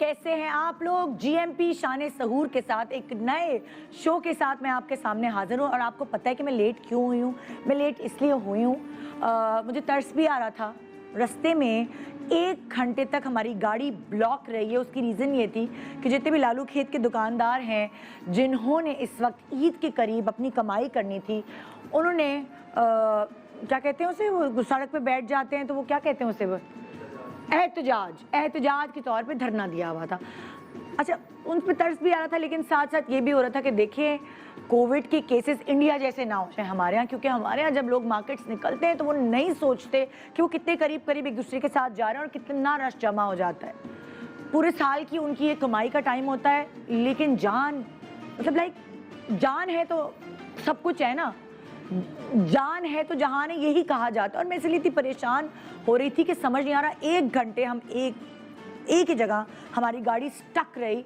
कैसे हैं आप लोग? जीएमपी शान सहूर के साथ एक नए शो के साथ मैं आपके सामने हाजिर हूँ। और आपको पता है कि मैं लेट क्यों हुई हूँ? मैं लेट इसलिए हुई हूँ, मुझे तरस भी आ रहा था। रास्ते में 1 घंटे तक हमारी गाड़ी ब्लॉक रही है। उसकी रीज़न ये थी कि जितने भी लालू खेत के दुकानदार हैं जिन्होंने इस वक्त ईद के करीब अपनी कमाई करनी थी, उन्होंने क्या कहते हैं उसे, वो सड़क पे बैठ जाते हैं तो वो क्या कहते हैं उसे, वो एहतजाज के तौर पे धरना दिया हुआ था। अच्छा, उन पर तरस भी आ रहा था, लेकिन साथ साथ ये भी हो रहा था कि देखिए कोविड के केसेस इंडिया जैसे ना हो जाए हमारे यहाँ, क्योंकि हमारे यहाँ जब लोग मार्केट्स निकलते हैं तो वो नहीं सोचते कि वो कितने करीब करीब एक दूसरे के साथ जा रहे हैं और कितना रश जमा हो जाता है। पूरे साल की उनकी ये कमाई का टाइम होता है, लेकिन जान, मतलब लाइक जान है तो सब कुछ है ना, जान है तो जहान है, यही कहा जाता है। और मैं इसलिए इतनी परेशान हो रही थी कि समझ नहीं आ रहा, 1 घंटे हम एक ही जगह हमारी गाड़ी स्टक रही।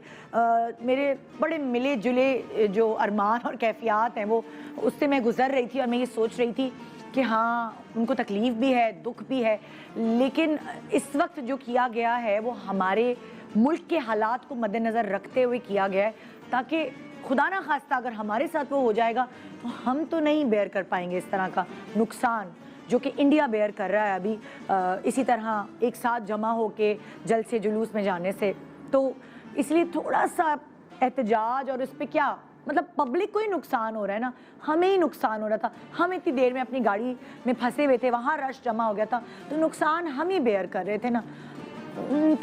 मेरे बड़े मिले जुले जो अरमान और कैफियत हैं वो, उससे मैं गुजर रही थी और मैं ये सोच रही थी कि हाँ, उनको तकलीफ़ भी है, दुख भी है, लेकिन इस वक्त जो किया गया है वो हमारे मुल्क के हालात को मद्देनज़र रखते हुए किया गया है, ताकि खुदा ना खास्ता अगर हमारे साथ वो हो जाएगा तो हम तो नहीं बेयर कर पाएंगे इस तरह का नुकसान जो कि इंडिया बेयर कर रहा है अभी इसी तरह एक साथ जमा होके जल से जुलूस में जाने से। तो इसलिए थोड़ा सा एहतजाज, और उस पर क्या मतलब पब्लिक को ही नुकसान हो रहा है ना, हमें ही नुकसान हो रहा था। हम इतनी देर में अपनी गाड़ी में फंसे हुए थे, वहाँ रश जमा हो गया था, तो नुकसान हम ही बेयर कर रहे थे ना।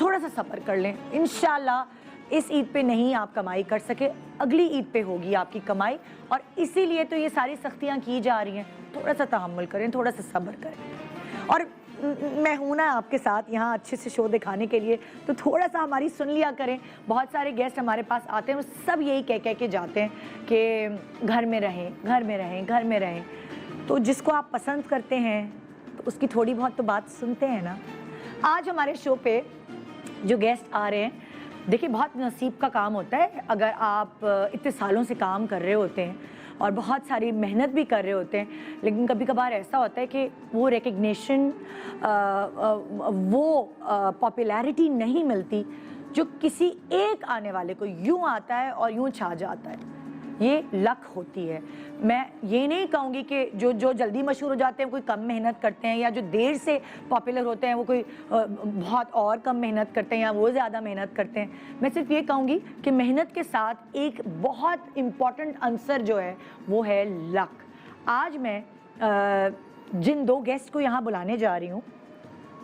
थोड़ा सा सब्र कर लें, इंशाल्लाह इस ईद पे नहीं आप कमाई कर सके, अगली ईद पे होगी आपकी कमाई, और इसीलिए तो ये सारी सख्तियाँ की जा रही हैं। थोड़ा सा तहम्मुल करें, थोड़ा सा सब्र करें। और मैं हूं ना आपके साथ यहाँ अच्छे से शो दिखाने के लिए, तो थोड़ा सा हमारी सुन लिया करें। बहुत सारे गेस्ट हमारे पास आते हैं, वो सब यही कह के जाते हैं कि घर में रहें, घर में रहें, घर में रहें। तो जिसको आप पसंद करते हैं तो उसकी थोड़ी बहुत तो बात सुनते हैं ना। आज हमारे शो पे जो गेस्ट आ रहे हैं, देखिए बहुत नसीब का काम होता है अगर आप इतने सालों से काम कर रहे होते हैं और बहुत सारी मेहनत भी कर रहे होते हैं, लेकिन कभी कभार ऐसा होता है कि वो रिकग्निशन, वो पॉपुलैरिटी नहीं मिलती जो किसी एक आने वाले को यूं आता है और यूं छा जाता है। ये लक होती है। मैं ये नहीं कहूँगी कि जो जल्दी मशहूर हो जाते हैं कोई कम मेहनत करते हैं, या जो देर से पॉपुलर होते हैं वो कोई बहुत और कम मेहनत करते हैं या वो ज़्यादा मेहनत करते हैं। मैं सिर्फ ये कहूँगी कि मेहनत के साथ एक बहुत इम्पॉर्टेंट आंसर जो है वो है लक। आज मैं जिन 2 गेस्ट को यहाँ बुलाने जा रही हूँ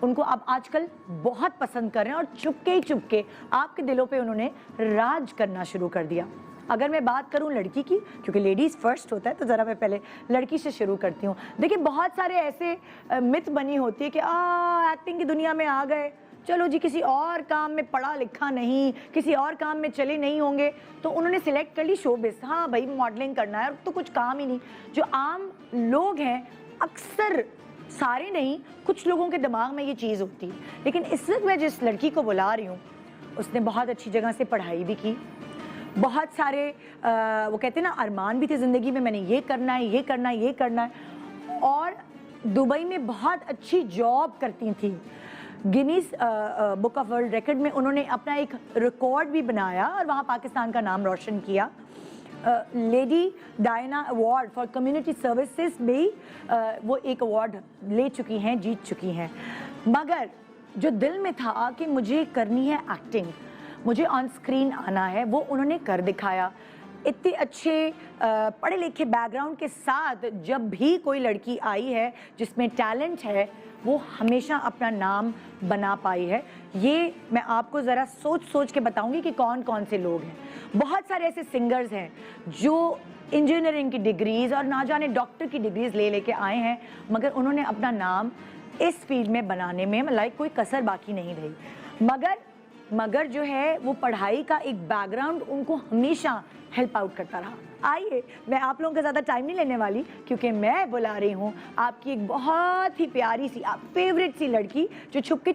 उनको आप आजकल बहुत पसंद कर रहे हैं, और चुपके आपके दिलों पे उन्होंने राज करना शुरू कर दिया। अगर मैं बात करूं लड़की की, क्योंकि लेडीज़ फर्स्ट होता है, तो ज़रा मैं पहले लड़की से शुरू करती हूँ। देखिए बहुत सारे ऐसे मिथ बनी होती है कि एक्टिंग की दुनिया में आ गए, चलो जी किसी और काम में पढ़ा लिखा नहीं, किसी और काम में चले नहीं होंगे तो उन्होंने सिलेक्ट कर ली शोबिस। हाँ भाई, मॉडलिंग करना है, और तो कुछ काम ही नहीं। जो आम लोग हैं, अक्सर सारे नहीं, कुछ लोगों के दिमाग में ये चीज़ होती है। लेकिन इस वक्त मैं जिस लड़की को बुला रही हूँ उसने बहुत अच्छी जगह से पढ़ाई भी की, बहुत सारे वो कहते हैं ना अरमान भी थे ज़िंदगी में, मैंने ये करना है, ये करना है, ये करना है, और दुबई में बहुत अच्छी जॉब करती थी। Guinness book of world record में उन्होंने अपना एक रिकॉर्ड भी बनाया और वहाँ पाकिस्तान का नाम रोशन किया। Lady Diana award for community services में वो एक अवार्ड ले चुकी हैं, जीत चुकी हैं। मगर जो दिल में था कि मुझे करनी है एक्टिंग, मुझे ऑन स्क्रीन आना है, वो उन्होंने कर दिखाया। इतने अच्छे पढ़े लिखे बैकग्राउंड के साथ जब भी कोई लड़की आई है जिसमें टैलेंट है, वो हमेशा अपना नाम बना पाई है। ये मैं आपको ज़रा सोच के बताऊंगी कि कौन कौन से लोग हैं। बहुत सारे ऐसे सिंगर्स हैं जो इंजीनियरिंग की डिग्रीज़ और ना जाने डॉक्टर की डिग्रीज़ लेके आए हैं, मगर उन्होंने अपना नाम इस फील्ड में बनाने में लाइक कोई कसर बाकी नहीं रही। मगर जो है वो पढ़ाई का एक बैकग्राउंड उनको हमेशा हेल्प आउट करता रहा। आइए, मैं आप लोगों का ज़्यादा टाइम नहीं लेने वाली, क्योंकि मैं बुला रही हूँ आपकी एक बहुत ही प्यारी सी, आप फेवरेट सी लड़की जो छुपके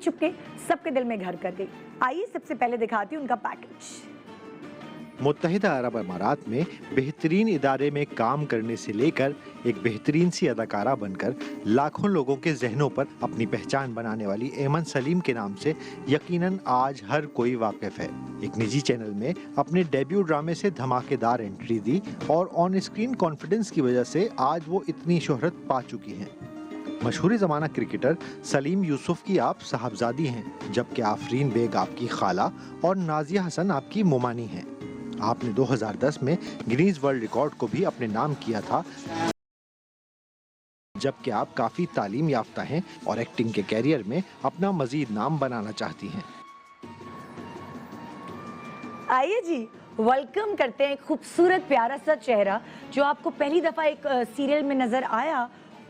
सबके दिल में घर कर गई। आइए सबसे पहले दिखाती हूँ उनका पैकेज। मुत्तहिदा अरब अमारात में बेहतरीन इदारे में काम करने से लेकर एक बेहतरीन सी अदाकारा बनकर लाखों लोगों के जहनों पर अपनी पहचान बनाने वाली एमन सलीम के नाम से यकीनन आज हर कोई वाकिफ है। एक निजी चैनल में अपने डेब्यू ड्रामे से धमाकेदार एंट्री दी और ऑन स्क्रीन कॉन्फिडेंस की वजह से आज वो इतनी शोहरत पा चुकी हैं। मशहूर ज़माना क्रिकेटर सलीम यूसुफ की आप साहबजादी हैं, जबकि आफरीन बेग आपकी खाला और नाजिया हसन आपकी मोमानी हैं। आपने 2010 में गिनीज वर्ल्ड रिकॉर्ड को भी अपने नाम किया था, जबकि आप काफ़ी तालीम याफ्ता हैं और एक्टिंग के कैरियर में अपना मजीद नाम बनाना चाहती हैं। आइए जी, वेलकम करते हैं खूबसूरत प्यारा सा चेहरा जो आपको पहली दफ़ा एक सीरियल में नज़र आया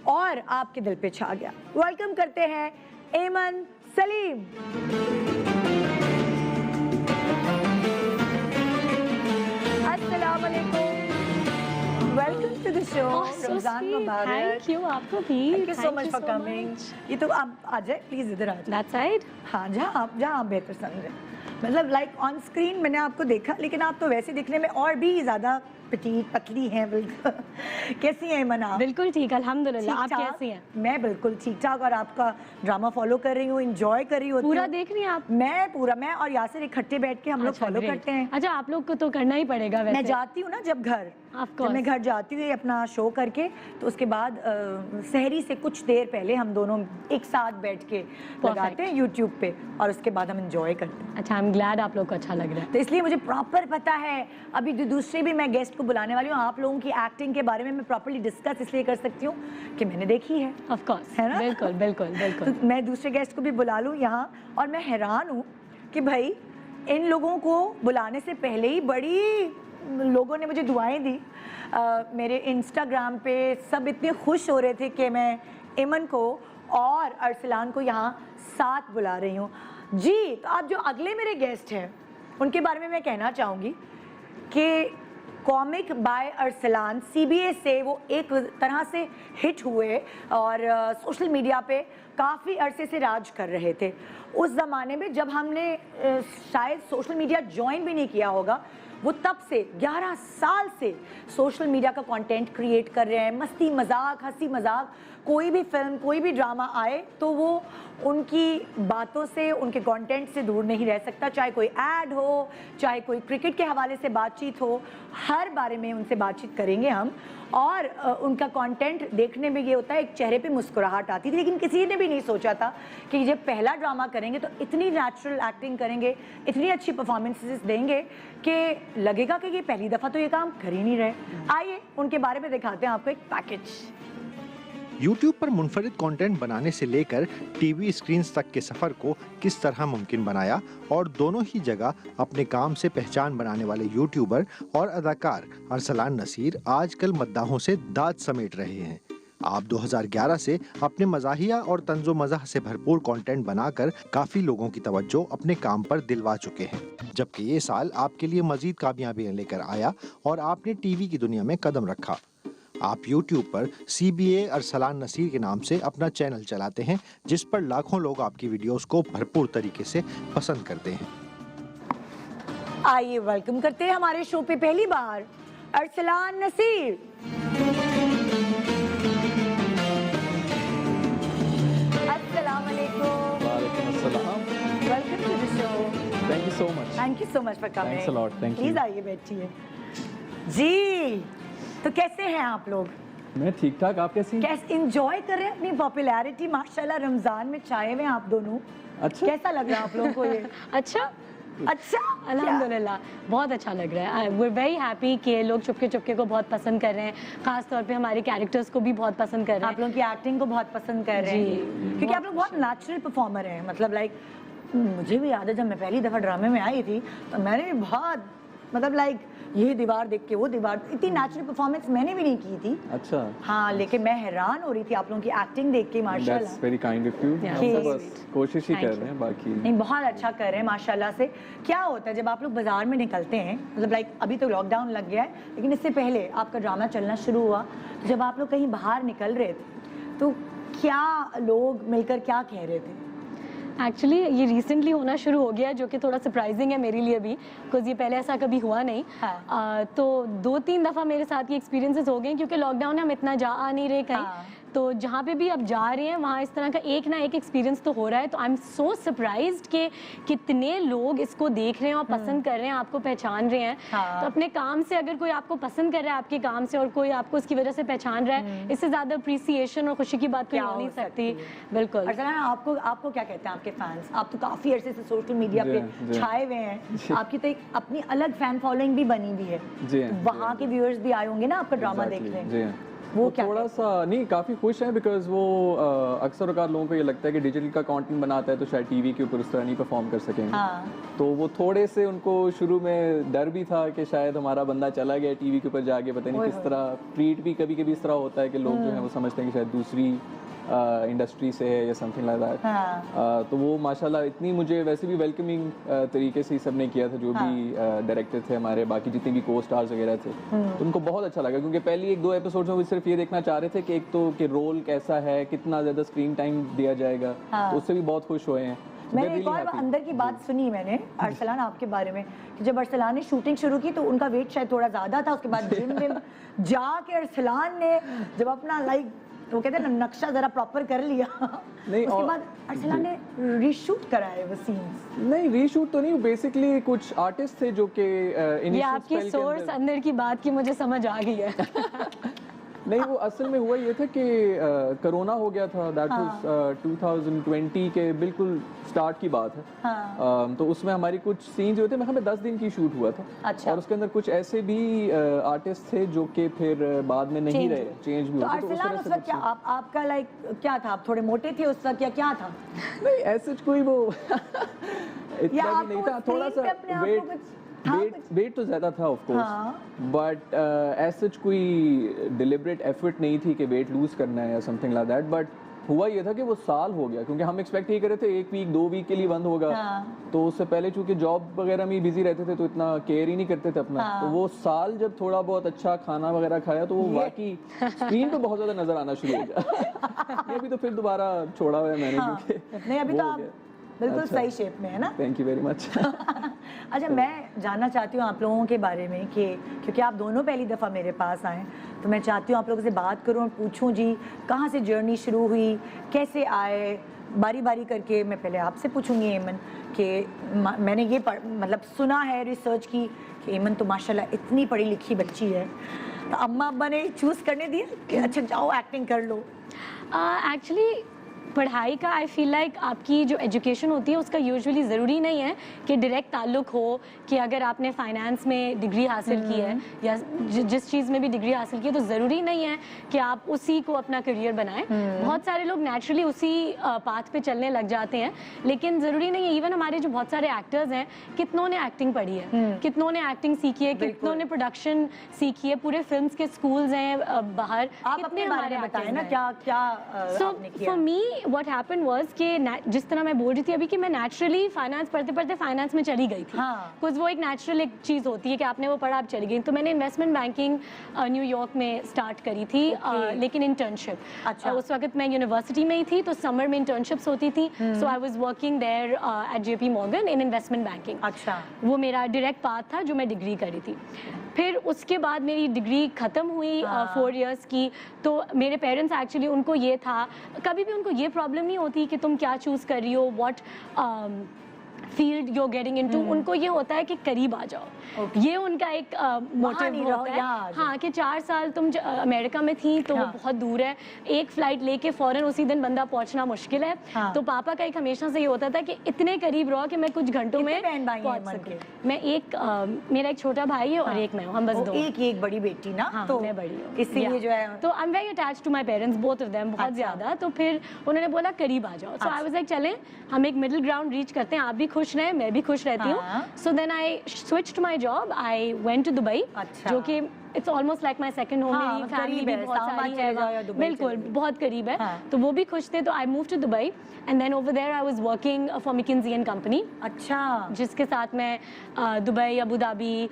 और आपके दिल पे छा गया। वेलकम करते हैं एमन सलीम। अस्सलाम वालेकुम, welcome to the show. Ramzan मुबारक। थैंक यू, आपको भी। Thank you so much for coming. ये तो आप आ जाए प्लीज, इधर आ जाए। That side. हाँ, जहाँ आप बेहतर समझे। मतलब लाइक ऑन स्क्रीन मैंने आपको देखा, लेकिन आप तो वैसे दिखने में और भी ज़्यादा पतली पतली हैं। बिल्कुल कैसी हैं एमन आप? बिल्कुल ठीक, अल्हम्दुलिल्लाह। आप कैसी हैं? मैं बिल्कुल ठीक ठाक, और आपका ड्रामा फॉलो कर रही हूँ, एंजॉय कर रही होती हूँ। पूरा देख रही हैं आप? मैं और यासिर इकट्ठे बैठ के हम लोग फॉलो करते हैं। अच्छा, आप लोग को तो करना ही पड़ेगा वैसे। मैं जाती हूँ ना जब घर, जब मैं घर जाती हूँ अपना शो करके, तो उसके बाद सहरी से कुछ देर पहले हम दोनों एक साथ बैठ के लगाते हैं यूट्यूब पे, और उसके बाद हम एंजॉय करते हैं। अच्छा, आई एम ग्लैड आप लोग को अच्छा लग रहा है। तो इसलिए मुझे प्रॉपर पता है। अभी दूसरे भी मैं गेस्ट को बुलाने वाली हूँ। आप लोगों की एक्टिंग के बारे में मैं प्रॉपर्ली डिस्कस इसलिए कर सकती हूँ कि मैंने देखी है। ऑफ कोर्स, है ना? बिल्कुल बिल्कुल बिल्कुल। तो मैं दूसरे गेस्ट को भी बुला लूँ यहाँ, और मैं हैरान हूँ कि भाई इन लोगों को बुलाने से पहले ही बड़ी लोगों ने मुझे दुआएं दी। मेरे इंस्टाग्राम पे सब इतने खुश हो रहे थे कि मैं एमन को और अरसलान को यहाँ साथ बुला रही हूँ जी। तो अब जो अगले मेरे गेस्ट हैं उनके बारे में मैं कहना चाहूँगी कि कॉमिक बाय अरसलान CBA से वो एक तरह से हिट हुए और सोशल मीडिया पे काफ़ी अरसे से राज कर रहे थे। उस ज़माने में जब हमने शायद सोशल मीडिया ज्वाइन भी नहीं किया होगा, वो तब से 11 साल से सोशल मीडिया का कंटेंट क्रिएट कर रहे हैं। मस्ती मजाक, हंसी मजाक, कोई भी फिल्म, कोई भी ड्रामा आए तो वो उनकी बातों से, उनके कंटेंट से दूर नहीं रह सकता। चाहे कोई ऐड हो, चाहे कोई क्रिकेट के हवाले से बातचीत हो, हर बारे में उनसे बातचीत करेंगे हम। और उनका कंटेंट देखने में ये होता है, एक चेहरे पे मुस्कुराहट आती थी। लेकिन किसी ने भी नहीं सोचा था कि जब पहला ड्रामा करेंगे तो इतनी नेचुरल एक्टिंग करेंगे, इतनी अच्छी परफॉर्मेंसेस देंगे कि लगेगा कि ये पहली दफ़ा तो ये काम कर ही नहीं रहे। आइए उनके बारे में दिखाते हैं आपको एक पैकेज। YouTube पर मुनफरिद कंटेंट बनाने से लेकर टीवी स्क्रीन्स तक के सफ़र को किस तरह मुमकिन बनाया, और दोनों ही जगह अपने काम से पहचान बनाने वाले यूट्यूबर और अदाकार अरसलान नसीर आजकल मद्दाहों से दाद समेट रहे हैं। आप 2011 से अपने मज़ाहिया और तंज़ो मज़ाह से भरपूर कंटेंट बनाकर काफ़ी लोगों की तवज्जो अपने काम पर दिलवा चुके हैं, जबकि ये साल आपके लिए मज़ीद कामयाबियाँ लेकर आया और आपने टीवी की दुनिया में कदम रखा। आप YouTube पर CBA अरसलान नसीर के नाम से अपना चैनल चलाते हैं, जिस पर लाखों लोग आपकी वीडियोस को भरपूर तरीके से पसंद करते हैं। आइए वेलकम करते हैं हमारे शो पे पहली बार अरसलान नसीर। अस्सलाम वालेकुम। वालेकुम अस्सलाम। Welcome to the show. Thank you so much. Thank you so much for coming. Thanks a lot. Thank you. Please आइए बैठिए जी। तो कैसे हैं आप लोग? मैं ठीक ठाक, आप कैसी हैं? कैसे एंजॉय कर रहे हैं अपनी पॉपुलैरिटी? माशाल्लाह रमजान में छाए हुए हैं आप दोनों। अच्छा, कैसा लग रहा है आप लोगों को ये? अच्छा अल्हम्दुलिल्लाह, बहुत अच्छा लग रहा है। वी आर वेरी हैप्पी कि लोग चुपके चुपके को बहुत पसंद कर रहे हैं, खास तौर पे हमारे कैरेक्टर्स को भी बहुत पसंद कर रहे हैं। आप लोगों की एक्टिंग को बहुत पसंद कर रहे हैं, क्योंकि आप लोग बहुत नेचुरल परफॉर्मर हैं। मतलब लाइक मुझे भी याद है जब मैं पहली दफ़ा ड्रामे में आई थी तो मैंने भी बहुत मतलब लाइक ये दीवार देख के वो दीवार, इतनी नेचुरल परफॉर्मेंस मैंने भी नहीं की थी। अच्छा। हाँ, लेकिन मैं हैरान हो रही थी आप लोगों की एक्टिंग देख के। माशाल्लाह, that's very kind of you. हम तो बस कोशिश ही कर रहे हैं, बाकी नहीं, बहुत अच्छा कर रहे हैं माशाल्लाह से। क्या होता है जब आप लोग बाजार में निकलते हैं, मतलब लाइक अभी तो लॉकडाउन लग गया है, लेकिन इससे पहले आपका ड्रामा चलना शुरू हुआ, तो जब आप लोग कहीं बाहर निकल रहे थे तो क्या लोग मिलकर क्या कह रहे थे? एक्चुअली ये रिसेंटली होना शुरू हो गया, जो कि थोड़ा सरप्राइजिंग है मेरे लिए भी, बिकॉज ये पहले ऐसा कभी हुआ नहीं। हाँ। तो 2-3 दफ़ा मेरे साथ ये एक्सपीरियंसेस हो गए, क्योंकि लॉकडाउन है, हम इतना जा आ नहीं रहे कहीं। हाँ। तो जहाँ पे भी आप जा रहे हैं वहाँ इस तरह का एक ना एक एक्सपीरियंस तो हो रहा है। तो आई एम सो सरप्राइज्ड कि कितने लोग इसको देख रहे हैं और पसंद कर रहे हैं, आपको पहचान रहे हैं। हाँ। तो अपने काम से अगर कोई आपको पसंद कर रहा है आपके काम से, और कोई आपको उसकी वजह से पहचान रहा है, इससे ज़्यादा अप्रिसिएशन और खुशी की बात कोई क्या हो नहीं हो सकती। सकती बिल्कुल। अरसलान, आपको क्या कहते हैं आपके फैंस? आप तो काफी अरसे से सोशल मीडिया जी, पे जी। छाए हुए हैं, आपकी तो एक अपनी अलग फैन फॉलोइंग भी बनी हुई है। जी, वहाँ के व्यूअर्स भी आए होंगे ना आपका ड्रामा Exactly, देखने। जी हाँ। वो वो क्या थोड़ा सा नहीं, काफ़ी खुश हैं, बिकॉज वो अक्सर औकात लोगों को ये लगता है कि डिजिटल का कंटेंट बनाता है तो शायद टीवी के ऊपर उस तरह नहीं परफॉर्म कर सकेंगे। हाँ। तो वो थोड़े से, उनको शुरू में डर भी था कि शायद हमारा बंदा चला गया टीवी के ऊपर जाके, पता नहीं ओए किस तरह ट्रीट भी कभी कभी इस तरह होता है कि लोग जो है वो समझते हैं कि शायद दूसरी इंडस्ट्री से है या समथिंग लाइक दैट। हाँ। तो वो माशाल्लाह इतनी मुझे वैसे भी वेलकमिंग तरीके से ही सब ने किया था, जो भी डायरेक्टर थे हमारे, बाकी जितने भी को स्टार्स वगैरह थे, तो उनको बहुत अच्छा लगा, क्योंकि पहली 1-2 एपिसोड्स में वो सिर्फ ये देखना चाह रहे थे कि एक तो कि रोल कैसा है, कितना ज़्यादा स्क्रीन टाइम दिया जाएगा। तो उससे भी बहुत खुश हुए हैं। मैंने एक और अंदर की बात सुनी मैंने अरसलान आपके बारे में, कि जब अरसलान ने शूटिंग शुरू की तो उनका वेट शायद थोड़ा ज़्यादा था, उसके बाद जिम में जाके अरसलान ने जब अपना वो कहते हैं ना नक्शा जरा प्रॉपर कर लिया, नहीं, उसके और- बाद अरसलान ने रीशूट कराए वो सीन्स। नहीं, रीशूट तो नहीं, बेसिकली कुछ आर्टिस्ट थे जो कि ये इनिशियल आपकी स्पेल के सोर्स अंदर, अंदर की बात की मुझे समझ आ गई है। नहीं वो असल में हुआ ये था कि कोरोना हो गया था, दैट वाज 2020 के बिल्कुल स्टार्ट की बात है। हाँ। तो उसमें हमारी कुछ सीन्स जो थे, मैं हमें 10 दिन की शूट हुआ था। अच्छा। और उसके अंदर कुछ ऐसे भी आर्टिस्ट थे जो कि फिर बाद में नहीं रहे, चेंज भी तो हो गए। अरसलान उस वक्त क्या आपका क्या था? आप थोड़े मोटे थे उस वक्त या क्या था? नहीं ऐसे कोई वो इतना भी नहीं आपको था, थोड़ा screen पे सा अपने आप को वेट कुछ था वेट तो ज़्यादा था ऑफ कोर्स, हाँ। बट ऐसा कोई डिलिबरेट एफर्ट नहीं थी कि वेट लूज करना है या समथिंग लाइक दैट। बट हुआ ये था कि वो साल हो गया, क्योंकि हम एक्सपेक्ट ये कर रहे थे 1 वीक 2 वीक के लिए बंद होगा। हाँ। तो उससे पहले चूंकि जॉब वगैरह में बिजी रहते थे तो इतना केयर ही नहीं करते थे अपना। हाँ। तो वो साल जब थोड़ा बहुत अच्छा खाना वगैरह खाया तो वो वाकई स्क्रीन पे बहुत ज़्यादा नजर आना शुरू हो गया। ये भी तो फिर दोबारा छोड़ा हुआ है मैंने, हाँ। क्योंकि नहीं अभी वो तो हो आप गया। बिल्कुल अच्छा। सही शेप में है ना। Thank you very much. अच्छा, मैं जानना चाहती हूँ आप लोगों के बारे में कि क्योंकि आप दोनों पहली दफ़ा मेरे पास आए, तो मैं चाहती हूँ आप लोगों से बात करूँ और पूछूँ जी कहाँ से जर्नी शुरू हुई, कैसे आए, बारी बारी करके। मैं पहले आपसे पूछूंगी एमन कि मैंने ये मतलब सुना है, रिसर्च की कि एमन तो माशाल्लाह इतनी पढ़ी लिखी बच्ची है, तो अम्मा अब्बा ने चूज़ करने दिया कि अच्छा जाओ एक्टिंग कर लो? एक्चुअली पढ़ाई का आई फील लाइक आपकी जो एजुकेशन होती है उसका यूजुअली ज़रूरी नहीं है कि डायरेक्ट ताल्लुक हो कि अगर आपने फाइनेंस में डिग्री हासिल की है या जिस चीज़ में भी डिग्री हासिल की है तो ज़रूरी नहीं है कि आप उसी को अपना करियर बनाएं। बहुत सारे लोग नेचुरली उसी पाथ पे चलने लग जाते हैं, लेकिन ज़रूरी नहीं है। इवन हमारे जो बहुत सारे एक्टर्स हैं, कितनों ने एक्टिंग पढ़ी है, कितनों ने एक्टिंग सीखी है, कितनों ने प्रोडक्शन सीखी है, पूरे फिल्म्स के स्कूल्स हैं बाहर, आप अपने बारे में बताएं ना, क्या क्या आपने किया? For me what happened was कि जिस तरह मैं बोल रही थी अभी कि मैं नेचुरली फाइनेंस पढ़ते पढ़ते फाइनेंस में चली गई थी। हाँ। कुछ वो एक नेचुरल एक चीज़ होती है कि आपने वो पढ़ा आप चली गई। तो मैंने इन्वेस्टमेंट बैंकिंग न्यूयॉर्क में स्टार्ट करी थी, लेकिन इंटर्नशिप। अच्छा। उस वक्त मैं यूनिवर्सिटी में ही थी तो समर में इंटर्नशिप्स होती थी, so I was working there at JP Morgan in investment banking. अच्छा। वो मेरा डायरेक्ट पाथ था जो मैं डिग्री करी थी। फिर उसके बाद मेरी डिग्री ख़त्म हुई 4 इयर्स की, तो मेरे पेरेंट्स एक्चुअली उनको ये था, कभी भी उनको ये प्रॉब्लम नहीं होती कि तुम क्या चूज़ कर रही हो, what field you getting into. उनको ये होता है कि करीब आ जाओ, ये उनका एक मोटिव नहीं रहो, होता यहाँ आ है। जाओ। हाँ, कि 4 साल तुम अमेरिका में थी तो वो हाँ। बहुत दूर है, एक फ़्लाइट लेके फ़ौरन उसी दिन बंदा पहुंचना मुश्किल है। हाँ। तो पापा का एक हमेशा से ये होता था कि इतने करीब रहो कि मैं कुछ घंटों में कितने बहन भाई हैं पहुंच मन सकूं। के? मैं मेरा एक छोटा भाई है और एक मैं हूँ, हम बस ओ, दो। एक बड़ी बेटी ना, हाँ, तो मैं बड़ी हूँ। इसीलिए Yeah. जो है तो I am very attached to my parents, both of them, बहुत अच्छा। ज़्यादा। तो फिर उन्होंने बोला करीब आ जाओ, सो आई वाज लाइक चलें हम एक मिडिल ग्राउंड रीच करते हैं, आप भी खुश रहें मैं भी खुश रहती हूँ। हाँ। So then I switched my job, I went to Dubai, अच्छा। जो कि it's almost like my second home. हाँ, मेरी फैमिली करीब भी है, बहुत इस्लामाबाद सारी चले है जाओ या वहाँ। दुबई बिल्कुल चले जाओ। बहुत करीब है। हाँ। तो वो भी खुश थे, तो I move to Dubai and then over there I was working for McKinsey & Company, अच्छा जिसके साथ मैं Dubai, Abu Dhabi,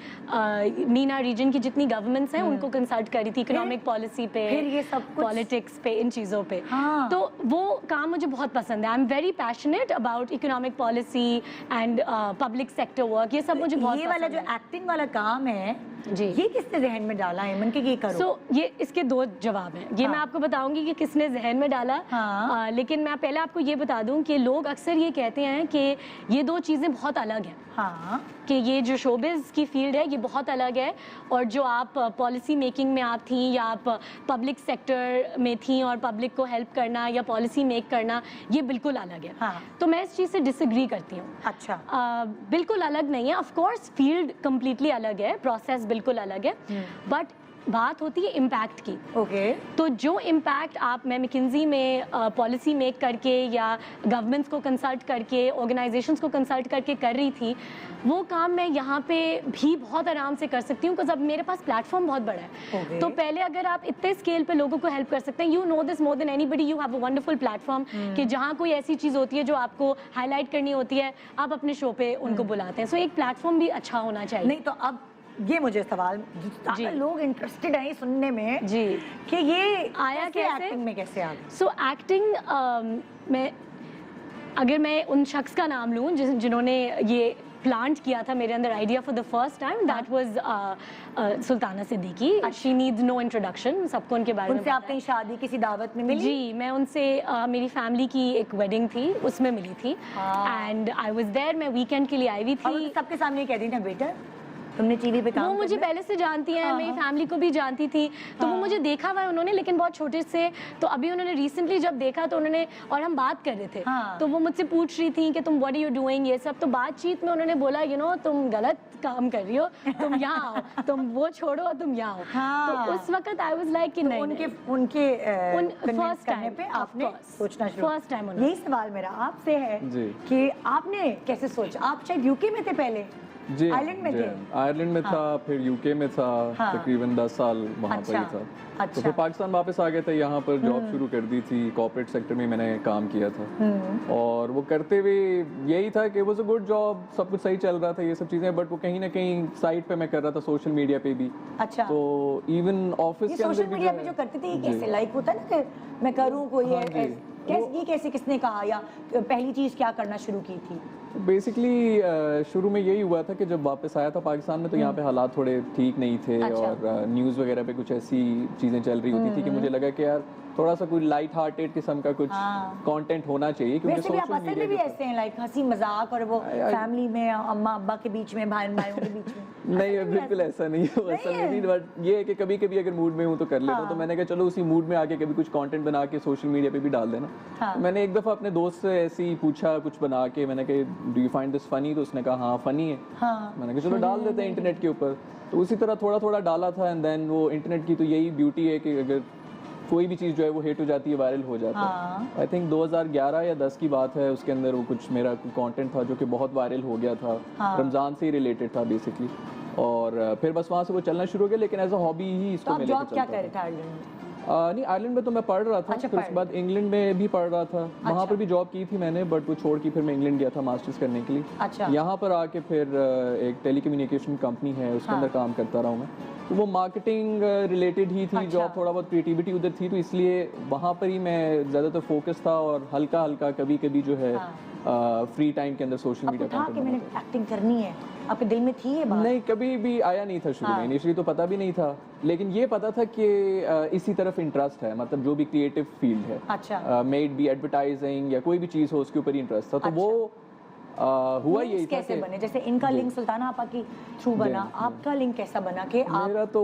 MENA region की जितनी गवर्नमेंट्स हैं उनको कंसल्ट करी थी इकोनॉमिक पॉलिसी पे, फिर ये सब कुछ? पॉलिटिक्स पे, इन चीज़ों पे। हाँ। तो वो काम मुझे बहुत पसंद है। आई am very passionate about economic policy and public sector work, ये सब मुझे बहुत ये वाला पसंद जो है। एक्टिंग वाला काम है जी। ये किसने जहन में डाला है मन के ये करो? सो ये इसके दो जवाब हैं। ये हाँ। मैं आपको बताऊंगी कि किसने जहन में डाला। हाँ। लेकिन मैं पहले आपको ये बता दूं कि लोग अक्सर ये कहते हैं कि ये दो चीज़ें बहुत अलग हैं, हाँ कि ये जो शोबिज़ की फील्ड है ये बहुत अलग है, और जो आप पॉलिसी मेकिंग में आप थी या आप पब्लिक सेक्टर में थी और पब्लिक को हेल्प करना या पॉलिसी मेक करना, ये बिल्कुल अलग है। हाँ। तो मैं इस चीज़ से डिसएग्री करती हूँ। अच्छा बिल्कुल अलग नहीं है। ऑफ कोर्स फील्ड कम्प्लीटली अलग है, प्रोसेस बिल्कुल अलग है, बट बात होती है इम्पैक्ट की। ओके तो जो इम्पैक्ट आप मैं McKinsey में पॉलिसी मेक करके या गवर्नमेंट्स को कंसल्ट करके, ऑर्गेनाइजेशंस को कंसल्ट करके कर रही थी, वो काम मैं यहाँ पे भी बहुत आराम से कर सकती हूँ, बिकॉज अब मेरे पास प्लेटफॉर्म बहुत बड़ा है। Okay. तो पहले अगर आप इतने स्केल पे लोगों को हेल्प कर सकते हैं, you know this more than anybody, you have a wonderful platform, कि जहाँ कोई ऐसी चीज़ होती है जो आपको हाईलाइट करनी होती है, आप अपने शो पे उनको बुलाते हैं। सो एक प्लेटफॉर्म भी अच्छा होना चाहिए। नहीं तो अब ये मुझे सवाल जी। लोग इंटरेस्टेड हैं सुनने में जी। कि ये आया कैसे? एक्टिंग में कैसे आ गए? सो एक्टिंग में अगर मैं उन शख्स का नाम लूँ जिन्होंने ये प्लांट किया था मेरे अंदर idea for the first time, that was Sultana Siddiqui. She needs no introduction, सबको उनके बारे में उनसे पता आप है। कहीं शादी किसी दावत में मिली? जी, मैं उनसे मेरी फैमिली की एक वेडिंग थी, उसमें मिली थी, हाँ। And I was there. मैं वीकेंड के लिए आई हुई और वो थी। तो सबके सामने कह दी ना बेटा तुमने टीवी पे काम वो मुझे करना है? पहले से जानती हैं, हाँ, मेरी हाँ। फैमिली को भी जानती थी, तो वो हाँ। मुझे देखा हुआ है उन्होंने, लेकिन बहुत छोटे से। तो अभी उन्होंने रिसेंटली जब देखा तो उन्होंने, और हम बात कर रहे थे, हाँ। तो वो मुझसे पूछ रही थी कि तुम व्हाट आर यू डूइंग, ये सब। तो बातचीत में उन्होंने बोला, यू नो तुम गलत काम कर रही हो, तुम यहाँ आओ, तुम वो छोड़ो और तुम यहाँ आओ। हाँ। तो उस वक्त आई वाज लाइक कि तो नहीं, उनके नहीं। उनके फर्स्ट convince करने टाइम पे आपने सोचना शुरू फर्स्ट टाइम उन्होंने। यही सवाल मेरा आपसे है जी। कि आपने कैसे सोचा? आप शायद यूके में थे पहले, जी आयरलैंड में जी, थे? आयरलैंड में था, फिर यूके में था, हाँ। तकरीबन 10 साल वहाँ पर ही अच्छा, था। अच्छा। तो फिर पाकिस्तान वापस आ गए थे, यहाँ पर जॉब शुरू कर दी थी, कॉर्पोरेट सेक्टर में मैंने काम किया था, और वो करते हुए यही था कि वाज अ गुड जॉब, सब कुछ सही चल रहा था, ये सब चीज़ें, बट वो कहीं ना कहीं साइड पे मैं कर रहा था सोशल मीडिया पे भी। अच्छा तो इवन ऑफिस ये के अंदर सोशल भी मीडिया जो पे है- जो करते थे ये जी। कैसे लाइक होता है ना कि मैं करूँ कोई हाँ जी। ये कैसे किसने कहा, या पहली चीज क्या करना शुरू की थी? बेसिकली शुरू में यही हुआ था कि जब वापस आया था पाकिस्तान में, तो यहाँ पे हालात थोड़े ठीक नहीं थे, अच्छा। और न्यूज़ वगैरह पे कुछ ऐसी चीज़ें चल रही होती थी कि मुझे लगा कि यार थोड़ा सा कोई लाइट हार्टेड किस्म का कुछ हाँ। कंटेंट होना चाहिए, क्योंकि वैसे भी आप सोशल असल में मीडिया भी के ऐसे हैं लाइक हंसी मजाक, और वो फैमिली में अम्मा अब्बा के बीच में, भाई भाइयों के बीच में नहीं, बिल्कुल ऐसा नहीं है असल में भी, बट ये है कि कभी कभी अगर मूड में हूँ तो कर लेता हूँ। तो मैंने कहा चलो उसी मूड में आके कभी कुछ कंटेंट बना के सोशल मीडिया पे भी डाल देना। हाँ। तो मैंने एक दफ़ा अपने दोस्त से ऐसे ही पूछा कुछ बना के, मैंने कहा do you find this funny, तो उसने कहा हाँ फनी है। हाँ मैंने कहा चलो डाल देते हैं इंटरनेट के ऊपर। तो उसी तरह थोड़ा थोड़ा डाला था, एंड देन वो इंटरनेट की तो यही ब्यूटी है कि अगर कोई भी चीज़ जो है वो हिट हो जाती है, वायरल हो जाता हाँ। है। आई थिंक 2011 या 10 की बात है, उसके अंदर वो कुछ मेरा कंटेंट था जो कि बहुत वायरल हो गया था, हाँ। रमज़ान से ही रिलेटेड था बेसिकली, और फिर बस वहाँ से वो चलना शुरू हो गया, लेकिन एज अ हॉबी ही तो इसको आप मैं जॉब लेकर क्या चलता कर रहे थे आयरलैंड में? नहीं, आयरलैंड में तो मैं पढ़ रहा था, अच्छा, फिर उसके बाद इंग्लैंड में भी पढ़ रहा था, वहाँ पर भी जॉब की थी मैंने, बट वो छोड़ के फिर मैं इंग्लैंड गया था मास्टर्स करने के लिए। अच्छा। यहाँ पर आके फिर एक टेलीकम्युनिकेशन कंपनी है, उसके अंदर काम करता रहा हूँ मैं। तो वो मार्केटिंग रिलेटेड ही थी जॉब, थोड़ा बहुत क्रिएटिविटी उधर थी, तो इसलिए वहाँ पर ही मैं ज़्यादातर फोकस था, और हल्का हल्का कभी कभी जो है फ्री टाइम के अंदर सोशल आपको मीडिया था कि मैंने एक्टिंग करनी है, आपके दिल में थी ये बात? नहीं, कभी भी आया नहीं था शुरू में, इनिशियली तो पता भी नहीं था, लेकिन ये पता था कि इसी तरफ इंटरेस्ट है, मतलब जो भी क्रिएटिव फील्ड है, अच्छा। मेड बी एडवर्टाइजिंग या कोई भी चीज़ हो, उसके ऊपर ही इंटरेस्ट था। तो वो हुआ यही था कैसे कि बने? जैसे इनका लिंक सुल्ताना आपा की थ्रू बना, आपका लिंक कैसा बना कि आप? मेरा तो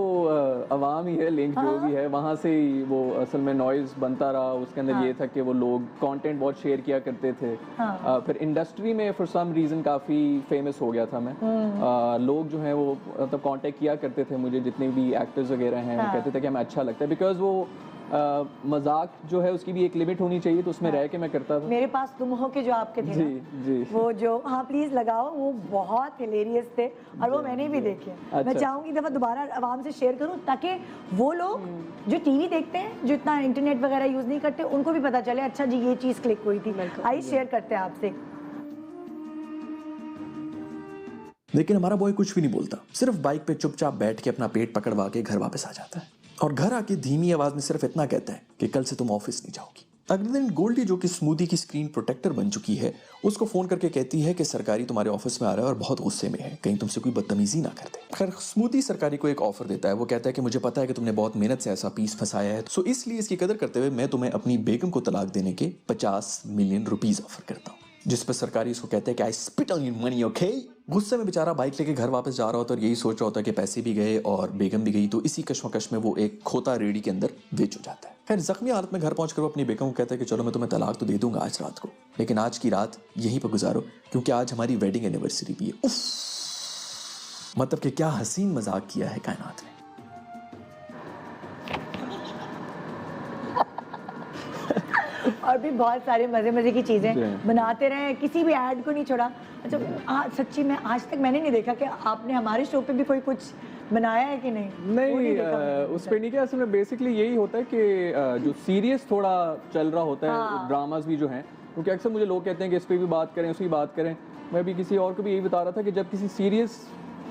अवाम ही है लिंक, जो भी है वहाँ से ही वो असल में नॉइज़ बनता रहा। उसके अंदर ये था कि वो लोग कंटेंट बहुत शेयर किया करते थे। फिर इंडस्ट्री में फॉर सम रीज़न काफ़ी फेमस हो गया था मैं। लोग जो हैं वो मतलब कांटेक्ट किया करते थे मुझे, जितने भी एक्टर्स वगैरह हैं वो कहते थे कि हमें अच्छा लगता है, बिकॉज वो मजाक जो है उसकी भी एक लिमिट होनी चाहिए, तो उसमें रह के मैं करता था। मेरे पास तुम हो के जो आपके थे जी ना, जी। वो जो हाँ प्लीज लगाओ, वो बहुत हिलेरियस थे और वो मैंने भी देखे। मैं अच्छा। चाहूंगी दफा दोबारा आवाम से शेयर करूं ताकि वो लोग जो टीवी देखते हैं, जो इतना इंटरनेट वगैरह यूज नहीं करते, उनको भी पता चले अच्छा जी ये चीज क्लिक हुई थी। आई शेयर करते हैं आपसे। लेकिन हमारा बॉय कुछ भी नहीं बोलता, सिर्फ बाइक पे चुपचाप बैठ के अपना पेट पकड़वा के घर वापस आ जाता है और घर आके धीमी आवाज में सिर्फ इतना कहता है कि कल से तुम ऑफिस नहीं जाओगी। अगले दिन गोल्डी, जो कि स्मूदी की स्क्रीन प्रोटेक्टर बन चुकी है, उसको फोन करके कहती है कि सरकारी तुम्हारे ऑफिस में आ रहा है और बहुत गुस्से में है, कहीं तुमसे कोई बदतमीजी ना कर दे। खैर स्मूदी सरकारी को एक ऑफर देता है। वो कहता है कि मुझे पता है कि तुमने बहुत मेहनत से ऐसा पीस फंसाया है, सो इसलिए इसकी कदर करते हुए मैं तुम्हें अपनी बेगम को तलाक देने के 50 मिलियन रुपीस ऑफर करता हूँ। जिस पर सरकारी इसको कहते हैं कि आई spit on your money, okay. गुस्से में बेचारा बाइक लेके घर वापस जा रहा होता है और यही सोच रहा होता है कि पैसे भी गए और बेगम भी गई, तो इसी कश्मकश में वो एक खोता रेडी के अंदर बेच हो जाता है। खैर जख्मी हालत में घर पहुंचकर वो अपनी बेगम को कहता है कि चलो मैं तुम्हें तलाक तो दे दूंगा आज रात को, लेकिन आज की रात यहीं पर गुजारो क्योंकि आज हमारी वेडिंग एनिवर्सरी भी है। उफ, मतलब कि क्या हसीन मजाक किया है कायनात ने। और भी बहुत सारे मजे मजे की चीजें बनाते रहे, किसी भी ऐड को नहीं छोड़ा। अच्छा सच्ची में आज तक मैंने नहीं देखा कि आपने हमारे शो पे भी कोई कुछ बनाया है कि नहीं। वो नहीं, देखा मैंने। उस पे नहीं किया। असल में बेसिकली यही होता है कि जो सीरियस थोड़ा चल रहा होता है, ड्रामाज भी जो हैं, क्योंकि अक्सर मुझे लोग कहते हैं कि इस पे भी बात करें, उस पर बात करें। मैं भी किसी और को भी यही बता रहा था कि जब किसी सीरियस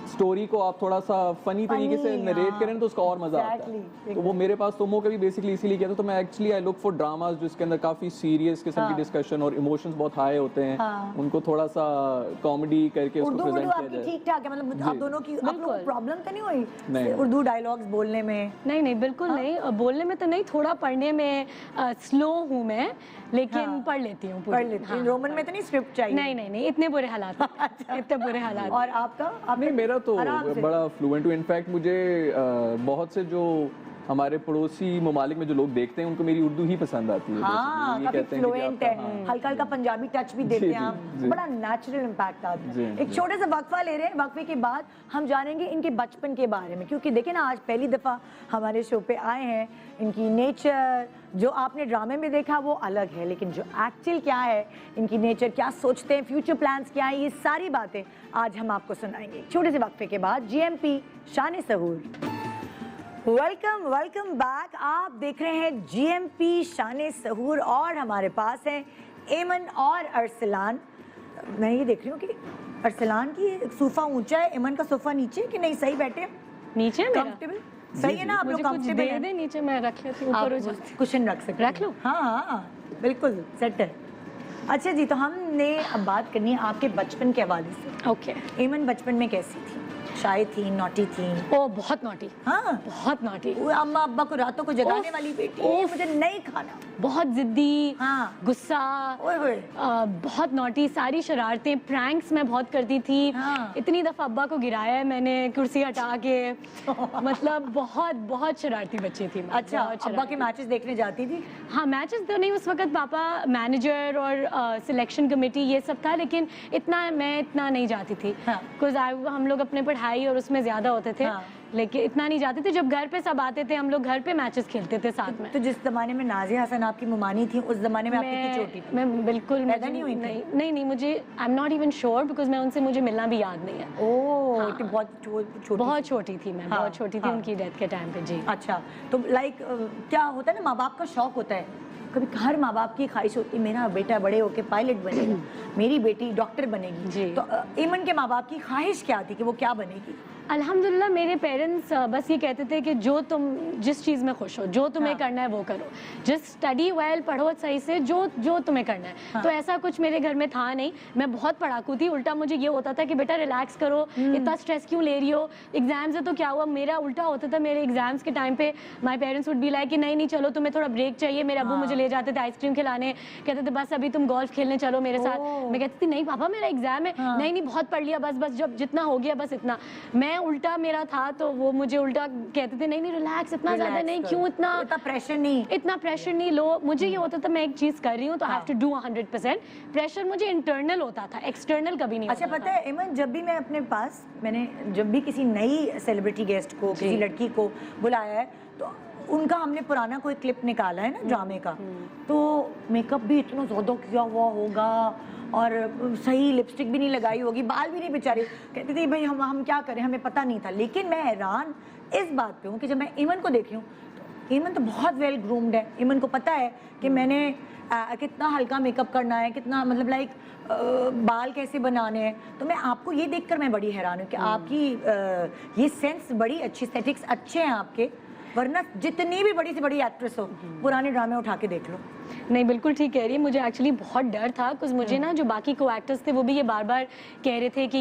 स्टोरी को आप थोड़ा सा फनी तरीके से नरेट करें तो उसका और मजा आता है। तो वो मेरे पास तुमो का भी बेसिकली इसीलिए किया था। तो मैं actually I look for dramas जिसके अंदर काफी सीरियस किस्म की डिस्कशन और इमोशंस बहुत हाई होते हैं, उनको थोड़ा सा कॉमेडी करके उसको उर्दू प्रेजेंट किया आपकी जाए। ठीक ठाक है, मतलब आप दोनों की आप लोगों को प्रॉब्लम तो नहीं हुई नहीं। उर्दू डायलॉग्स बोलने में? नहीं बिल्कुल नहीं, बोलने में तो नहीं, थोड़ा पढ़ने में स्लो हूँ मैं, लेकिन पढ़ लेती हूँ पढ़ लेती हूँ। रोमन में तो नहीं स्क्रिप्ट चाहिए? नहीं इतने बुरे हालात इतने बुरे हालात। और आपका? नहीं, मेरा तो बड़ा फ्लुएंट हूँ। इनफैक्ट मुझे बहुत से जो हमारे पड़ोसी ममालिक में जो लोग देखते हैं उनको मेरी उर्दू ही पसंद आती है। हाँ, ये काफी कहते हैं कि फ्लुएंट है, हल्का हल्का पंजाबी टच भी देते हैं आप, बड़ा नेचुरल इम्पैक्ट आता है। एक छोटे से वक्फा ले रहे हैं, वक्फे के बाद हम जानेंगे इनके बचपन के बारे में, क्योंकि देखें ना आज पहली दफा हमारे शो पे आए हैं। इनकी नेचर जो आपने ड्रामे में देखा वो अलग है, लेकिन जो एक्चुअल क्या है, इनकी नेचर क्या सोचते हैं, फ्यूचर प्लान्स क्या है, ये सारी बातें आज हम आपको सुनाएंगे छोटे से वक्फे के बाद। GMP शान सहूर, वेलकम बैक। आप देख रहे हैं GMP शान सहूर और हमारे पास हैं एमन और अरसलान। मैं ये देख रही हूँ कि अरसलान की सोफा ऊंचा है, एमन का सोफा नीचे कि नहीं? सही बैठे नीचे कंफर्टेबल? सही है ना? आप लोग मुझे कुछ कंफर्टेबल दे हैं? दे नीचे, मैं रख लेती हूँ, ऊपर हो जाए। कुशन रख सकते रख लूं? हाँ बिल्कुल सेट है। अच्छा जी, तो हमने अब बात करनी है आपके बचपन के हवाले से। ओके। एमन बचपन में कैसी थी? शाय थी, नॉटी थी? ओ बहुत नॉटी। हाँ बहुत नॉटी। वो अम्मा अब्बा को रातों को जगाने वाली बेटी, मुझे नहीं खाना। बहुत जिद्दी, हाँ। गुस्सा, ओए होए। बहुत नॉटी, सारी शरारतें, प्रैंक्स मैं बहुत करती थी। हाँ। इतनी दफा अब्बा को गिराया है मैंने कुर्सी हटा के। मतलब बहुत शरारती बच्ची थी मैं। अच्छा, अब्बा के मैचेस देखने जाती थी? हाँ, मैचेस तो नहीं, उस वक्त पापा मैनेजर और सिलेक्शन कमेटी ये सब था, लेकिन मैं इतना नहीं जाती थी। हाँ। बिकॉज हम लोग अपने पढ़ाई और उसमें ज्यादा होते थे। हाँ। लेकिन इतना नहीं जाते थे। जब घर पे सब आते थे हम लोग घर पे मैचेस खेलते थे साथ में। तो जिस जमाने में नाजिया हसन आपकी मुमानी थी, उस जमाने में आप कितनी छोटी थी? मैं बिल्कुल पैदा नहीं हुई थी? नहीं मुझे I am not even sure, because मुझे मिलना भी याद नहीं है। ओह, तो बहुत छोटी। बहुत छोटी थी मैं, बहुत छोटी थी उनकी डेथ के टाइम पे। जी। अच्छा, तो लाइक क्या होता है ना, माँ बाप का शौक होता है, कभी हर माँ बाप की ख्वाहिश होती है मेरा बेटा बड़े होके पायलट बनेगा, मेरी बेटी डॉक्टर बनेगी। जी। तो एमन के माँ बाप की ख्वाहिश क्या थी कि वो क्या बनेगी? अल्हम्दुलिल्लाह मेरे पेरेंट्स बस ये कहते थे कि जो तुम जिस चीज़ में खुश हो, जो तुम्हें करना है वो करो, जस्ट स्टडी वेल, पढ़ो सही से, जो तुम्हें करना है। तो ऐसा कुछ मेरे घर में था नहीं। मैं बहुत पढ़ाकू थी, उल्टा मुझे ये होता था कि बेटा रिलैक्स करो, इतना स्ट्रेस क्यों ले रही हो, एग्जाम्स है तो क्या हुआ। मेरा उल्टा होता था, मेरे एग्जाम्स के टाइम पे my parents would be like कि नहीं चलो तुम्हें थोड़ा ब्रेक चाहिए। मेरे अब्बू मुझे ले जाते थे आइसक्रीम खिलाने, कहते थे बस अभी तुम गोल्फ खेलने चलो मेरे साथ। मैं कहती थी नहीं पापा मेरा एग्जाम है। नहीं बहुत पढ़ लिया, बस जब जितना हो गया बस इतना। मैं उल्टा मेरा था, तो वो मुझे उल्टा कहते थे नहीं रिलैक्स, इतना ज्यादा नहीं, क्यों इतना प्रेशर नहीं लो। मुझे ये होता था मैं एक चीज कर रही हूँ तो I have to do 100%। Pressure मुझे इंटरनल होता था, एक्सटर्नल कभी नहीं। अच्छा, पता है एमन, जब भी मैं अपने पास, मैंने जब भी किसी नई सेलिब्रिटी गेस्ट को, किसी लड़की को बुलाया है, तो उनका हमने पुराना कोई क्लिप निकाला है ना ड्रामे का, तो मेकअप भी इतना ज़्यादा किया हुआ होगा और सही लिपस्टिक भी नहीं लगाई होगी, बाल भी नहीं बेचारी, कहती थी भाई हम क्या करें, हमें पता नहीं था। लेकिन मैं हैरान इस बात पे हूँ कि जब मैं ईमन को देख रही हूँ, तो ईमन तो बहुत वेल ग्रूम्ड है। ईमन को पता है कि मैंने कितना हल्का मेकअप करना है, कितना मतलब लाइक बाल कैसे बनाने हैं। तो मैं आपको ये देखकर मैं बड़ी हैरान हूँ कि आपकी ये सेंस बड़ी अच्छी, एस्थेटिक्स अच्छे हैं आपके, वरना जितनी भी बड़ी से बड़ी एक्ट्रेस हो पुराने ड्रामे उठा के देख लो। नहीं, बिल्कुल ठीक कह रही है। मुझे एक्चुअली बहुत डर था, कुछ मुझे ना जो बाकी को एक्टर्स थे वो भी ये बार बार कह रहे थे कि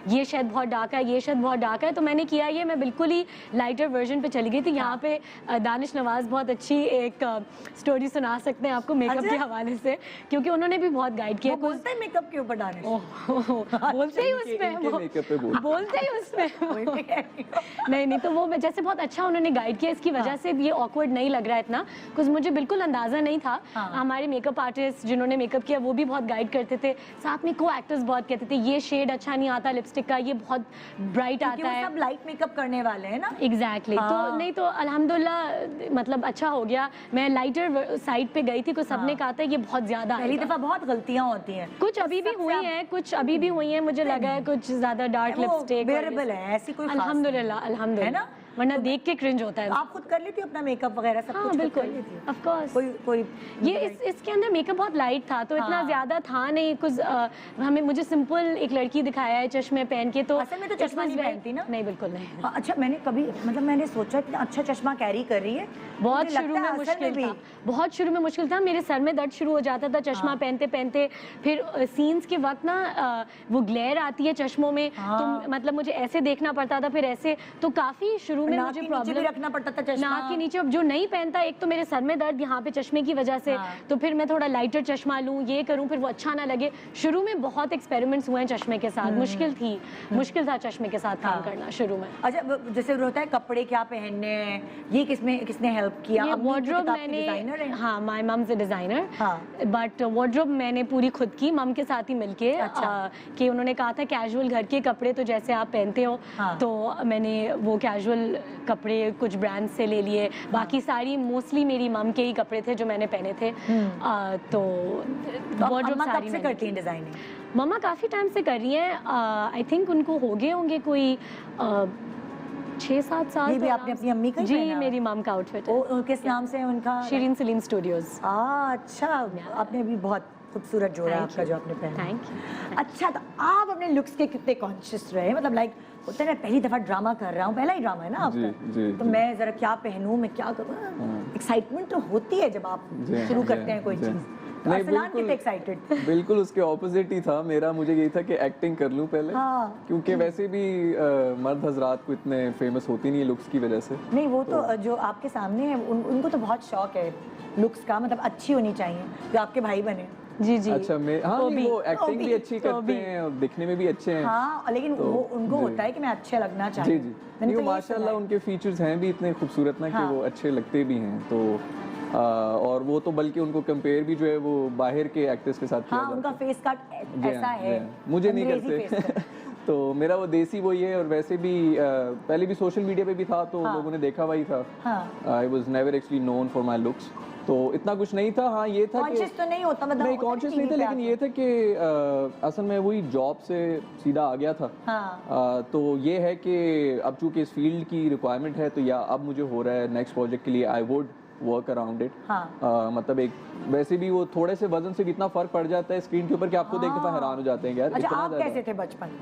ये शायद बहुत डार्क है, ये शायद बहुत डार्क है। तो मैंने किया ये, मैं बिल्कुल ही लाइटर वर्जन पे चली गई थी। यहाँ पे दानिश नवाज बहुत अच्छी एक स्टोरी सुना सकते हैं आपको मेकअप के हवाले से, क्योंकि उन्होंने भी बहुत गाइड किया। बोलते हैं मेकअप के ऊपर दानिश, बोलते ही उसमें बोलते ही उसमें नहीं, तो वो जैसे बहुत अच्छा उन्होंने गाइड किया, इसकी वजह से ये ऑकवर्ड नहीं लग रहा है इतना, कुछ मुझे बिल्कुल अंदाजा नहीं था। हमारे मेकअप आर्टिस्ट जिन्होंने मेकअप किया वो भी बहुत गाइड करते थे, साथ में को एक्टर्स बहुत कहते थे ये शेड अच्छा नहीं आता लिपस्टिक का, ये बहुत ब्राइट आता है। सब लाइट मेकअप करने वाले हैं ना। एग्जैक्टली तो नहीं तो अल्हम्दुलिल्लाह मतलब अच्छा हो गया। मैं लाइटर साइड पे गई थी, कुछ सबने कहा था ये बहुत ज्यादा, पहली दफा बहुत गलतियां होती हैं, कुछ अभी भी हुई हैं, कुछ अभी भी हुई हैं, मुझे लगा है कुछ ज्यादा डार्क लिपस्टिक बेरेबल है, ऐसी कोई अल्हम्दुलिल्लाह है ना, वरना देख के क्रिंज होता है। आप खुद कर लेती हो अपना मेकअप वगैरह सब? हाँ, कुछ बिल्कुल, कर लेती हो? Of course. कोई ये इसके अंदर मेकअप बहुत लाइट था, तो इतना ज्यादा था नहीं कुछ। मुझे सिंपल एक लड़की दिखाया है चश्मे पहन के, तो असल में तो चश्मा नहीं पहनती ना? नहीं, बिल्कुल नहीं। अच्छा, मैंने कभी मतलब मैंने सोचा इतना अच्छा चश्मा कैरी कर रही है, बहुत शुरू में मुश्किल था, बहुत शुरू में मुश्किल था। मेरे सर में दर्द शुरू हो जाता था चश्मा पहनते पहनते, फिर सीन्स के वक्त ना वो ग्लेयर आती है चश्मों में, तो मतलब मुझे ऐसे देखना पड़ता था, फिर ऐसे, तो काफी शुरू में मुझे प्रॉब्लम रखना पड़ता था चश्मा नाक के नीचे। अब जो नहीं पहनता, एक तो मेरे सर में दर्द यहाँ पे चश्मे की वजह से, तो फिर मैं थोड़ा लाइटर चश्मा लूँ, ये करूँ, फिर वो अच्छा ना लगे। शुरू में बहुत एक्सपेरिमेंट्स हुए हैं चश्मे के साथ, मुश्किल था चश्मे के साथ काम करना शुरू में। अच्छा, जैसे होता है कपड़े क्या पहनने हैं, ये किसने हेल्प किया? ये वार्डरोब मैंने, हाँ, my mum is a designer, but wardrobe मैंने पूरी खुद की, मम के साथ ही मिलके। कि उन्होंने कहा था कैजुअल घर के कपड़े तो जैसे आप पहनते हो, तो मैंने वो कैजुअल कपड़े कुछ ब्रांड से ले लिए, बाकी सारी मोस्टली मेरी मम के ही कपड़े थे जो मैंने पहने थे। तो वार्डरोब सारी से करती हैं डिजाइनिंग? मम्मा काफ़ी टाइम से कर रही हैं, आई थिंक उनको हो गए होंगे कोई 6-7 साल। ये भी आपने अपनी अम्मी का ही जी, पहना? मेरी मम का आउटफिट है। किस नाम से है उनका? शीरीन सलीम स्टूडियोज। अच्छा, आपने भी बहुत खूबसूरत जोड़ा है आपका जो आपने पहना। Thank you. अच्छा, तो आप अपने लुक्स के कितने कॉन्शियस रहे? मतलब लाइक होता है ना, पहली दफा ड्रामा कर रहा हूँ, पहला ही ड्रामा है ना आपका, तो मैं जरा क्या पहनूं, मैं क्या करूँ, एक्साइटमेंट तो होती है जब आप शुरू करते हैं कोई चीज। नहीं, बिल्कुल एक्साइटेड। बिल्कुल उसके ऑपोजिट ही था मेरा। मुझे यही था कि एक्टिंग कर लूं पहले, क्योंकि वैसे भी मर्द हजरात को इतने फेमस होती नहीं है लुक्स की वजह से। नहीं, वो तो जो आपके सामने है उनको तो बहुत शौक है लुक्स का, मतलब अच्छी होनी चाहिए, जो आपके भाई बने। जी जी। अच्छा, मैं हाँ, नहीं, वो एक्टिंग भी अच्छी करते हैं और दिखने में भी अच्छे हैं। हाँ, लेकिन वो उनको होता है कि मैं अच्छा लगना चाहिए। जी जी। नहीं, माशाल्लाह उनके फीचर्स हैं भी इतने खूबसूरत ना कि वो अच्छे लगते भी हैं। तो और वो तो बल्कि उनको कंपेयर भी जो है वो बाहर के एक्टर्स के साथ किया जाता है। उनका फेस कट ऐसा है, मुझे नहीं करते। तो मेरा वो देसी वही है, और वैसे भी पहले भी सोशल मीडिया पे भी था, तो लोगों ने देखा वही था। I was never actually known for my looks, तो इतना कुछ नहीं था। हाँ, ये था कॉन्शियस तो नहीं होता, मतलब नहीं कॉन्शियस नहीं था, लेकिन ये था कि असल में वही जॉब से सीधा आ गया था। तो ये है कि अब चूंकि इस फील्ड की रिक्वायरमेंट है, तो या अब मुझे हो रहा है नेक्स्ट प्रोजेक्ट के लिए I would work around it. मतलब एक वैसे भी वो थोड़े से वजन से भी इतना फर्क पड़ जाता है स्क्रीन के ऊपर कि आपको देख के हैरान हो जाते हैं यार। अच्छा, आप कैसे थे बचपन?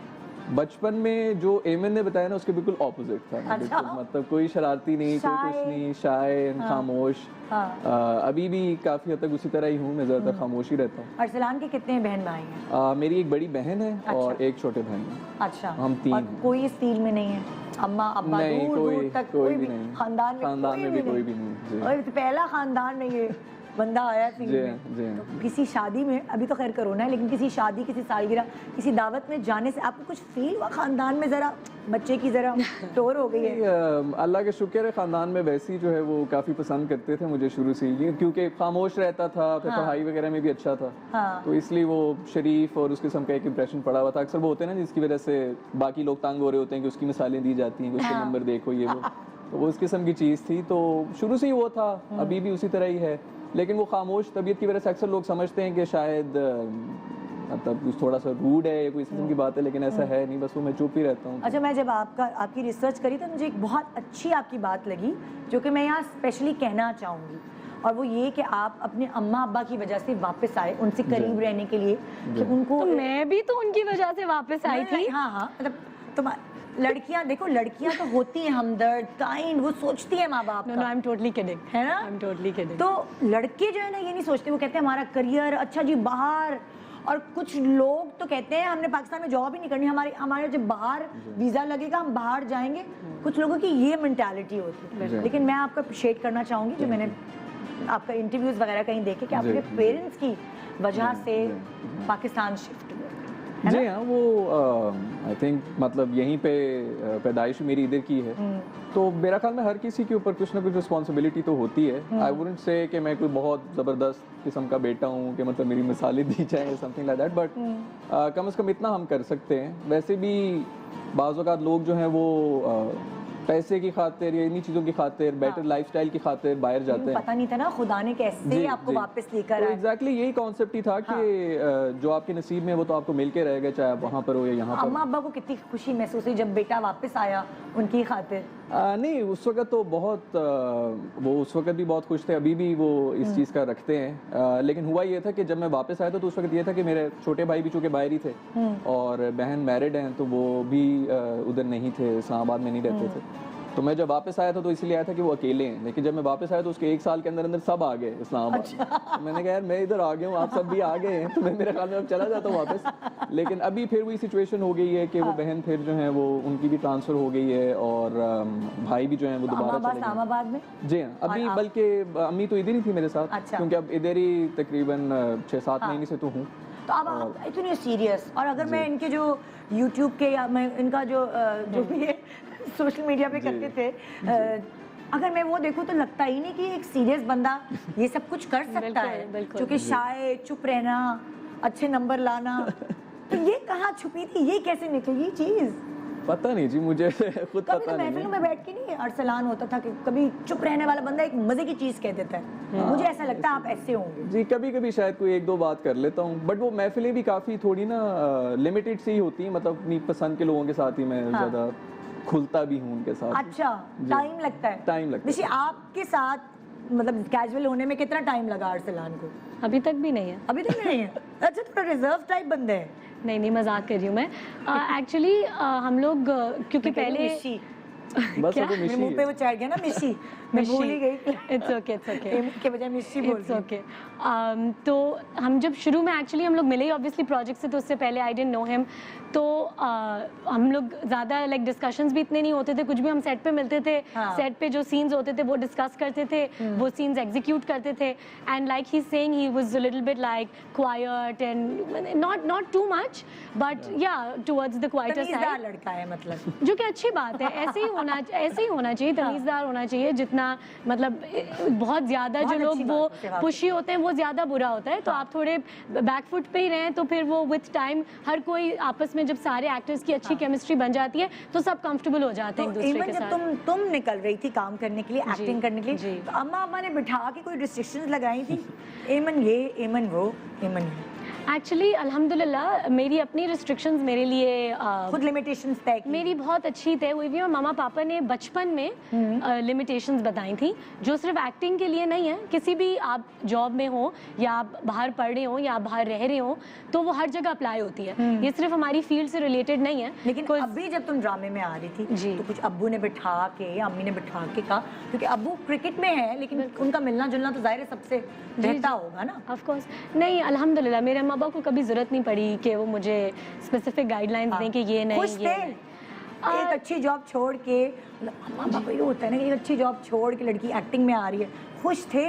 बचपन में जो एमन ने बताया ना उसके बिल्कुल ऑपोजिट था। अच्छा। मतलब कोई शरारती नहीं, कोई कुछ नहीं, शाय खामोश। अभी भी काफी हद तक उसी तरह ही हूँ, मैं ज्यादातर खामोश ही रहता हूँ। अरसलान के कितने बहन भाई हैं? मेरी एक बड़ी बहन है और एक छोटे भाई हैं। अच्छा, हम 3 और कोई इस फील्ड में नहीं है? अम्मा अब्बा नहीं, दूर तक कोई भी नहीं, खानदान में भी कोई भी नहीं। और पहला खानदान में ये बंदा आया फील्ड में। तो किसी शादी में, अभी तो खैर कोरोना है, लेकिन किसी शादी, किसी सालगिरह, किसी दावत में जाने से आपको कुछ फील हुआ खानदान में जरा बच्चे की जरा टोर हो गई है? अल्लाह के शुक्र है, खानदान में वैसी जो है वो काफी पसंद करते थे मुझे शुरू से ही, क्योंकि खामोश रहता था, फिर पढ़ाई वगैरह में भी अच्छा था। तो इसलिए वो शरीफ और उस किस्म का एक इंप्रेशन पड़ा हुआ था। अक्सर वो होते हैं ना जिसकी वजह से बाकी लोग तंग हो रहे होते हैं कि उसकी मिसालें दी जाती हैं कि उसके नंबर देखो ये वो। तो वो उस किस्म की चीज़ थी। तो शुरू से ही वो था, अभी भी उसी तरह ही है। लेकिन वो खामोश तबीयत की वजह से अक्सर लोग समझते हैं कि शायद मतलब कुछ थोड़ा सा रूड है या कोई इस किस्म की बात है, लेकिन ऐसा है नहीं, बस वो मैं चुप ही रहता हूँ। अच्छा, मैं जब आपकी रिसर्च करी तो मुझे एक बहुत अच्छी आपकी बात लगी जो कि मैं यहाँ स्पेशली कहना चाहूँगी, और वो ये कि आप अपने अम्मा अब्बा की वजह से वापस आए उनसे करीब रहने के लिए, कि उनको तो मैं भी तो उनकी वजह से वापस आई थी। हाँ हाँ, मतलब तुम लड़कियां देखो, लड़कियां तो होती हैं हमदर्द, काइंड, वो सोचती है माँ बाप नो का, no, I am totally kidding, है ना? I am totally kidding. तो लड़के जो है ना ये नहीं सोचते, वो कहते हैं हमारा करियर अच्छा जी बाहर, और कुछ लोग तो कहते हैं हमने पाकिस्तान में जॉब ही नहीं करनी, हमारे जब बाहर वीज़ा लगेगा हम बाहर जाएंगे। कुछ लोगों की ये मेंटालिटी होती है, लेकिन मैं आपको अप्रिशिएट करना चाहूँगी जो मैंने आपका इंटरव्यूज़ वगैरह कहीं देखे कि आपके पेरेंट्स की वजह से पाकिस्तान शिफ्ट हुए, है जी ना? हाँ, वो आई थिंक मतलब यहीं पे पैदाइश मेरी इधर की है, तो मेरा ख्याल में हर किसी के ऊपर कुछ ना कुछ रिस्पॉन्सिबिलिटी तो होती है। आई वुडंट से कि मैं कोई बहुत ज़बरदस्त किस्म का बेटा हूँ कि मतलब मेरी मिसालें दी जाए समथिंग लाइक दैट, बट कम से कम इतना हम कर सकते हैं। वैसे भी बाज़ औक़ात लोग जो हैं वो पैसे की खातिर या इन्हीं चीज़ों की खातिर, बेटर लाइफस्टाइल की खातिर बाहर जाते हैं। पता नहीं था ना खुदा ने कैसे आपको वापस लेकर तो आए। एग्जैक्टली यही कॉन्सेप्ट ही था कि जो आपके नसीब में वो तो आपको मिल के रहेगा, चाहे आप वहाँ पर हो या यहाँ पर। अम्मा अब्बा को कितनी खुशी महसूस हुई जब बेटा वापस आया उनकी खातिर? नहीं, उस वक्त तो बहुत वो उस वक्त भी बहुत खुश थे, अभी भी वो इस चीज़ का रखते हैं। लेकिन हुआ ये था कि जब मैं वापस आया था तो उस वक्त ये था कि मेरे छोटे भाई भी चूँकि बाहर ही थे और बहन मैरिड हैं, तो वो भी उधर नहीं थे, इस्लामाबाद में नहीं रहते थे। तो मैं जब वापस आया था तो इसलिए आया था कि वो अकेले हैं, लेकिन जब मैं वापस आया तो उसके 1 साल के अंदर अंदर सब आ गए इस्लामाबाद। तो मैंने कहा यार मैं इधर आ गया हूँ, आप सब भी आ गए हैं, तो मैं मेरे ख्याल में अब चला जाता हूँ वापस। लेकिन अभी फिर वही सिचुएशन हो गई है कि वो बहन फिर जो है वो उनकी भी ट्रांसफ़र हो गई है और भाई भी जो है वो दोबारा चले गए। इस्लामाबाद में? जी हाँ, अभी बल्कि अम्मी तो इधर ही थी मेरे साथ, क्योंकि अब इधर ही तकरीबन 6-7 महीने से तो हूँ। तो अब आप इतनी सीरियस, और अगर मैं इनके जो यूट्यूब के या मैं इनका जो भी ये सोशल मीडिया पे करते थे, अगर मैं वो देखूं तो लगता ही नहीं कि एक सीरियस बंदा ये सब कुछ कर सकता है, जो कि शायद चुप रहना, अच्छे नंबर लाना, तो ये कहाँ छुपी थी, ये कैसे निकली ये चीज़? पता नहीं जी, मुझे खुद कभी पता तो नहीं महफिलों में बैठ के नहीं अरसलान होता था कि कभी चुप रहने वाला बंदा एक मजे की चीज कह देता है। मुझे ऐसा लगता है आप ऐसे होंगे। जी, कभी कभी शायद कोई 1-2 बात कर लेता हूँ, बट वो महफिलें भी काफ़ी थोड़ी ना लिमिटेड सी ही होती हैं, मतलब अपनी पसंद के लोगों के साथ ही मैं ज़्यादा खुलता भी हूँ उनके साथ। अच्छा, टाइम लगता है? टाइम लगता है। जैसे आपके साथ मतलब कैजुअल होने में कितना टाइम लगा अरसलान को? अभी तक भी नहीं है। अभी तक नहीं है? अच्छा, थोड़ा रिजर्व टाइप बंदे हैं। नहीं, मजाक कर रही हूँ मैं। एक्चुअली हम लोग क्योंकि पहले बस क्या? वो मेरे मुंह पे वो चढ़ गया ना मिशी, मैं भूल ही गई। इट्स ओके के बजाय मिशी बोल इट्स ओके। तो हम जब शुरू में एक्चुअली हम लोग मिले ऑब्वियसली प्रोजेक्ट से, तो उससे पहले आई डिडंट नो हिम। तो हम लोग ज़्यादा लाइक डिस्कशंस भी इतने नहीं होते थे, कुछ भी हम सेट पे मिलते थे, सेट पे जो सीन्स होते थे वो डिस्कस करते थे, वो सीन्स एग्जीक्यूट करते थे। And like he saying he was a little bit like quiet and not too much, but या टुवर्ड्स द क्वाइटर तमीज़दार साइड, लड़का है मतलब। जो कि अच्छी बात है। ऐसे ही होना चाहिए, तमीज़दार होना चाहिए। जितना मतलब बहुत ज़्यादा जो लोग वो पुशी होते हैं वो ज़्यादा बुरा होता है। तो आप थोड़े बैकफुट पे ही रहें तो फिर वो विथ टाइम हर कोई आपस में जब सारे एक्टर्स की अच्छी केमिस्ट्री बन जाती है तो सब कंफर्टेबल हो जाते हैं एक दूसरे के साथ। जब तुम निकल रही थी काम करने के लिए, एक्टिंग करने के लिए, तो अम्मा ने बिठा के कोई रिस्ट्रिक्शंस लगाई थी? एमन ये, एमन वो, एमन ये? एक्चुअली अल्हम्दुलिल्लाह मेरी अपनी रिस्ट्रिक्शंस मेरे लिए खुद लिमिटेशंस तय की? मेरी बहुत अच्छी तय हुई थी और मामा पापा ने बचपन में लिमिटेशंस बताई थी, जो सिर्फ एक्टिंग के लिए नहीं है। किसी भी आप जॉब में हो या आप बाहर पढ़ रहे हो या आप बाहर रह रहे हो तो वो हर जगह अप्लाई होती है। ये सिर्फ हमारी फील्ड से रिलेटेड नहीं है। लेकिन अभी जब तुम ड्रामे में आ रही थी जी, तो कुछ अब्बू ने बिठा के या अम्मी ने बिठा के कहा, क्योंकि अब्बू क्रिकेट में है लेकिन उनका मिलना जुलना तो जाहिर है सबसे रहता होगा ना? ऑफ कोर्स नहीं, अल्हम्दुलिल्लाह मेरे माँ बाप को कभी जरूरत नहीं पड़ी कि वो मुझे स्पेसिफिक गाइडलाइंस दें कि ये नहीं, खुश थे? एक अच्छी जॉब छोड़ के, अम्मा पापा ये होता है ना कि एक अच्छी जॉब छोड़ के लड़की एक्टिंग में आ रही है, खुश थे?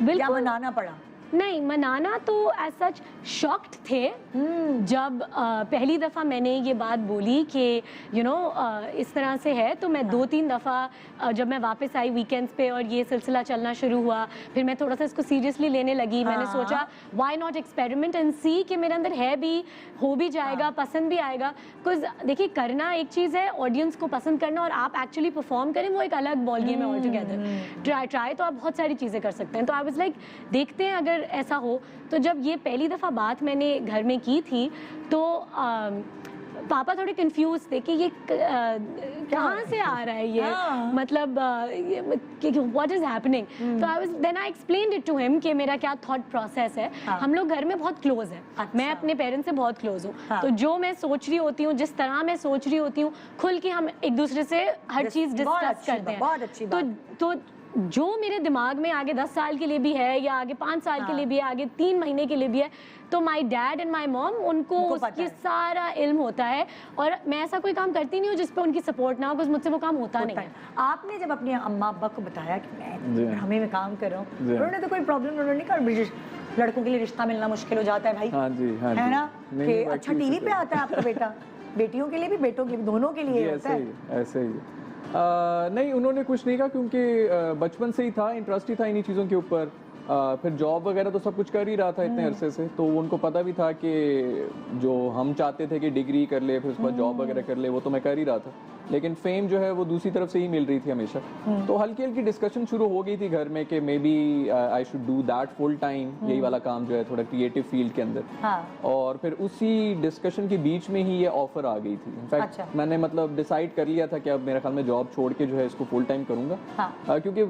क्या मनाना पड़ा? नहीं, मनाना तो एज सच शॉक्ड थे जब पहली दफ़ा मैंने ये बात बोली कि इस तरह से है। तो मैं 2-3 दफ़ा जब मैं वापस आई वीकेंड्स पे और ये सिलसिला चलना शुरू हुआ, फिर मैं थोड़ा सा इसको सीरियसली लेने लगी। मैंने सोचा व्हाई नॉट एक्सपेरिमेंट एंड सी कि मेरे अंदर है भी, हो भी जाएगा, पसंद भी आएगा। कुछ देखिए, करना एक चीज़ है, ऑडियंस को पसंद करना और आप एक्चुअली परफॉर्म करें वो एक अलग बॉल गेम है ऑल टुगेदर। ट्राई तो आप बहुत सारी चीज़ें कर सकते हैं। तो आई वाज लाइक देखते हैं अगर ऐसा हो। तो जब ये पहली दफ़ा बात मैंने घर में की थी तो पापा थोड़े कंफ्यूज थे कि ये कहाँ से आ रहा है ये, मतलब व्हाट इज हैपनिंग। तो आई एक्सप्लेन्ड इट टू हिम कि मेरा क्या थॉट प्रोसेस है। हम लोग घर में बहुत क्लोज हैं। मैं अपने पेरेंट्स से बहुत क्लोज हूँ। तो जो मैं सोच रही होती हूँ, जिस तरह मैं सोच रही होती हूँ, खुल के हम एक दूसरे से हर चीज़ डिस्कस करते हैं। बहुत अच्छी बात। तो जो मेरे दिमाग में आगे 10 साल के लिए भी है या आगे 5 साल के लिए भी है, आगे 3 महीने के लिए भी है, तो my dad and my mom उनको उसकी सारा इल्म होता है। और मैं ऐसा कोई काम करती नहीं हूँ जिस पे उनकी सपोर्ट ना हो, बिकॉज मुझसे वो काम होता नहीं है। आपने जब अपने अम्मा अब्बा को बताया कि मैं हमें में काम कर रहा हूँ, उन्होंने तो कोई प्रॉब्लम उन्होंने नहीं कहा? लड़कों के लिए रिश्ता मिलना मुश्किल हो जाता है भाई, हाँ जी, हाँ है जी। ना, कि अच्छा टीवी पे आता है आपका बेटा। बेटियों के लिए भी, बेटों के लिए भी, दोनों के लिए होता है। ऐसे ही नहीं, उन्होंने कुछ नहीं कहा क्योंकि बचपन से ही था, इंटरेस्ट ही था इन्हीं चीज़ों के ऊपर। फिर जॉब वगैरह तो सब कुछ कर ही रहा था इतने अरसे से, तो उनको पता भी था कि जो हम चाहते थे कि डिग्री कर ले, फिर उसके बाद जॉब वगैरह कर ले, वो तो मैं कर ही रहा था। लेकिन फेम जो है वो दूसरी तरफ से ही मिल रही थी हमेशा। तो हल्की हल्की डिस्कशन शुरू हो गई थी घर में कि maybe I should do that full time, यही वाला काम जो है थोड़ा क्रिएटिव फील्ड के अंदर। और फिर उसी डिस्कशन के बीच में ही ये ऑफर आ गई थी। इनफैक्ट मैंने मतलब डिसाइड कर लिया था कि अब मेरे ख्याल में जॉब छोड़ के जो है इसको फुल टाइम करूंगा। क्योंकि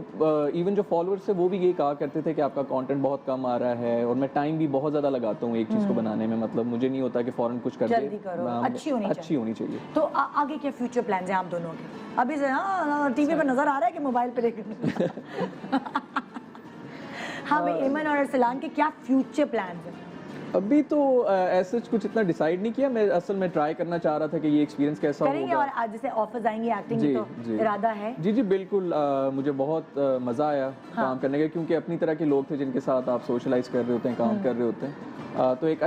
इवन जो फॉलोअर्स है वो भी यही कहा करते थे कि आपका कंटेंट बहुत कम आ रहा है, और मैं टाइम भी बहुत ज्यादा लगाता हूँ एक चीज को बनाने में। मतलब मुझे नहीं होता कि फौरन कुछ कर जल्दी करो, अच्छी होनी चाहिए। तो आगे क्या फ्यूचर प्लान्स हैं आप दोनों के? अभी से टीवी पर नजर आ रहा है कि मोबाइल पे देख। हाँ भाई, एमन और अरसलान के क्या फ्यूचर प्लान्स हैं? अभी तो ऐसा कुछ इतना डिसाइड नहीं किया। मैं असल में ट्राई करना चाह रहा था कि ये एक्सपीरियंस कैसा करेंगे। होगा। और आज जैसे ऑफर्स आएंगे एक्टिंग की, तो इरादा है? जी बिल्कुल। मुझे बहुत मज़ा आया काम करने का, क्योंकि अपनी तरह के लोग थे जिनके साथ आप सोशलाइज कर रहे होते हैं, काम कर रहे होते हैं। तो एक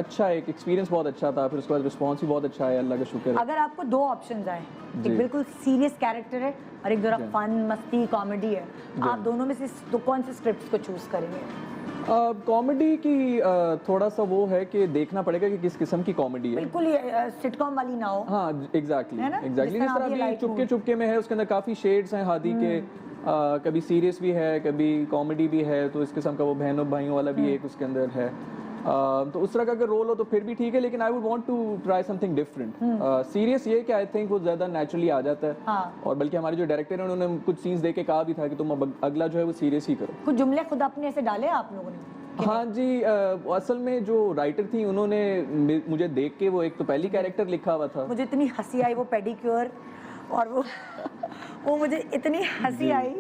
एक्सपीरियंस बहुत अच्छा था। फिर उसके बाद रिस्पॉन्स भी बहुत अच्छा है, अल्लाह का शुक्र। अगर आपको 2 ऑप्शंस आए, एक बिल्कुल सीरियस कैरेक्टर है और एक जरा फन मस्ती कॉमेडी है, आप दोनों में से कौन से स्क्रिप्ट्स को चूज करेंगे? कॉमेडी की थोड़ा सा वो है कि देखना पड़ेगा कि किस किस्म की कॉमेडी है। बिल्कुल ये सिटकॉम वाली ना हो। हाँ एग्जैक्टली। जिस जिस तरह तरह चुपके चुपके में है, उसके अंदर काफ़ी शेड्स हैं हादी के। कभी सीरियस भी है, कभी कॉमेडी भी है, तो इस किस्म का वो बहनों भाइयों वाला भी एक उसके अंदर है। तो उस तरह का अगर रोल हो तो फिर भी ठीक है, लेकिन I would want to try something different. Serious ये कि आई थिंक वो ज़्यादा नेचुरली आ जाता है। और बल्कि हमारे जो डायरेक्टर हैं उन्होंने कुछ सीन्स दे के कहा भी था कि तुम अगला जो है वो सीरियस ही करो। कुछ जुमले खुद अपने ऐसे डाले आप लोगों ने? हाँ जी। असल में जो राइटर थी उन्होंने मुझे देख के वो एक तो पहली कैरेक्टर लिखा हुआ था। मुझे इतनी हंसी आई वो पेडिक्योर, और वो मुझे इतनी हंसी आई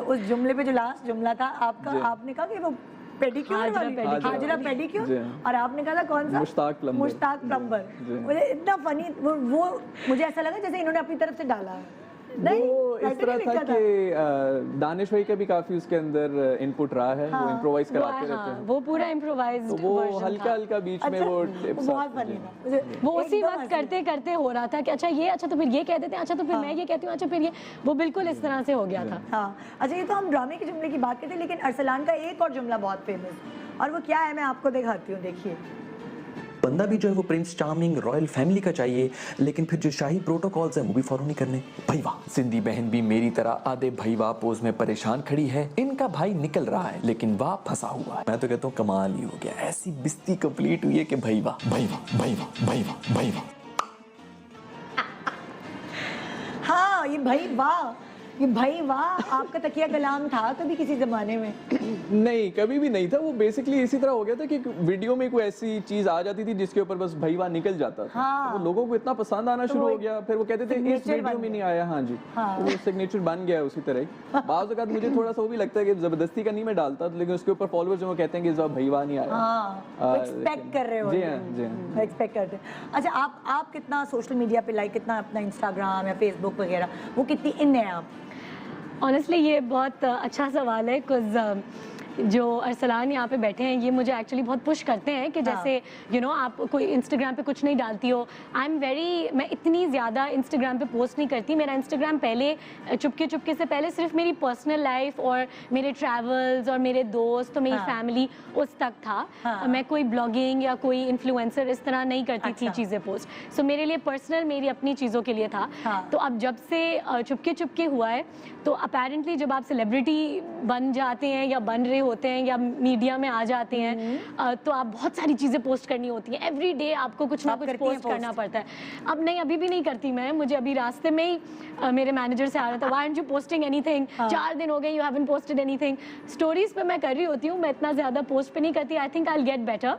उस जुमले पे, जो लास्ट जुमला था आपका। आपने कहा कि वो पेडिक्योर वाली, हाजरा पेडिक्योर, और आपने कहा था कौन सा? मुश्ताक प्लम्बर। मुझे इतना फनी वो मुझे ऐसा लगा जैसे इन्होंने अपनी तरफ से डाला है। वो इस तरह था कि दानिश भाई का भी काफी उसके अंदर इनपुट रहा है। वो इम्प्रोवाइज कराते रहते हैं। वो पूरा इम्प्रोवाइज, तो वो हल्का हल्का बीच में वो बहुत फनी था। वो उसी वक्त करते करते हो रहा था कि अच्छा ये, अच्छा तो फिर ये कह देते हैं, अच्छा तो फिर मैं ये कहती हूँ, अच्छा फिर ये, वो बिल्कुल इस तरह से हो गया था। हाँ अच्छा, ये तो हम ड्रामे के जुमले की बात करते हैं, लेकिन अरसलान का एक और जुमला बहुत फेमस, और वो क्या है मैं आपको दिखाती हूँ, देखिए। बंदा भी जो है वो प्रिंस चार्मिंग रॉयल फैमिली का चाहिए, लेकिन फिर जो शाही प्रोटोकॉल्स हैं वो भी फॉलो नहीं करने। भईवा सिंधी बहन भी मेरी तरह आधे भईवा पोज में परेशान खड़ी है। इनका भाई निकल रहा है लेकिन वाह फंसा हुआ है। मैं तो कहता हूँ कमाल ही हो गया, ऐसी बिस्ती कंप्लीट हुई है कि भईवा भईवा भईवा भईवा भईवा। हाँ ये भाई वाह, ये भाई वाह आपका तकिया कलाम था कभी किसी जमाने में? नहीं, कभी भी नहीं था। वो बेसिकली इसी तरह हो गया था कि वीडियो में कोई ऐसी चीज आ जाती थी जिसके ऊपर बस भाई वाह निकल जाता था। तो वो लोगों को इतना पसंद आना शुरू हो गया, फिर वो कहते थे इस वीडियो में नहीं आया। हाँ जी, वो सिग्नेचर बन गया उसी तरह ही। बाज़ औक़ात मुझे थोड़ा सा वो भी लगता है कि जबरदस्ती का नहीं मैं डालता, लेकिन उसके ऊपर फॉलोअर्स जो कहते हैं कि इस बार भाई वाह नहीं आया। एक्सपेक्ट कर रहे हो? जी हाँ, एक्सपेक्ट करते हैं। अच्छा आप कितना सोशल मीडिया पे लाइक, कितना अपना इंस्टाग्राम या फेसबुक वगैरह, वो कितनी इन है आप? ऑनेस्टली ये बहुत अच्छा सवाल है, बिकॉज जो अरसलान यहाँ पे बैठे हैं ये मुझे एक्चुअली बहुत पुश करते हैं कि जैसे आप कोई इंस्टाग्राम पे कुछ नहीं डालती हो। मैं इतनी ज़्यादा इंस्टाग्राम पे पोस्ट नहीं करती। मेरा इंस्टाग्राम पहले चुपके से पहले सिर्फ मेरी पर्सनल लाइफ और मेरे ट्रैवल्स और मेरे दोस्त और मेरी फैमिली उस तक था। मैं कोई ब्लॉगिंग या कोई इन्फ्लुएंसर इस तरह नहीं करती थी चीज़ें पोस्ट। सो मेरे लिए पर्सनल मेरी अपनी चीज़ों के लिए था। तो अब जब से चुपके हुआ है तो अपेरेंटली जब आप सेलिब्रिटी बन जाते हैं या बन रहे होते हैं या मीडिया में आ जाते हैं तो आप बहुत सारी चीज़ें पोस्ट करनी होती हैं। एवरी डे आपको कुछ ना कुछ पोस्ट करना पड़ता है। अब नहीं, अभी भी नहीं करती मैं। मुझे अभी रास्ते में ही मेरे मैनेजर से आ रहा था, why aren't you posting anything, 4 दिन हो गए, you haven't posted anything. Stories पे मैं कर रही होती हूँ, मैं इतना ज़्यादा पोस्ट पे नहीं करती। I think I will get better.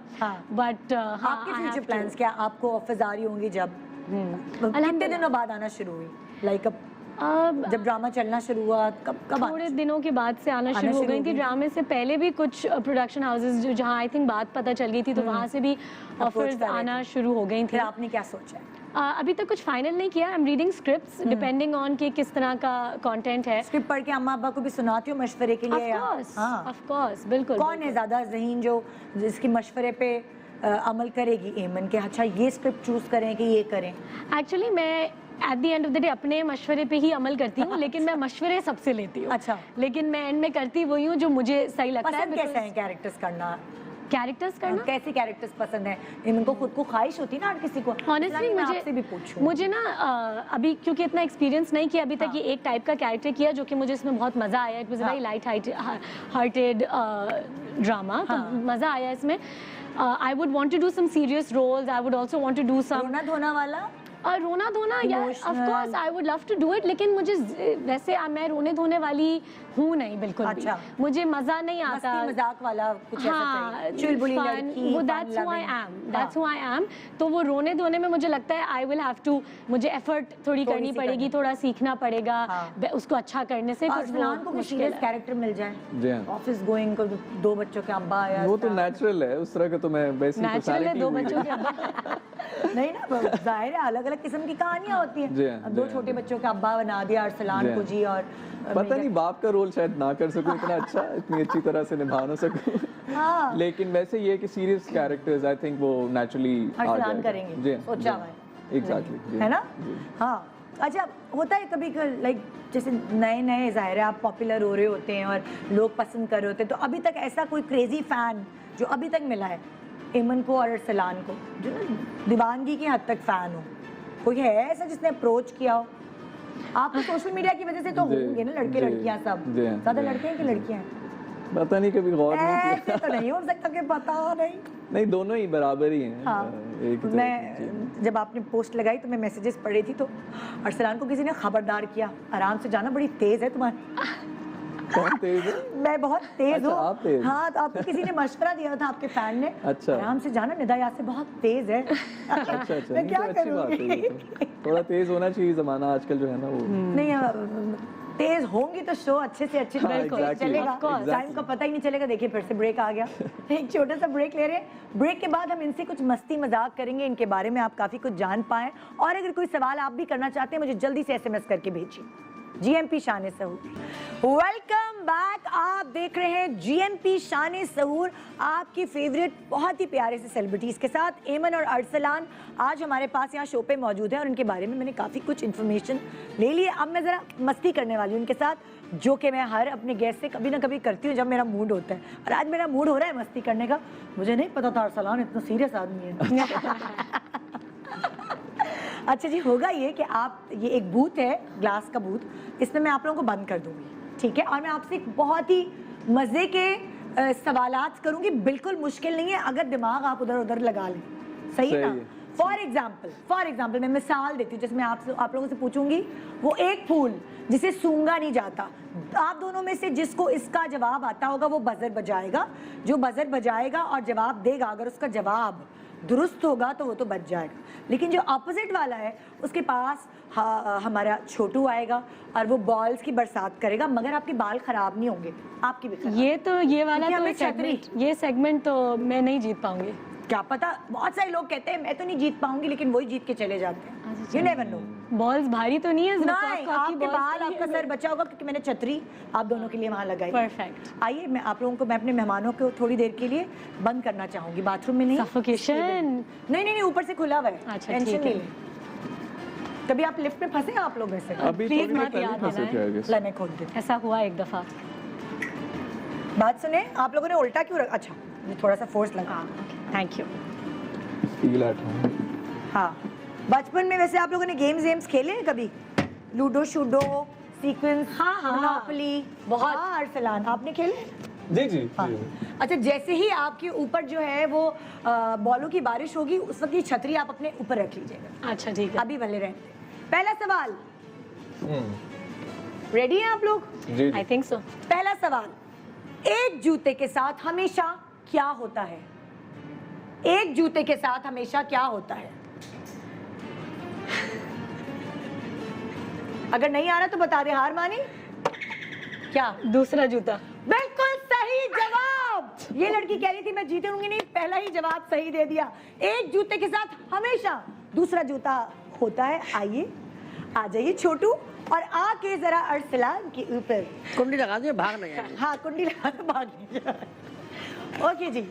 But आपके फ्यूचर प्लान्स क्या? आपको ऑफिस आ रही होंगी जब कितने दिनों बाद आना शुरू हुई? लाइक जब ड्रामा चलना शुरू हुआ कब थोड़े दिनों के बाद से आना शुरू हो गई थी। ड्रामे से पहले भी कुछ प्रोडक्शन हाउसेस जहाँ आई थिंक बात पता चल गई थी तो वहाँ से भी ऑफर्स आना शुरू हो गई थी। फिर आपने क्या सोचा है? अभी तक कुछ फाइनल नहीं किया। I am reading scripts depending on कि किस तरह का कंटेंट है। स्क्रिप्ट पढ़ के अम्मा अब्बा को भी सुनाती हो मशवरे के लिए? ऑफ कोर्स, बिल्कुल। कौन है ज़्यादा ज़हीन जो जिसकी मशवरे पे अमल करेगी एमन के? अच्छा ये स्क्रिप्ट चूज करें कि ये करें? एक्चुअली मैं at the end of the day अपने मशवरे पे ही अमल करती हूँ, लेकिन मैं मशवरे सबसे लेती हूँ। अच्छा। लेकिन मैं एंड में करती वही हूँ जो मुझे सही लगता है। कैसे हैं कैरेक्टर्स करना? कैसे कैरेक्टर्स पसंद है? इनको खुद को ख्वाहिश होती ना हर किसी को। ऑनेस्टली मुझे ना अभी क्योंकि इतना एक्सपीरियंस नहीं किया अभी तक, ये एक टाइप का कैरेक्टर किया जो कि मुझे इसमें बहुत मज़ा आया। It was a very light hearted drama, तो मज़ा आया इसमें। I would want to do some serious roles. I would also want to do some रोना धोना वाला। रोना धोना, यार of course I would love to do it, लेकिन मुझे वैसे मैं रोने धोने वाली हूँ नहीं बिल्कुल भी। मुझे मजा नहीं आता। मजाक वाला कुछ ऐसा चाहिए, चुलबुली लड़की। वो दैट्स हु आई एम। तो वो रोने धोने में मुझे लगता है आई विल हैव टू, मुझे एफर्ट थोड़ी करनी पड़ेगी, थोड़ा सीखना पड़ेगा उसको अच्छा करने से। अरसलान को सीरियस कैरेक्टर मिल जाए, ऑफिस गोइंग को, 2 बच्चों के अब्बा, यार वो तो नेचुरल है। उस तरह का तो मैं वैसे ही नेचुरल है 2 बच्चों के अब्बा। नहीं ना, जाहिर है अलग अलग किस्म की कहानियां होती हैं। 2 छोटे बच्चों का अब्बा बना दिया अरसलान को जी। और पता नहीं बाप का रोल शायद ना कर सकूं इतना अच्छा, इतनी अच्छी तरह से निभा ना सकूं। लेकिन वैसे ये कि सीरियस कैरेक्टर्स आई थिंक वो नेचुरली अरसलान करेंगे, सोचा हुआ है। एग्जैक्टली, है ना? हाँ। अच्छा, होता है कभी लाइक जैसे नए जाहिर है आप पॉपुलर हो रहे होते हैं और लोग पसंद कर रहे होते हैं, तो अभी तक ऐसा कोई क्रेजी फैन जो अभी तक मिला है एमन को और अरसलान को, जो ना दीवानगी की हद तक फैन हो? कोई है ऐसा जिसने अप्रोच किया हो? आप तो सोशल मीडिया की वजह से तो होंगे ना लड़के लड़कियां सब। ज्यादा लड़के हैं कि लड़कियां हैं? पता नहीं, कभी गौर नहीं किया। ऐसे तो नहीं हो सकता कि पता नहीं। नहीं, दोनों ही बराबर ही हैं। हाँ। मैं जब आपने पोस्ट लगाई तो मैं मैसेजेस पढ़ रही थी, तो अरसलान को किसी ने खबरदार किया, आराम से जाना, बड़ी तेज है तुम्हारी। कौन तेज है? मैं बहुत तेज हूँ। आप तेज? हाँ, तो आपको किसी ने मशवरा दिया था, आपके फैन ने। अच्छा। आराम से जाना, निदा याद से बहुत तेज है। अच्छा। मैं क्या अच्छी बात है ये तो। थोड़ा तेज होना चाहिए, जमाना आजकल जो है ना वो। नहीं, तेज होंगी तो शो अच्छे से अच्छे चलेगा। टाइम का पता ही नहीं चलेगा। देखिए फिर से ब्रेक आ गया। एक छोटा सा ब्रेक ले रहे हैं। ब्रेक के बाद हम इनसे कुछ मस्ती मजाक करेंगे, इनके बारे में आप काफी कुछ जान पाएं। और अगर कोई सवाल आप भी करना चाहते हैं, मुझे जल्दी से SMS करके भेजिए। GMP शान सहूर। Welcome back. आप देख रहे हैं GMP शान सहूर, आपकी फेवरेट बहुत ही प्यारे से सेलिब्रिटीज के साथ एमन और अरसलान आज हमारे पास यहाँ शो पे मौजूद है और उनके बारे में मैंने काफ़ी कुछ इन्फॉर्मेशन ले ली है। अब मैं ज़रा मस्ती करने वाली हूँ उनके साथ, जो कि मैं हर अपने गेस्ट से कभी ना कभी करती हूँ जब मेरा मूड होता है। और आज मेरा मूड हो रहा है मस्ती करने का। मुझे नहीं पता था अरसलान इतना सीरियस आदमी है। अच्छा जी, होगा ये कि आप, ये एक बूथ है, ग्लास का बूथ, इसमें मैं आप लोगों को बंद कर दूंगी, ठीक है? और मैं आपसे एक बहुत ही मज़े के सवालात करूंगी, बिल्कुल मुश्किल नहीं है अगर दिमाग आप उधर उधर लगा लें। सही है ना? फॉर एग्जाम्पल मैं मिसाल देती हूँ, जिसमें आप लोगों से पूछूंगी, वो एक फूल जिसे सूंघा नहीं जाता, आप दोनों में से जिसको इसका जवाब आता होगा वो बजर बजाएगा। जो बजर बजाएगा और जवाब देगा, अगर उसका जवाब दुरुस्त होगा तो वो तो बच जाएगा। लेकिन जो ऑपोजिट वाला है उसके पास हमारा छोटू आएगा और वो बॉल्स की बरसात करेगा, मगर आपके बाल खराब नहीं होंगे, आपकी भी खराब। ये वाला तो छतरी, ये सेगमेंट तो मैं नहीं जीत पाऊंगी। क्या पता, बहुत सारे लोग कहते हैं मैं तो नहीं जीत पाऊंगी, लेकिन वही जीत के चले जाते हैं। You never know. बॉल्स भारी तो नहीं है? नहीं, आपके बाल, आपका सर बचा होगा क्योंकि मैंने छतरी आप दोनों के लिए वहाँ लगाई। परफेक्ट। आइए, मैं आप लोगों को, मैं अपने मेहमानों को थोड़ी देर के लिए बंद करना चाहूंगी, बाथरूम में नहीं। सफोकेशन? नहीं, ऊपर से खुला हुआ है। अच्छा, टेंशन ठीक नहीं है। ले। कभी आप लिफ्ट में फंसे हैं आप लोग में से? अभी Please थोड़ी देर मत पहले याद फंसे दिलाएं। थे, I guess। ला, मैं खोल देती ऐसा हुआ एक दफा। हूँ। बात सुने, आप लोगों ने उल्टा क्यों रखा? अच्छा, ये थोड़ा सा फोर्स लगा। Thank you. Feel at home. हाँ, बचपन में वैसे आप लोगों ने गेम्स खेले हैं कभी? लूडो शूडो, सीक्वेंस, हाँ, मोनोपोली? बहुत। हाँ, अरसलान आपने खेले? जी। हाँ। अच्छा, जैसे ही आपके ऊपर जो है वो बॉलों की बारिश होगी, उस वक्त ये छतरी आप अपने ऊपर रख लीजिएगा। अच्छा, ठीक है। अभी भले रहे। पहला सवाल, रेडी हैं आप लोग? जी। I think so. पहला सवाल, एक जूते के साथ हमेशा क्या होता है? एक जूते के साथ हमेशा क्या होता है? अगर नहीं आ रहा तो बता दे, हार मानी? क्या? दूसरा जूता। बिल्कुल सही जवाब। ये लड़की कह रही थी मैं जीतूंगी नहीं, पहला ही जवाब सही दे दिया। एक जूते के साथ हमेशा दूसरा जूता होता है। आइए, आ जाइए छोटू, और आके जरा अरसलान के ऊपर कुंडी लगा दो, भाग नहीं आएगी। हाँ, कुंडी लगा तो भाग नहीं जाए। ओके जी,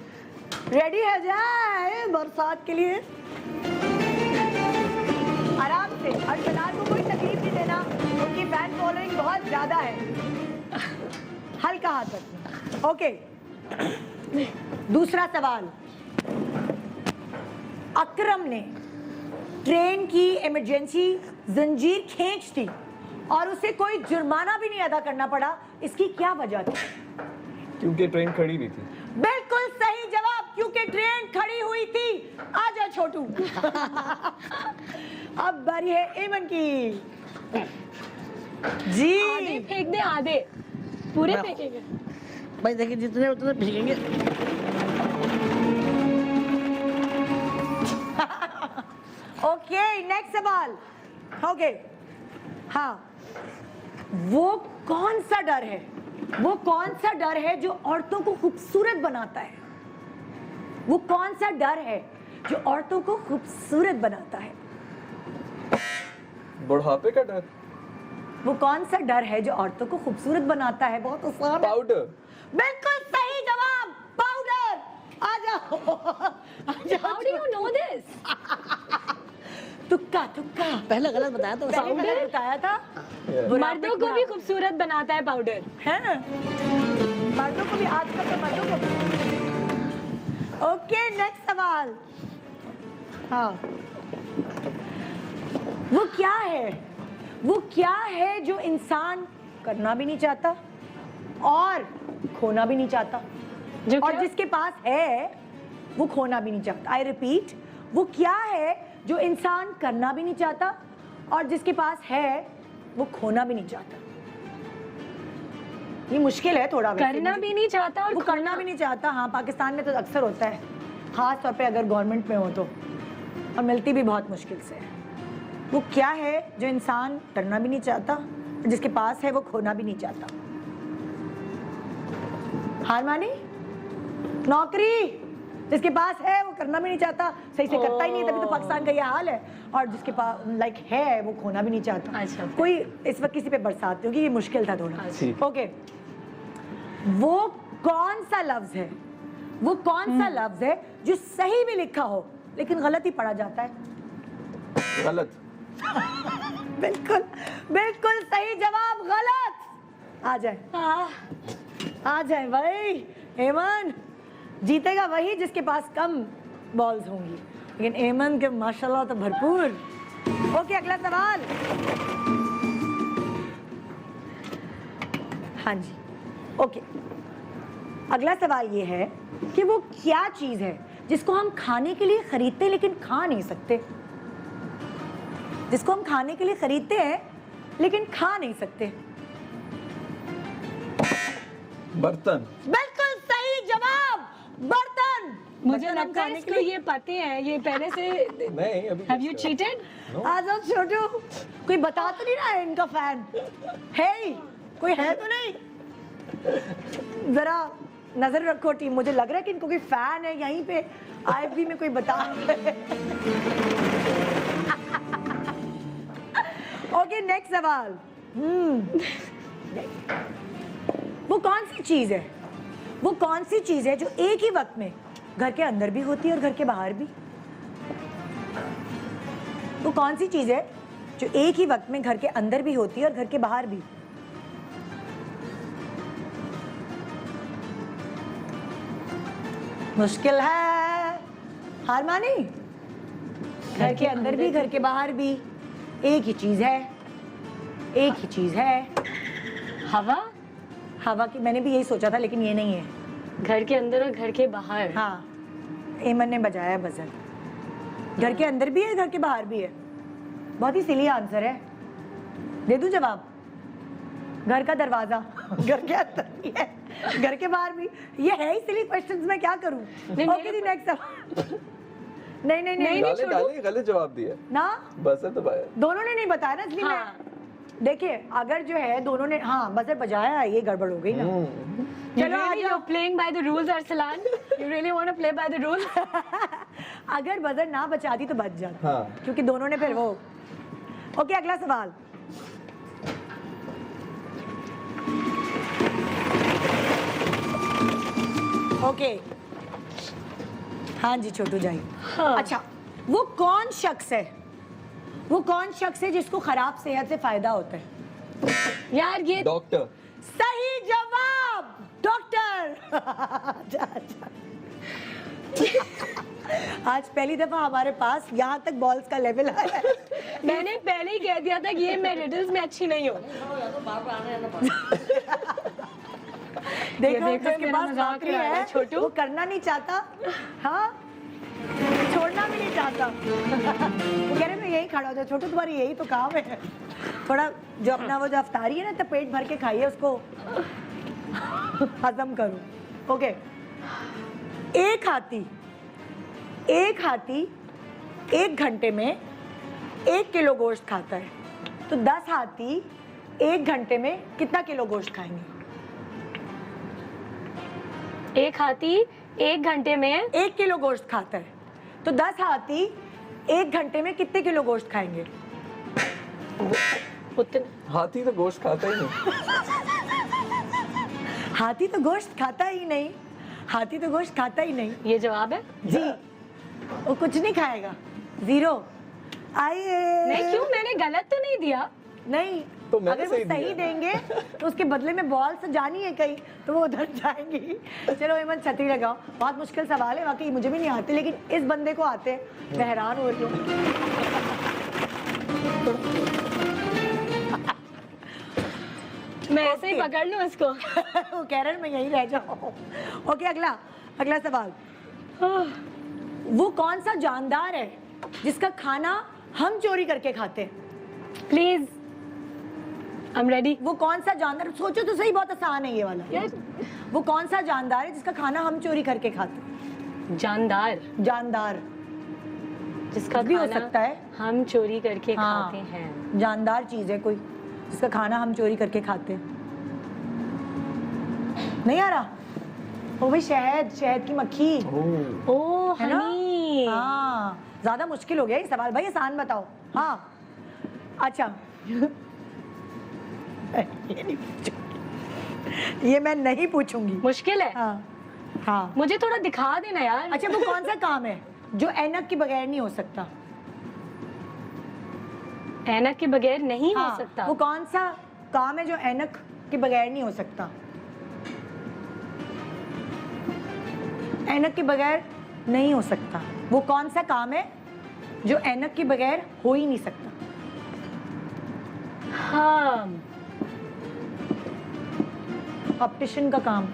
रेडी है जाए बरसात के लिए? आराम से, अरसलान को कोई तकलीफ नहीं देना, उनकी फैन फॉलोइंग बहुत ज्यादा है। हल्का हाथ रखना। ओके, दूसरा सवाल, अकरम ने ट्रेन की इमरजेंसी जंजीर खींच दी और उसे कोई जुर्माना भी नहीं अदा करना पड़ा, इसकी क्या वजह थी? क्योंकि ट्रेन खड़ी हुई थी। बिल्कुल सही जवाब, क्योंकि ट्रेन खड़ी हुई थी। आ जा छोटू। अब बारी है एमन की। जी, आधे फेंक दे, आधे पूरे फेंकेंगे। भाई देखिए, जितने उतने भीगेंगे। ओके, नेक्स्ट सवाल। ओके, हाँ, वो कौन सा डर है, वो कौन सा डर है जो औरतों को खूबसूरत बनाता है? वो कौन सा डर है जो औरतों को खूबसूरत बनाता है? बुढ़ापे का डर। वो कौन सा डर है जो औरतों को खूबसूरत बनाता है? बहुत आसान है। पाउडर। बिल्कुल सही जवाब, पाउडर। आ जाओ, आ जाओ। How do you know this? तुक्का तुक्का, पहले गलत बताया तो पहले गलत बताया था। मर्दों को भी खूबसूरत बनाता है पाउडर। है ना? मर्दों को भी, आजकल तो मर्दों को भी। ओके, नेक्स्ट सवाल। हाँ, वो क्या है, वो क्या है जो इंसान करना भी नहीं चाहता और खोना भी नहीं चाहता, जो और क्या? जिसके पास है वो खोना भी नहीं चाहता? आई रिपीट, वो क्या है जो इंसान करना भी नहीं चाहता और जिसके पास है वो खोना भी नहीं चाहता? ये मुश्किल है थोड़ा, वैसे करना मुझे- भी नहीं चाहता और वो करना भी नहीं चाहता। हाँ, पाकिस्तान में तो अक्सर होता है, खास तौर पे अगर गवर्नमेंट में हो तो, और मिलती भी बहुत मुश्किल से है। वो क्या है जो इंसान करना भी नहीं चाहता, जिसके पास है वो खोना भी नहीं चाहता? हार मानी? नौकरी, जिसके पास है वो करना भी नहीं चाहता, सही से करता ही नहीं, तभी तो पाकिस्तान का ये हाल है। और जिसके पास लाइक है वो खोना भी नहीं चाहता। अच्छा। कोई इस वक्त किसी पे बरसात, क्योंकि ये मुश्किल था थोड़ा। ठीक। ओके, वो कौन सा लफ्ज है, वो कौन सा लफ्ज है जो सही भी लिखा हो लेकिन गलत ही पढ़ा जाता है? गलत। बिल्कुल, बिल्कुल सही जवाब, गलत। आ जाए, आ जाए भाई। एमन जीतेगा वही जिसके पास कम बॉल्स होंगी, लेकिन एमन के माशाल्लाह तो भरपूर। ओके, अगला सवाल। हाँ जी, ओके, अगला सवाल ये है कि वो क्या चीज है जिसको हम खाने के लिए खरीदते हैं लेकिन खा नहीं सकते? जिसको हम खाने के लिए खरीदते हैं लेकिन खा नहीं सकते? बर्तन। बिल्कुल सही जवाब, बर्तन। मुझे बर्तन हम लगता है खाने के इसको लिए- ये पते हैं, ये पहले से। नहीं, अभी हैव यू चीटेड? आ जाओ छोटू, कोई बता तो नहीं रहा है इनका फैन है ही? कोई है तो नहीं? जरा नजर रखो टीम, मुझे लग रहा है कि इनको कोई फैन है यहीं पे IFB में कोई बता। नेक्स्ट सवाल। वो कौन सी चीज है, वो कौन सी चीज है जो एक ही वक्त में घर के अंदर भी होती है और घर के बाहर भी? वो कौन सी चीज है जो एक ही वक्त में घर के अंदर भी होती है और घर के बाहर भी? मुश्किल है, हार मानी? घर के अंदर भी घर के बाहर भी एक ही चीज है, एक ही चीज है। हवा। हवा की मैंने भी यही सोचा था, लेकिन ये नहीं है। घर के अंदर और घर के बाहर। हाँ, एमन ने बजाया बजर। घर के अंदर भी है, घर के बाहर भी है। बहुत ही सिली आंसर है। दे दूं जवाब? घर का दरवाजा घर के अंदर भी है, घर के बाहर भी। ये है ही सिली क्वेश्चंस, मैं क्या करूं? ओके जी, नेक्स्ट सवाल। नहीं नहीं नहीं, डाले डाले गलत जवाब दिया ना, बस है तो दोनों ने नहीं बताया ना, इसलिए हाँ। मैं देखिए, अगर जो है दोनों ने हाँ बजर बजाया, ये गड़बड़ हो गई ना। चलो आ जाओ। You're playing by the rules, Arsalan. You really want to play by the rules? अगर बजर ना बचाती तो बच जाती, हाँ। क्योंकि दोनों ने फिर वो। ओके, अगला सवाल। ओके, हाँ जी छोटू जाई। हाँ। अच्छा, वो कौन शख्स है, वो कौन शख्स है जिसको खराब सेहत से फायदा होता है? यार ये डॉक्टर। सही जवाब, डॉक्टर। अच्छा, अच्छा। आज पहली दफा हमारे पास यहाँ तक बॉल्स का लेवल आया है। मैंने पहले ही कह दिया था कि ये मैं रिडल्स में अच्छी नहीं हूँ। देखो देखो, जिसके मेरा पास मजाक नौकरी उड़ा रहा है, है छोटू। वो करना नहीं चाहता, हाँ छोड़ना भी नहीं चाहता। वो कह रहे मैं यही खड़ा हो जाऊँ। छोटू तुम्हारी यही तो काम है, थोड़ा जो अपना वो जो अफ्तारी है ना, तो पेट भर के खाइए उसको, हजम करो। ओके, एक हाथी 1 घंटे में 1 किलो गोश्त खाता है, तो 10 हाथी 1 घंटे में कितना किलो गोश्त खाएंगे? एक हाथी 1 घंटे में 1 किलो गोश्त खाता है, तो 10 हाथी 1 घंटे में कितने किलो गोश्त खाएंगे? उतना। हाथी तो गोश्त खाता ही नहीं। हाथी तो गोश्त खाता ही नहीं, हाथी तो गोश्त खाता ही नहीं ये जवाब है? जी। वो कुछ नहीं खाएगा, 0। आइए। नहीं, क्यों? मैंने गलत तो नहीं दिया। नहीं, तो मैंने अगर वो सही सही दिया। देंगे तो उसके बदले में बॉल से जानी है कहीं, तो वो उधर जाएंगी। चलो हेमंत, छतरी लगाओ। बहुत मुश्किल सवाल है वाकई, मुझे भी नहीं आते, लेकिन इस बंदे को आते हैं। मैं हैरान हो रही हूँ। मैं ऐसे ही पकड़ लूँ इसको। वो कह रहे हैं मैं यहीं रह जाऊँ। ओके, अगला सवाल। वो कौन सा जानदार है जिसका खाना हम चोरी करके खाते हैं? Please, I am ready. वो कौन सा जानदार, सोचो तो सही, बहुत आसान है ये वाला। यार, वो कौन सा जानदार है जिसका खाना हम चोरी करके खाते हैं? जानदार जिसका भी हो खाना सकता है। हम चोरी करके हाँ। खाते हैं। जानदार चीज है कोई जिसका खाना हम चोरी करके खाते हैं। नहीं आ रहा? वो भी शहद की मक्खी ओह, है ना? हनी। हाँ, ज्यादा मुश्किल हो गया ये सवाल भाई, आसान बताओ। हाँ, अच्छा। ये नहीं पूछूंगी, ये मैं नहीं पूछूंगी। मुश्किल है। हाँ। मुझे थोड़ा दिखा देना यार। अच्छा, वो कौन सा काम है जो ऐनक के बगैर नहीं हो सकता? ऐनक के बगैर नहीं हाँ, हो सकता। वो कौन सा काम है जो ऐनक के बगैर नहीं हो सकता? ऐनक के बगैर नहीं हो सकता। वो कौन सा काम है जो ऐनक के बगैर हो ही नहीं सकता? हाँ, ऑप्टिशियन का काम।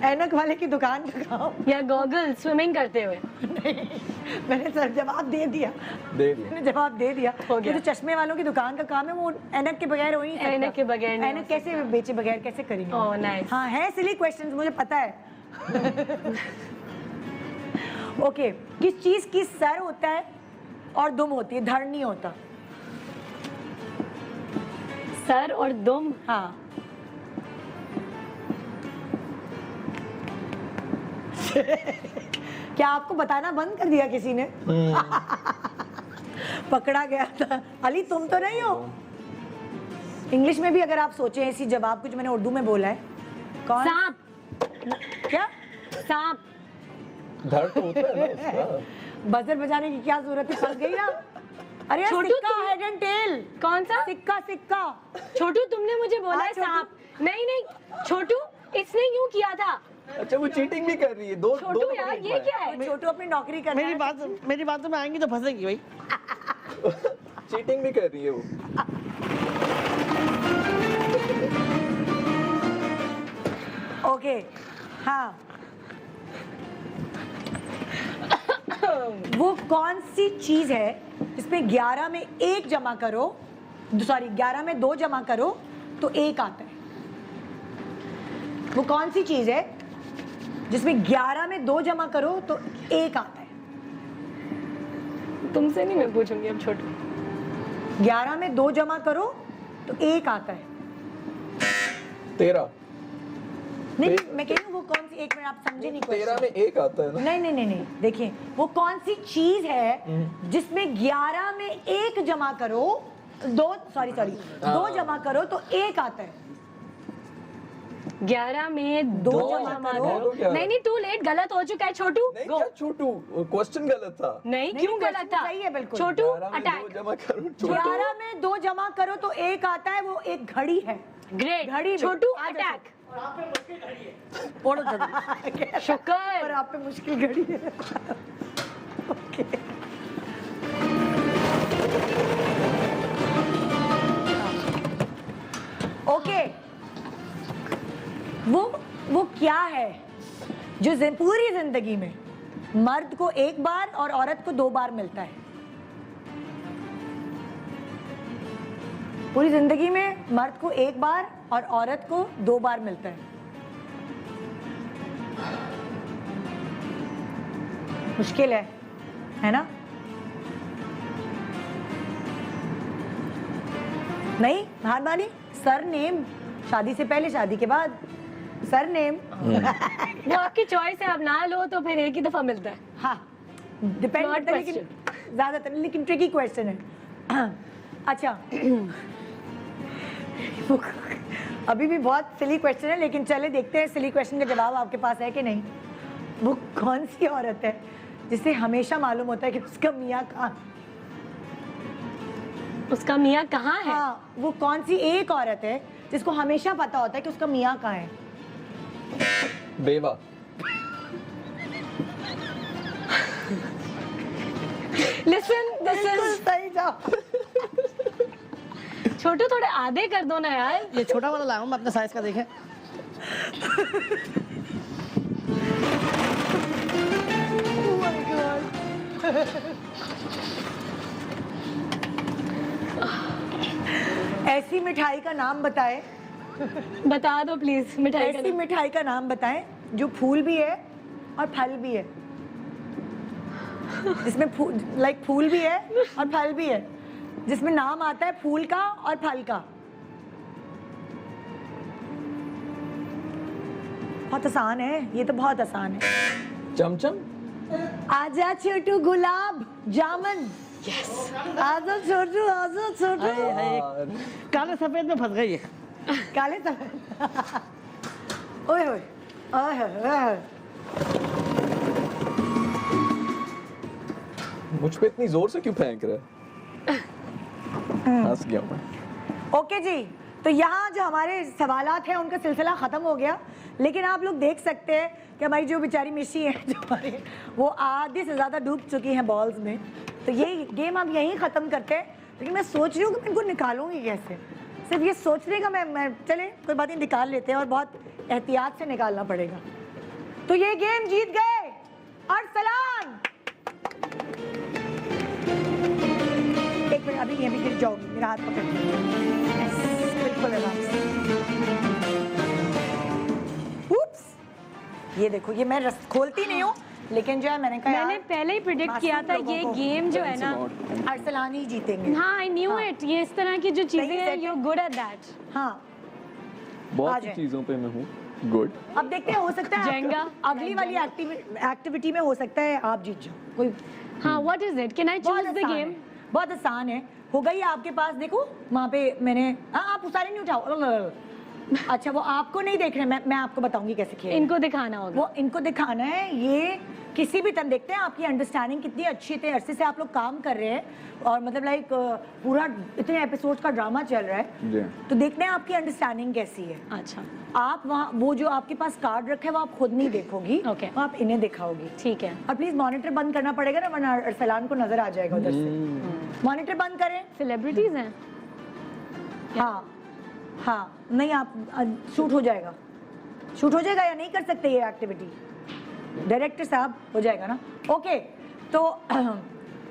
ऐनक वाले की दुकान का काम। या गॉगल स्विमिंग करते हुए। नहीं, मैंने सर जवाब दे दिया। दे जवाब दे दिया। हो ये गया। तो चश्मे वालों की दुकान का काम है, वो ऐनक के बगैर हो ही नहीं सकता। ऐनक के बगैर नहीं ऐनक कैसे बेचे बगैर कैसे करेंगे? ओह, नाइस। हाँ, है सिली क्वेश्चंस, मुझे पता है। ओके, किस चीज की सर होता है और दुम होती है, धड़ नहीं होता? सर और दुम। हाँ। क्या आपको बताना बंद कर दिया किसी ने? पकड़ा गया था। अली, तुम तो नहीं हो? इंग्लिश में भी अगर आप सोचें इसी जवाब को जो मैंने उर्दू में बोला है, कौन? सांप। क्या? सांप। धड़ तो होता है ना उसका। बजर बजाने की क्या जरूरत है, फंस गई ना। अरे यार, छोटू, सिक्का, तुम- हेड एंड टेल। कौन सा? सिक्का सिक्का। छोटू तुमने मुझे बोला हाँ, है छोटू। सांप। नहीं नहीं छोटू, इसने यूं किया था। अच्छा वो चीटिंग भी कर रही है। दो छोटू दो यार ये क्या है? छोटू अपनी नौकरी कर मेरी बातों में आएंगी तो फंसेगी भाई। चीटिंग भी कर रही है वो। ओके, हाँ। वो कौन सी चीज है जिसमें 11 में 1 जमा करो, सॉरी 11 में 2 जमा करो तो 1 आता है? वो कौन सी चीज है जिसमें 11 में 2 जमा करो तो 1 आता है? तुमसे नहीं मैं पूछूंगी अब छोटू। 11 में 2 जमा करो तो 1 आता है। 13 नहीं, मैं कह रही हूँ वो कौन सी, एक मिनट आप समझे नहीं 13 क्वेश्चन। में 1 आता है ना। नहीं नहीं नहीं नहीं, देखिए वो कौन सी चीज है जिसमें 11 में 1 जमा करो, 2 जमा करो तो 1 आता है? 11 में 2 दो जमा जमा करो। करो क्या? नहीं नहीं तू लेट, गलत हो चुका है छोटू। नहीं Go. क्या छोटू, क्वेश्चन गलत था। नहीं नहीं, क्यों question गलत था? सही है बिल्कुल। छोटू 11 में 2 अटैक। जमा करो छोटू। 11 में 2 जमा करो तो 1 आता है, वो एक घड़ी है। ग्रेट। घड़ी में। छोटू आ जाओ। अटैक। ओढ़ो छोटू। शुक्र। पर आप पे मुश्किल घड़ी है। ओके। ओके, वो क्या है जो पूरी जिंदगी में मर्द को 1 बार और औरत को 2 बार मिलता है? पूरी जिंदगी में मर्द को 1 बार और औरत को 2 बार मिलता है। मुश्किल है ना? नहीं, हार मानी? सरनेम, शादी से पहले, शादी के बाद, सरनेम। वो आपकी चॉइस है, आप ना लो तो फिर एक ही दफा मिलता है। हाँ, डिपेंड Not करता है, लेकिन ज्यादातर, लेकिन ट्रिकी क्वेश्चन है। अच्छा, अभी भी बहुत सिली क्वेश्चन है, लेकिन चले देखते हैं सिली क्वेश्चन का जवाब आपके पास है कि नहीं। वो कौन सी औरत है जिसे हमेशा मालूम होता है कि उसका मियाँ कहाँ? उसका मियाँ कहाँ है? हाँ, वो कौन सी एक औरत है जिसको हमेशा पता होता है कि उसका मियाँ कहाँ है? बेवा। लिसन बिल्कुल सही जवाब। छोटू थोड़े आधे कर दो ना यार। ये छोटा वाला लाऊं मैं अपने साइज का, देखें। ऐसी मिठाई का नाम बताएं, बता दो प्लीज मिठाई का ऐसी नाम। मिठाई का नाम बताएं जो फूल भी है और फल भी है, जिसमें फूल भी है और फल भी है, जिसमें नाम आता है फूल का और फल का। बहुत आसान है ये तो, बहुत आसान है। चमचम। आजा छोटू गुलाब जामुन। यस, आजा छोटू, आजा छोटू। हाय, हाय। काले सफेद में फंस गई है। काले सफेद। ओए होए, ओए होए, ओए होए। मुझ पे इतनी जोर से क्यों फेंक रहा है? हंस गया मैं। ओके जी, तो यहाँ जो हमारे सवालात हैं उनका सिलसिला ख़त्म हो गया, लेकिन आप लोग देख सकते हैं कि हमारी जो बेचारी मिशी है, जो हमारी, वो आधे से ज़्यादा डूब चुकी हैं बॉल्स में। तो ये गेम हम यहीं ख़त्म करते हैं, लेकिन मैं सोच रही हूँ कि मैं इनको निकालूंगी कैसे। सिर्फ ये सोचने का मैं चले कोई बात नहीं, निकाल लेते हैं, और बहुत एहतियात से निकालना पड़ेगा। तो ये गेम जीत गए अरसलान। एक मिनट, अभी नहीं, अभी गिर जाओगी, मेरा हाथ पकड़ बिल्कुल आराम से। उप्स, ये देखो, ये मैं खोलती नहीं हूँ, लेकिन जो है मैंने कहा मैंने यार, पहले ही प्रिडिक्ट किया था लोगों ये को गेम जो है ना। अरसलान ही जीतेंगे। हाँ आई न्यू इट, ये इस तरह की जो चीजें हैं set यू है। Good at that. हाँ, आ बहुत सी जाए। चीजों पे मैं हूँ गुड। अब देखते हैं, हो सकता है जेंगा, अगली वाली एक्टिविटी में हो सकता है आप जीत जाओ। कोई हाँ what is it, can I बहुत चूज द आसान गेम? है, बहुत आसान है। हो गई है आपके पास, देखो वहाँ पे मैंने, हाँ आप सारे नहीं उठाओ। अच्छा वो आपको नहीं देख रहे, मैं आपको बताऊंगी कैसे खेलना है। इनको दिखाना होगा। वो इनको दिखाना है। ये किसी भी तरह देखते हैं आपकी अंडरस्टैंडिंग कितनी अच्छी थी, अरसे से आप लोग काम कर रहे हैं और मतलब लाइक पूरा इतने एपिसोड्स का ड्रामा चल रहा है, जी। तो देखते हैं आपकी अंडरस्टैंडिंग कैसी है। अच्छा आप वहाँ वो जो आपके पास कार्ड रखे है वो आप खुद नहीं देखोगी, Okay. वो आप इन्हें दिखाओगी। ठीक है। और प्लीज मॉनिटर बंद करना पड़ेगा ना, वरना अरसलान को नजर आ जाएगा उधर से। मॉनिटर बंद करें। सेलिब्रिटीज हैं। हाँ हाँ, नहीं आप शूट हो जाएगा, शूट हो जाएगा या नहीं कर सकते ये एक्टिविटी? डायरेक्टर साहब हो जाएगा ना? ओके, तो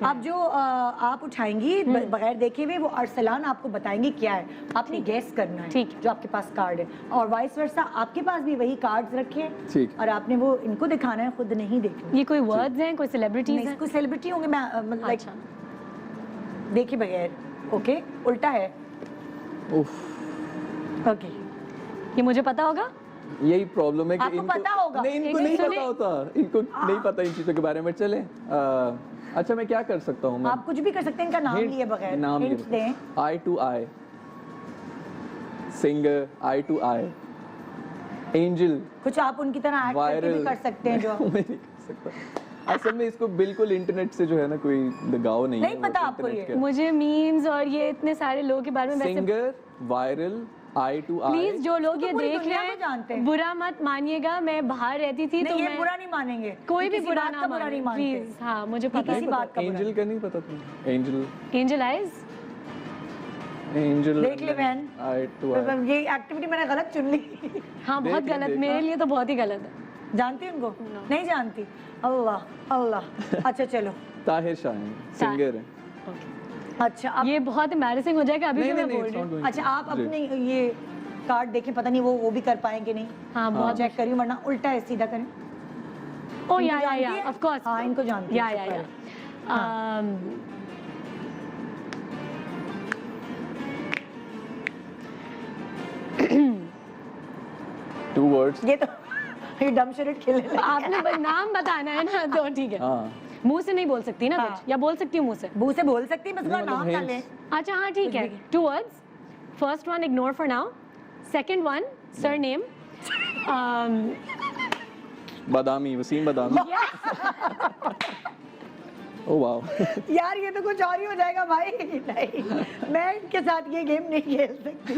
अब जो आप उठाएंगी बगैर देखे हुए, वो अरसलान आपको बताएंगी क्या है, आपने गेस करना है। ठीक है। जो आपके पास कार्ड है, और वाइस वर्सा आपके पास भी वही कार्ड्स रखे हैं, ठीक। और आपने वो इनको दिखाना है, खुद नहीं देखना। ये कोई वर्ड्स हैं, कोई सेलिब्रिटीज नहीं, हैं? कोई सेलिब्रिटी होंगे, मैं मतलब लाइक अच्छा देखे बगैर। ओके, उल्टा है। उफ, ओके, ये मुझे पता होगा। यही प्रॉब्लम है कि आपको पता होगा। नहीं, इनको एक नहीं सुनिए। पता होता, इनको नहीं पता इन चीजों के बारे में। चले अच्छा मैं क्या कर सकता हूँ? आप कुछ भी कर सकते हैं, इनका नाम लिए बगैर। नाम Hints दें। Eye to eye, singer eye to eye, angel कुछ आप उनकी तरह एक्ट करके भी वायरल कर सकते हैं जो मैं नहीं कर सकता। असल में इसको बिल्कुल इंटरनेट से जो है ना कोई लगाव नहीं नहीं है। पता आपको ये? मुझे मीम्स और ये इतने सारे लोगों के बारे में वैसे सिंगर वायरल आई टू आई। प्लीज जो लोग तो ये पूरी देख दुनिया रहे को जानते हैं हैं। बुरा मत मानिएगा, मैं बाहर रहती थी तो नहीं, ये मैं बुरा नहीं मानेंगे, कोई ये भी किसी बुरा बात ना का बुरा नहीं माने मानते। प्लीज। हाँ मुझे पता किसी है। बात का बुरा एंजल का नहीं पता तुम्हें? Angel angel eyes. देख ले बहन, आई टू आई। ये एक्टिविटी मैंने गलत चुन ली। हाँ बहुत देख- गलत, देखा। मेरे लिए तो बहुत ही गलत है। जानती उनको? नहीं जानती। अल्लाह अल्लाह। अच्छा चलो, ताहिर शाहीन सिंगर है। अच्छा अब ये बहुत एम्बैरेसिंग हो जाएगा अभी नहीं भी मैं नहीं बोल it's रही not हूँ। going अच्छा to. आप जी। अपने ये कार्ड देखें, पता नहीं वो भी कर पाएंगे नहीं। हाँ बहुत। चेक करिए, वरना उल्टा है, सीधा करें। ओ इनको या जानती है? Of course. हाँ, इनको जानती है, या या शुक्र या है। Two words. ये तो ये डम शरीट खेलने लगे। आपने नाम बताना है ना, तो ठीक है। हाँ मुंह से नहीं बोल सकती ना हाँ। कुछ, या बोल सकती हूँ मुंह से? मुंह से बोल सकती है, बस उसका नहीं, मतलब नाम ना hints। ले। अच्छा हाँ ठीक है। 2 words. First one ignore for now. Second one surname. Badami, Waseem Badami. Oh wow. यार ये तो कुछ और ही हो जाएगा भाई। नहीं, मैं इनके साथ ये गेम नहीं खेल सकती।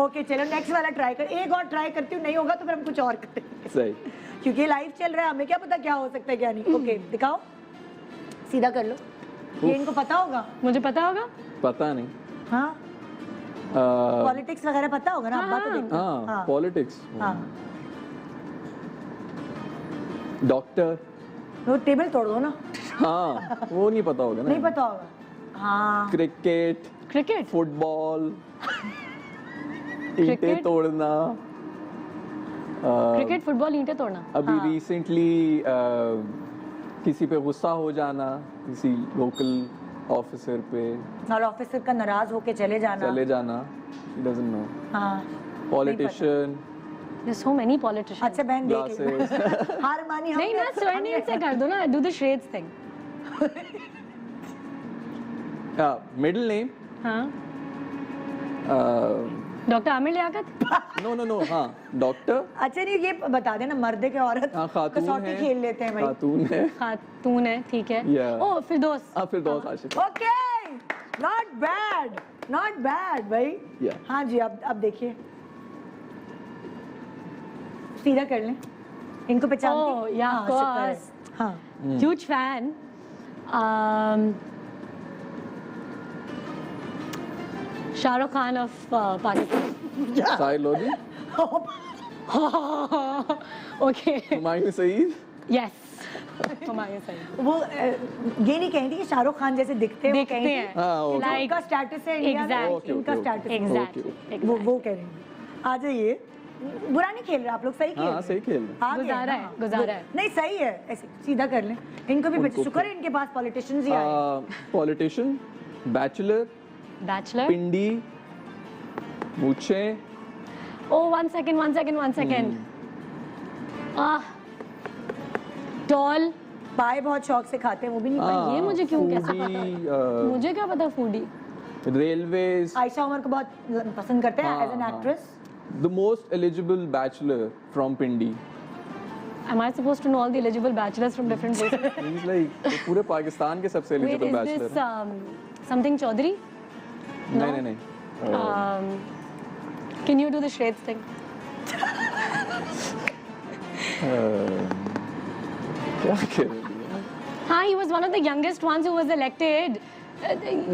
ओके चलो नेक्स्ट वाला ट्राई कर, एक और ट्राई करती हूँ, नहीं होगा तो फिर हम कुछ और करेंगे, सही। क्योंकि लाइव चल रहा है, हमें क्या पता क्या हो सकता है क्या नहीं। ओके दिखाओ, सीधा कर लो। ये इनको पता होगा? मुझे पता होगा। पता नहीं। हाँ, पॉलिटिक्स वगैरह पता होगा ना, अब्बा तो देखते हैं। हाँ हाँ पॉलिटिक्स। हाँ, डॉक्टर। वो टेबल तोड़ दो ना। हाँ वो नहीं पता होगा ना। नहीं पता होगा। हाँ, क्रिकेट, क्रिकेट। फुटबॉल, ईंटें Cricket? तोड़ना। क्रिकेट, फुटबॉल, ईंटें तोड़ना। अभी रिसेंटली किसी पे गुस्सा हो जाना, किसी लोकल ऑफिसर पे और ऑफिसर का नाराज होके चले जाना। चले जाना। She doesn't know. हाँ, politician. There's so many politicians. अच्छा बहन देख ले। ग्लासेस। हार मानी नहीं ना, surname से कर दो ना, do the Shreds thing. Middle name. हाँ। Doctor Aamir Liaquat. No no no, हाँ डॉक्टर। अच्छा नहीं, ये बता देना मर्द के औरत हाँ खातून कसौटी है। खेल लेते हैं भाई। खातून है। खातून है, ठीक है। Yeah. ओ फिरदौस। फिर दो आशिक। Okay, not bad, not bad भाई। Yeah. हाँ जी, अब देखिए, सीधा कर लें, इनको पहचानती? Oh, yeah, हाँ, of शुक्र है। course. हाँ, Huge fan. Shahrukh Khan of Pakistan. Sahil Lodhi. Okay. Humayun Saeed. Yes. हमारे सही। वो ये नहीं कहेंगे कि शाहरुख खान जैसे दिखते हैं, वो दिखते कहेंगे हैं। हाँ, okay. कि उनका स्टेटस है इंडिया में, Exactly. इनका Okay, okay, स्टेटस है। Exactly. वो कह रहे हैं। आ जाइए, बुरा नहीं खेल रहे आप लोग, सही खेल हाँ रहे सही हैं। खेल रहे हैं। आ गए गुजारा ना, है, हाँ। गुजारा है। नहीं सही है, ऐसे सीधा कर लें, इनको भी उनको शुक्र है इनके पास पॉलिटिशियंस ही आए। Politician, bachelor, bachelor. पिंडी, मूछे। Oh, one second. Tall, पाए बहुत शौक से खाते हैं, वो भी नहीं पता। ये मुझे क्यों कैसे पता? मुझे क्या पता फूडी? रेलवेज, आयशा उमर को बहुत पसंद करते हैं as an actress. The most eligible bachelor from Pindi. Am I supposed to know all the eligible bachelors from different places? Means like पूरे पाकिस्तान के सबसे Wait, eligible is bachelor. this something Chaudhary? नहीं नहीं नहीं। Can you do the Shreds thing? क्या कह रही है? हाँ, he was one of the youngest ones who was elected.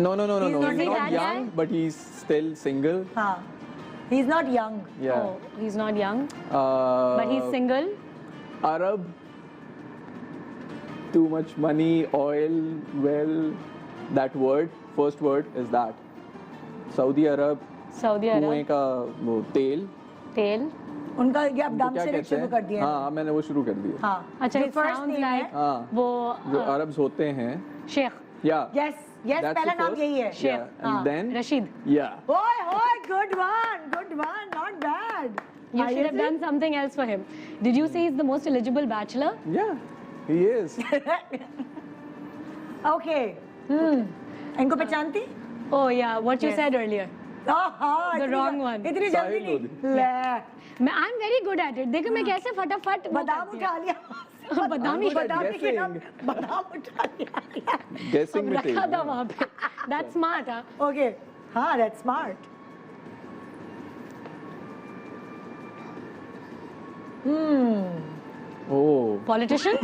No, He's not he's not that young, guy? but he's still single. हाँ, he is not young. Yeah. Oh, he's not young, Uh, but he's single. Arab. Too much money, oil, well, that word, first word is that. Saudi Arab, Saudi कुएं Arab. का वो तेल, Tail. उनका ये अब उनको डम क्या से कहते शुरू कर हैं? दिया है। हाँ, मैंने वो शुरू कर दिया। हाँ, अच्छा, जो it first sounds name है, like हाँ, वो जो अरब्स होते हैं, Sheikh. yeah. yes, yes, That's पहला the नाम first. यही है। Sheikh. Yeah, and then, Rashid. yeah. ओए, good one, not bad. You should have done something else for him. Did you say he's the most eligible bachelor? Yeah, he is. Okay. इनको पहचानती? Oh yeah, what you Yes. said earlier. हाँ, The इतनी wrong जल- one. इतनी जल्दी साहिल नहीं। लोधी। ले, I'm very good at it. देखो मैं कैसे फटाफट वो बादाम करती उठा लिया। हूँ. बादामी I'm good at बादाम के नाम guessing. बादाम उठा लिया। Guessing में रखा तेज था है। वहाँ पे. That's smart, huh? Okay, हाँ, that's smart. Oh, Politician,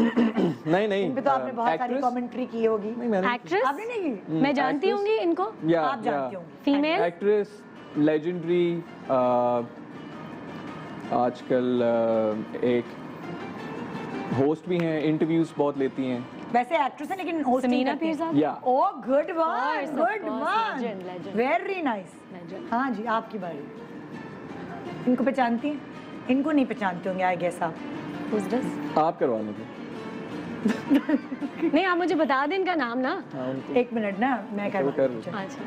नहीं नहीं। इन पे तो आपने बहुत सारी actress? कमेंट्री की होगी। नहीं मैंने। actress. आपने नहीं की? मैं जानती actress? होंगी इनको. Yeah, आप जानती yeah. होंगी। Female. एक्ट्रेस, लेजेंडरी, आजकल एक होस्ट भी हैं, इंटरव्यूज बहुत लेती हैं। वैसे एक्ट्रेस है लेकिन होस्टिंग समीना करती पीर है। साहब. या Oh, good one, course, of good course, one. legend. Very nice. Legend. हाँ जी, आपकी बारी। इनको पहचानती हैं? इनको नहीं पहचानते होंगे, आई गेस आप। Who's this? आप करवा लीजिए। नहीं आप मुझे बता दें इनका नाम ना. हाँ उनको एक मिनट ना, मैं वो करवा कर। अच्छा.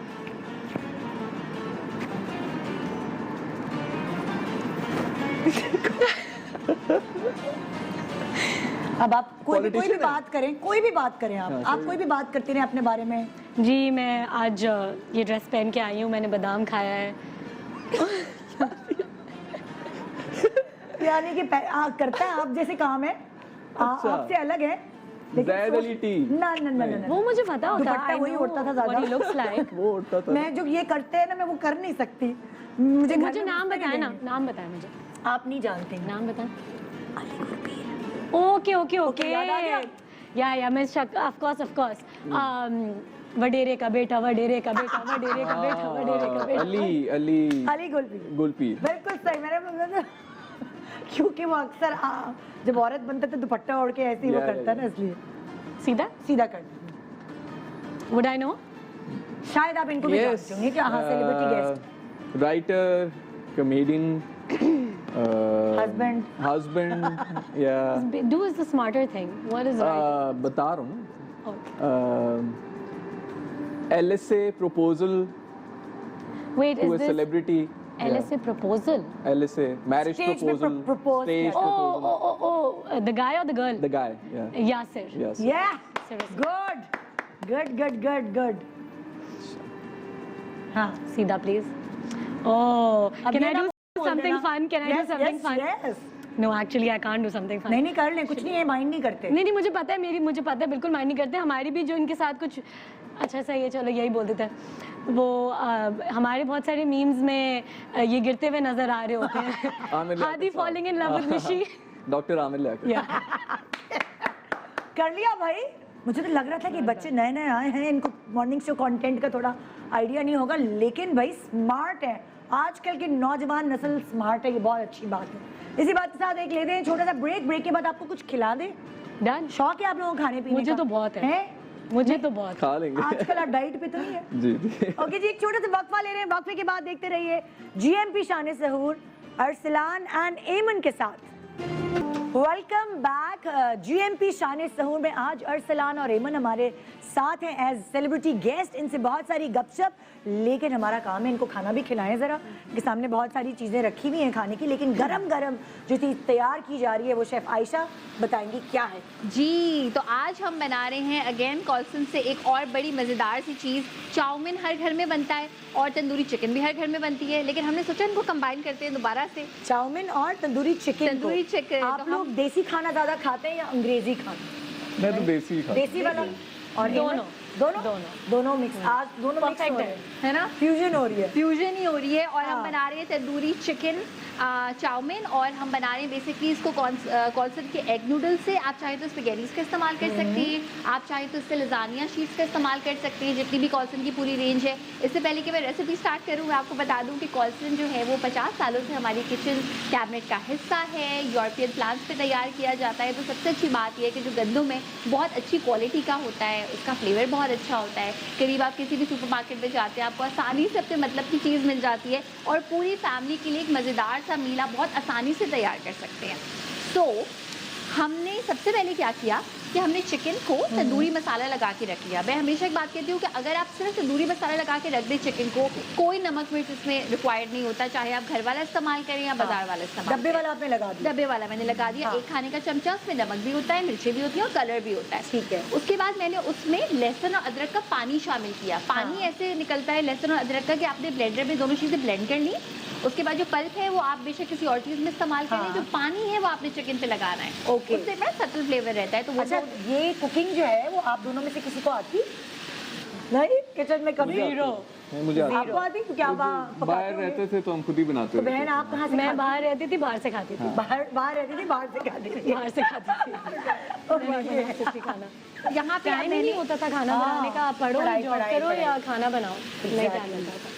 अब आप कोई भी Politician है? बात करें, कोई भी बात करें आप कोई भी बात करते रहे अपने बारे में। जी मैं आज ये ड्रेस पहन के आई हूँ. मैंने बादाम खाया है. यानी कि करता है आप जैसे काम है, अच्छा। आपसे अलग है। ज़ैद अली टी। ना ना ना ना, वो मुझे पता होता दुपट्टा वही उड़ता था ज्यादा। What he looks like. वो उठता था। मैं जो ये करते हैं ना, मैं वो कर नहीं सकती। मुझे घर मुझे में नाम घुसने बताए ना. नहीं नाम बताए मुझे. देंगे। आप नहीं जानते। नाम बताएं. Okay okay okay. याद आ गया? या मैं ऑफ कोर्स. वडेरे का बेटा, वडेरे का बेटा, वडेरे का बेटा, वडेरे का बेटा. अली अली गुलपी। गुलपी। बिल्कुल सही। मैंने क्योंकि वो अक्सर जब औरत बनता तो दुपट्टा ओढ़ के ऐसे ही वो Yeah, करता है ना, इसलिए सीधा. सीधा कर। Would I know? शायद आप इनको भी जानते होंगे कि हाँ, celebrity guest, writer, comedian, husband. Husband, या Do is the smarter thing. What is right? बता रहा हूँ Okay. LSA proposal Wait, to is a this celebrity. LSA proposal? LSA marriage Stage में proposal. propose Stage किया। proposal. The guy or the girl? The guy, yeah. Yasir. Yes. Yeah, Seriously. good. हाँ, Sida, please. Oh, अब can ये I ना do बोल something देना। fun? Can I do Yes, something yes, fun? yes. No, actually, I can't do something fun. नहीं कर ले, कुछ नहीं है, माइंड नहीं करते। नहीं मुझे पता है, मुझे पता है, बिल्कुल माइंड नहीं करते. हमारी भी जो इनके साथ कुछ अच्छा सही है, चलो यही बोल देते हैं. वो हमारे बहुत सारे मीम्स में ये गिरते हुए नजर आ रहे होते हैं. आमिर लियाकत हादी साहब। Falling in love with Nishi. Doctor Aamir Liaquat. कर लिया भाई। मुझे तो लग रहा था कि बच्चे नए आए हैं, इनको मॉर्निंग शो कंटेंट का थोड़ा आइडिया नहीं होगा, लेकिन भाई स्मार्ट है। आजकल की नौजवान नस्ल स्मार्ट है, ये बहुत अच्छी बात है। इसी बात के साथ एक लेते हैं छोटा सा ब्रेक के बाद आपको कुछ खिला दे। डन. शौक है आप लोगों को खाने पीने मुझे का? तो बहुत है. हैं? मुझे तो बहुत. खा लेंगे। आजकल आप डाइट पे तो नहीं है। जी। ओके जी, एक छोटा सा वक्फा ले रहे हैं, वक्फे के बाद देखते रहिए GMP शान सहूर, अरसलान एंड एमन के साथ। Welcome back. GMP शान सहूर में आज अरसलान और एमन हमारे साथ हैं एज सेलिब्रिटी गेस्ट। इनसे बहुत सारी गपशप, लेकिन हमारा काम है इनको खाना भी खिलाएं ज़रा। इनके सामने बहुत सारी चीज़ें रखी हुई हैं खाने की, लेकिन गरम गरम जो चीज़ तैयार की जा रही है वो शेफ़ आयशा बताएंगी क्या है। जी, तो आज हम बना रहे हैं अगेन कॉल्सन से एक और बड़ी मज़ेदार सी चीज़। चाउमीन हर घर में बनता है और तंदूरी चिकन भी हर घर में बनती है, लेकिन हमने सोचा इनको कंबाइन करते हैं दोबारा से। चाउमीन और तंदूरी चिकन। तंदूरी चिकन। आप लोग देसी खाना ज़्यादा खाते हैं या अंग्रेजी खाना? मैं तो देसी ही खाता हूँ। देसी वाला और दोनों। दोनों मिक्स। आज दोनों मिक्स हो रहे हैं, है ना, फ्यूजन हो रही है। फ्यूजन ही हो रही है। और हाँ। हम बना रहे हैं तंदूरी चिकन चाउमीन, और हम बना रहे हैं बेसिकली इसको कॉल्सन के एग नूडल्स से। आप चाहें तो स्पैगेटीज का इस्तेमाल कर सकते हैं, आप चाहें तो इससे लजानिया शीट्स का इस्तेमाल कर सकते हैं, जितनी भी कॉल्सन की पूरी रेंज है। इससे पहले कि मैं रेसिपी स्टार्ट करूँ, मैं आपको बता दूँ कि कॉल्सन जो है वो 50 सालों से हमारी किचन कैबिनेट का हिस्सा है। यूरोपियन प्लांट्स पे तैयार किया जाता है। तो सबसे अच्छी बात यह है कि जो गंदम है बहुत अच्छी क्वालिटी का होता है, उसका फ्लेवर बहुत अच्छा होता है। करीब आप किसी भी सुपरमार्केट में जाते हैं, आपको आसानी से अपने मतलब की चीज़ मिल जाती है, और पूरी फैमिली के लिए एक मज़ेदार सा मीला बहुत आसानी से तैयार कर सकते हैं। तो हमने सबसे पहले क्या किया कि हमने चिकन को तंदूरी मसाला लगा के रख लिया। मैं हमेशा एक बात कहती हूँ कि अगर आप सिर्फ तंदूरी मसाला लगा के रख दें चिकन को, कोई नमक मिर्च इसमें रिक्वायर्ड नहीं होता, चाहे आप घर वाला इस्तेमाल करें या बाजार वाला इस्तेमाल डब्बे वाला आपने लगा दिया? डब्बे वाला मैंने लगा दिया। हाँ। एक खाने का चमचा, उसमें नमक भी होता है, मिर्चें भी होती हैं और कलर भी होता है। ठीक है। उसके बाद मैंने उसमें लहसुन और अदरक का पानी शामिल किया। पानी ऐसे निकलता है लहसुन और अदरक का कि आपने ब्लेंडर में दोनों चीज़ें ब्लेंड कर ली। उसके बाद जो पल्प है वो आप बेशक किसी और चीज़ में इस्तेमाल करें। हाँ। जो पानी है वो आपने चिकन पे लगाना है। ओके। उससे बड़ा सटल फ्लेवर रहता है। तो वो अच्छा, ये कुकिंग जो है वो आप दोनों में से किसी को आती? नहीं, किचन में कभी मुझे आता है। आपको आती? तो क्या बाहर रहते थे तो हम खुद ही बनाते तो थे। बहन आप कहाँ से मैं खाती? बाहर रहती थी, बाहर से खाती थी। बाहर रहती थी, बाहर से खाती थी। बाहर से खाती थी। मैं नहीं बनाती थी खाना। यहाँ पे टाइम ही नहीं होता था खाना हाँ। बनाने का। आप पढ़ो, पढ़ाई, जॉब पढ़ाई, करो पढ़ाई। या खाना बनाओ, नहीं टाइम मिलता था।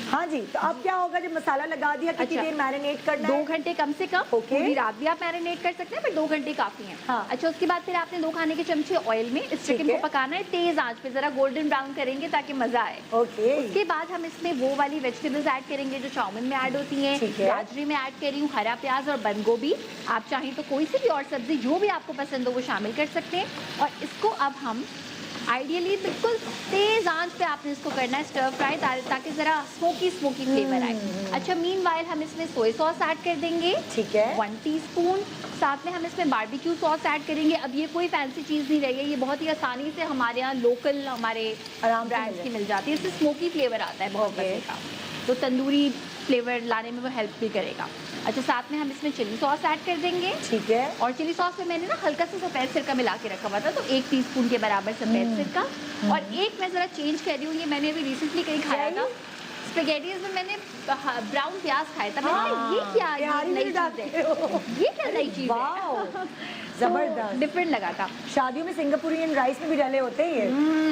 हाँ जी, तो अब क्या होगा जब मसाला लगा दिया, कितनी अच्छा। देर मैरिनेट करना 2 है? घंटे कम से कम। ओके। पूरी रात भी आप मैरिनेट कर सकते हैं, पर 2 घंटे काफी हैं। हाँ। अच्छा, उसके बाद फिर आपने 2 खाने के चमचे ऑयल में इस चिकन है। को पकाना है तेज आंच पे, जरा गोल्डन ब्राउन करेंगे ताकि मजा आए। ओके। उसके बाद हम इसमें वो वाली वेजिटेबल्स ऐड करेंगे जो चाउमीन में ऐड होती हैं। ठीक है। गाजरी में ऐड कर रही हूँ, हरा प्याज और बंद गोभी। आप चाहें तो कोई सी भी और सब्जी जो भी आपको पसंद हो वो शामिल कर सकते हैं। और इसको अब हम आइडियली बिल्कुल तेज आंच पे आपने इसको करना है स्टर फ्राई, ताकि ज़रा स्मोकी फ्लेवर आए। अच्छा, मीनवाइल हम इसमें सोया सॉस ऐड कर देंगे, ठीक है। 1 टीस्पून। साथ में हम इसमें बारबेक्यू सॉस ऐड करेंगे। अब ये कोई फैंसी चीज़ नहीं रही है, ये बहुत ही आसानी से हमारे यहाँ लोकल हमारे आराम से ब्रांड्स की मिल जाती है। इससे स्मोकी फ्लेवर आता है बहुत मज़े का, तो तंदूरी फ्लेवर लाने में वो हेल्प भी करेगा। अच्छा, साथ में हम इसमें चिली सॉस ऐड कर देंगे। ठीक है। और चिली सॉस में मैंने ना हल्का सा सफ़ेद सिरका मिला के रखा हुआ था, तो 1 टीस्पून के बराबर सफ़ेद सिरका। और एक मैं ज़रा चेंज कर रही हूँ, ये मैंने अभी रिसेंटली कहीं खाया था स्पेगेटीज में, मैंने ब्राउन प्याज खाया था। मैंने कहा, ये क्या, ये नई चीज़ है, ये क्या नई चीज़ है। जबरदस्त। डिफरेंट लगा था। शादियों में सिंगापुरियन राइस में भी डाले होते हैं ये,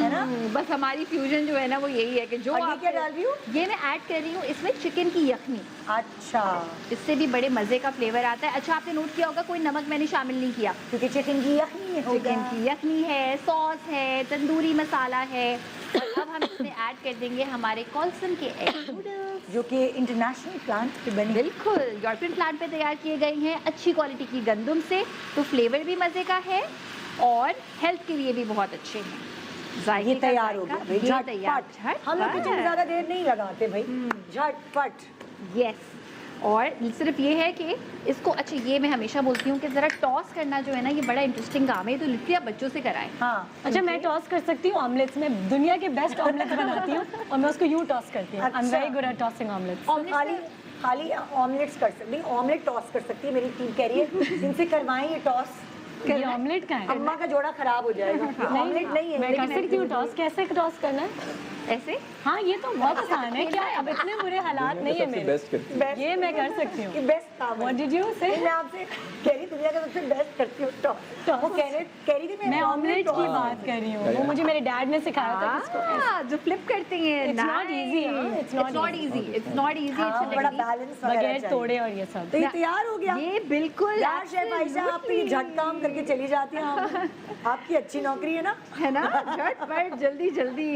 है ना? बस हमारी फ्यूजन जो है ना वो यही है कि जो और ये आप क्या डाल रही हूँ? ये मैं ऐड कर रही हूँ इसमें चिकन की यखनी। अच्छा, इससे भी बड़े मज़े का फ्लेवर आता है। अच्छा, आपने नोट किया होगा कोई नमक मैंने शामिल नहीं किया, क्योंकि चिकन की यखनी है। चिकन की यखनी है, सॉस है, तंदूरी मसाला है। और अब हम इसमें ऐड कर देंगे हमारे कॉल्सन के एग नूडल्स, जो कि इंटरनेशनल प्लांट पे बने। बिल्कुल यूरोपियन प्लांट पे तैयार किए गए हैं, अच्छी क्वालिटी की गंदम से। तो फ्लेवर भी मज़े का है और हेल्थ के लिए भी बहुत अच्छे हैं। जायके ये का तैयार हो जायका, गया भाई, ये तैयार, झटपट। हम लोग किचन में ज़्यादा देर नहीं लगाते भाई, झटपट। यस। और सिर्फ ये है कि इसको, अच्छा ये मैं हमेशा बोलती हूँ कि ज़रा टॉस करना जो है ना ये बड़ा इंटरेस्टिंग काम है, तो लिटरली आप बच्चों से कराएं। हाँ। अच्छा, मैं टॉस कर सकती हूँ ऑमलेट्स में, दुनिया के बेस्ट ऑमलेट्स बनाती हूँ और मैं उसको यूँ टॉस करती हूँ। आई एम अच्छा। Very good at tossing omelettes. खाली ऑमलेट्स कर सकती, ऑमलेट टॉस कर सकती है। मेरी टीम कह रही है इनसे करवाएं ये टॉस। ये ऑमलेट का है? अम्मा का जोड़ा खराब हो जाएगा। ऑमलेट नहीं है, मैं कर सकती हूँ टॉस। कैसे टॉस करना है? ऐसे हाँ, ये तो बहुत आसान है। क्या अब इतने बुरे हालात नहीं है सबसे मेरे? बेस्ट करती हूँ। ये मैं कर सकती हूँ। ये बेस्ट काम है। What did you say? मैं आपसे कह रही दुनिया का सबसे बेस्ट करती हूँ टॉस। वो कह रही थी मैं ऑमलेट की बात कर रही हूँ। वो मुझे मेरे डैड ने सिखाया था इसको। जो फ्लिप करते हैं। It's not easy, हाँ? It's not easy. It's not easy. बड़ा बैलेंस वगैरह बगैर चाहिए। तोड़े और ये सब। तो ये तैयार हो गया। ये बिल्कुल यार शेफ आयशा, आप तो ये झट काम करके के चली जाती हैं आप। आपकी अच्छी नौकरी है ना? है ना, झटपट जल्दी जल्दी।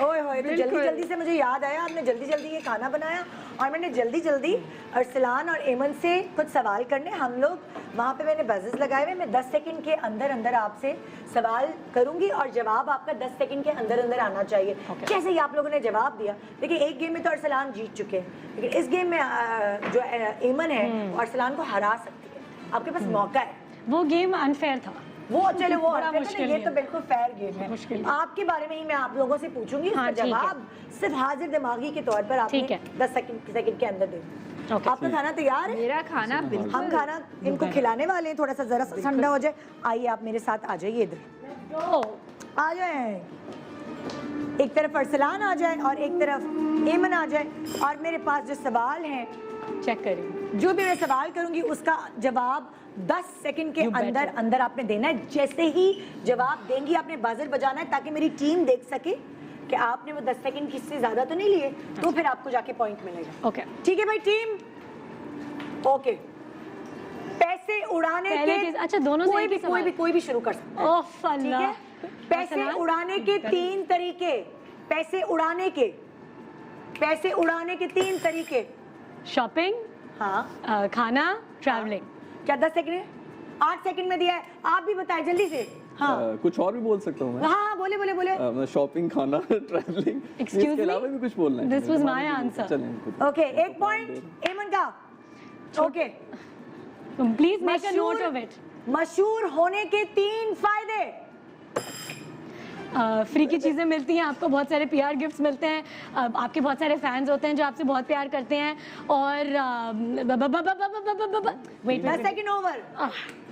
ओए होए, तो जल्दी बिल्कुल। जल्दी से मुझे याद आया, आपने जल्दी जल्दी ये खाना बनाया और मैंने जल्दी जल्दी अरसलान और एमन से कुछ सवाल करने। हम लोग वहाँ पे मैंने बजेस लगाए हुए, मैं 10 सेकंड के अंदर अंदर आपसे सवाल करूंगी और जवाब आपका 10 सेकंड के अंदर अंदर आना चाहिए। जैसे ही आप लोगों ने जवाब दिया, देखिए एक गेम में तो अरसलान जीत चुके हैं, लेकिन इस गेम में जो एमन है वो अरसलान को हरा सकती है। आपके पास मौका है। वो गेम अनफेयर था। वो चलो वो बड़ा unfair था ना, मुश्किल ये गेम तो बिल्कुल फेयर गेम है। मुश्किल। आपके बारे में ही मैं आप लोगों से पूछूंगी, उसका हाँ, ठीक है। जवाब सिर्फ हाजिर दिमागी के तौर पर आपने ठीक है। 10 सेकंड के अंदर देना। ओके। आपका खाना तैयार है? मेरा खाना बिल्कुल। हम खाना इनको खिलाने वाले हैं, थोड़ा सा जरा सा ठंडा हो जाए। आइए आप मेरे साथ आ जाइए इधर, आ जाए। एक तरफ अरसलान आ जाए और एक तरफ एमन आ जाए। और मेरे पास जो सवाल हैं, चेक करिए। जो भी मैं सवाल करूंगी उसका जवाब 10 सेकंड के You bet अंदर it. अंदर आपने देना है। जैसे ही जवाब देंगी आपने बजर बजाना है, ताकि मेरी टीम देख सके कि आपने वो 10 सेकंड की से ज्यादा तो नहीं लिए, तो फिर आपको जाके पॉइंट मिलेगा। ओके। ठीक है भाई टीम? ओके। पैसे उड़ाने पहले के किस- अच्छा, दोनों से कोई एक भी ही सवाल। कोई भी शुरू कर सकता है। ओफ ठीक अल्लाह। है? पैसे अरसलान? उड़ाने के 3 तरीके। पैसे उड़ाने के 3 तरीके। शॉपिंग, हाँ, खाना, ट्रैवलिंग। क्या 10 सेकंड है? 8 सेकंड में दिया है, आप भी बताएं जल्दी से। हाँ कुछ और भी बोल सकता हूँ मैं? हाँ, बोले बोले बोले। मैं शॉपिंग, खाना, ट्रैवलिंग, Excuse इसके me? अलावा भी कुछ बोलना है? This was my answer. चलें कुछ। ओके, 1 पॉइंट एमन का। Okay, please make a note of it. मशहूर होने के 3 फायदे। फ्री की चीज़ें मिलती हैं आपको, बहुत सारे पीआर गिफ्ट्स मिलते हैं, आपके बहुत सारे फैंस होते हैं जो आपसे बहुत प्यार करते हैं। और वेट 10 सेकंड ओवर।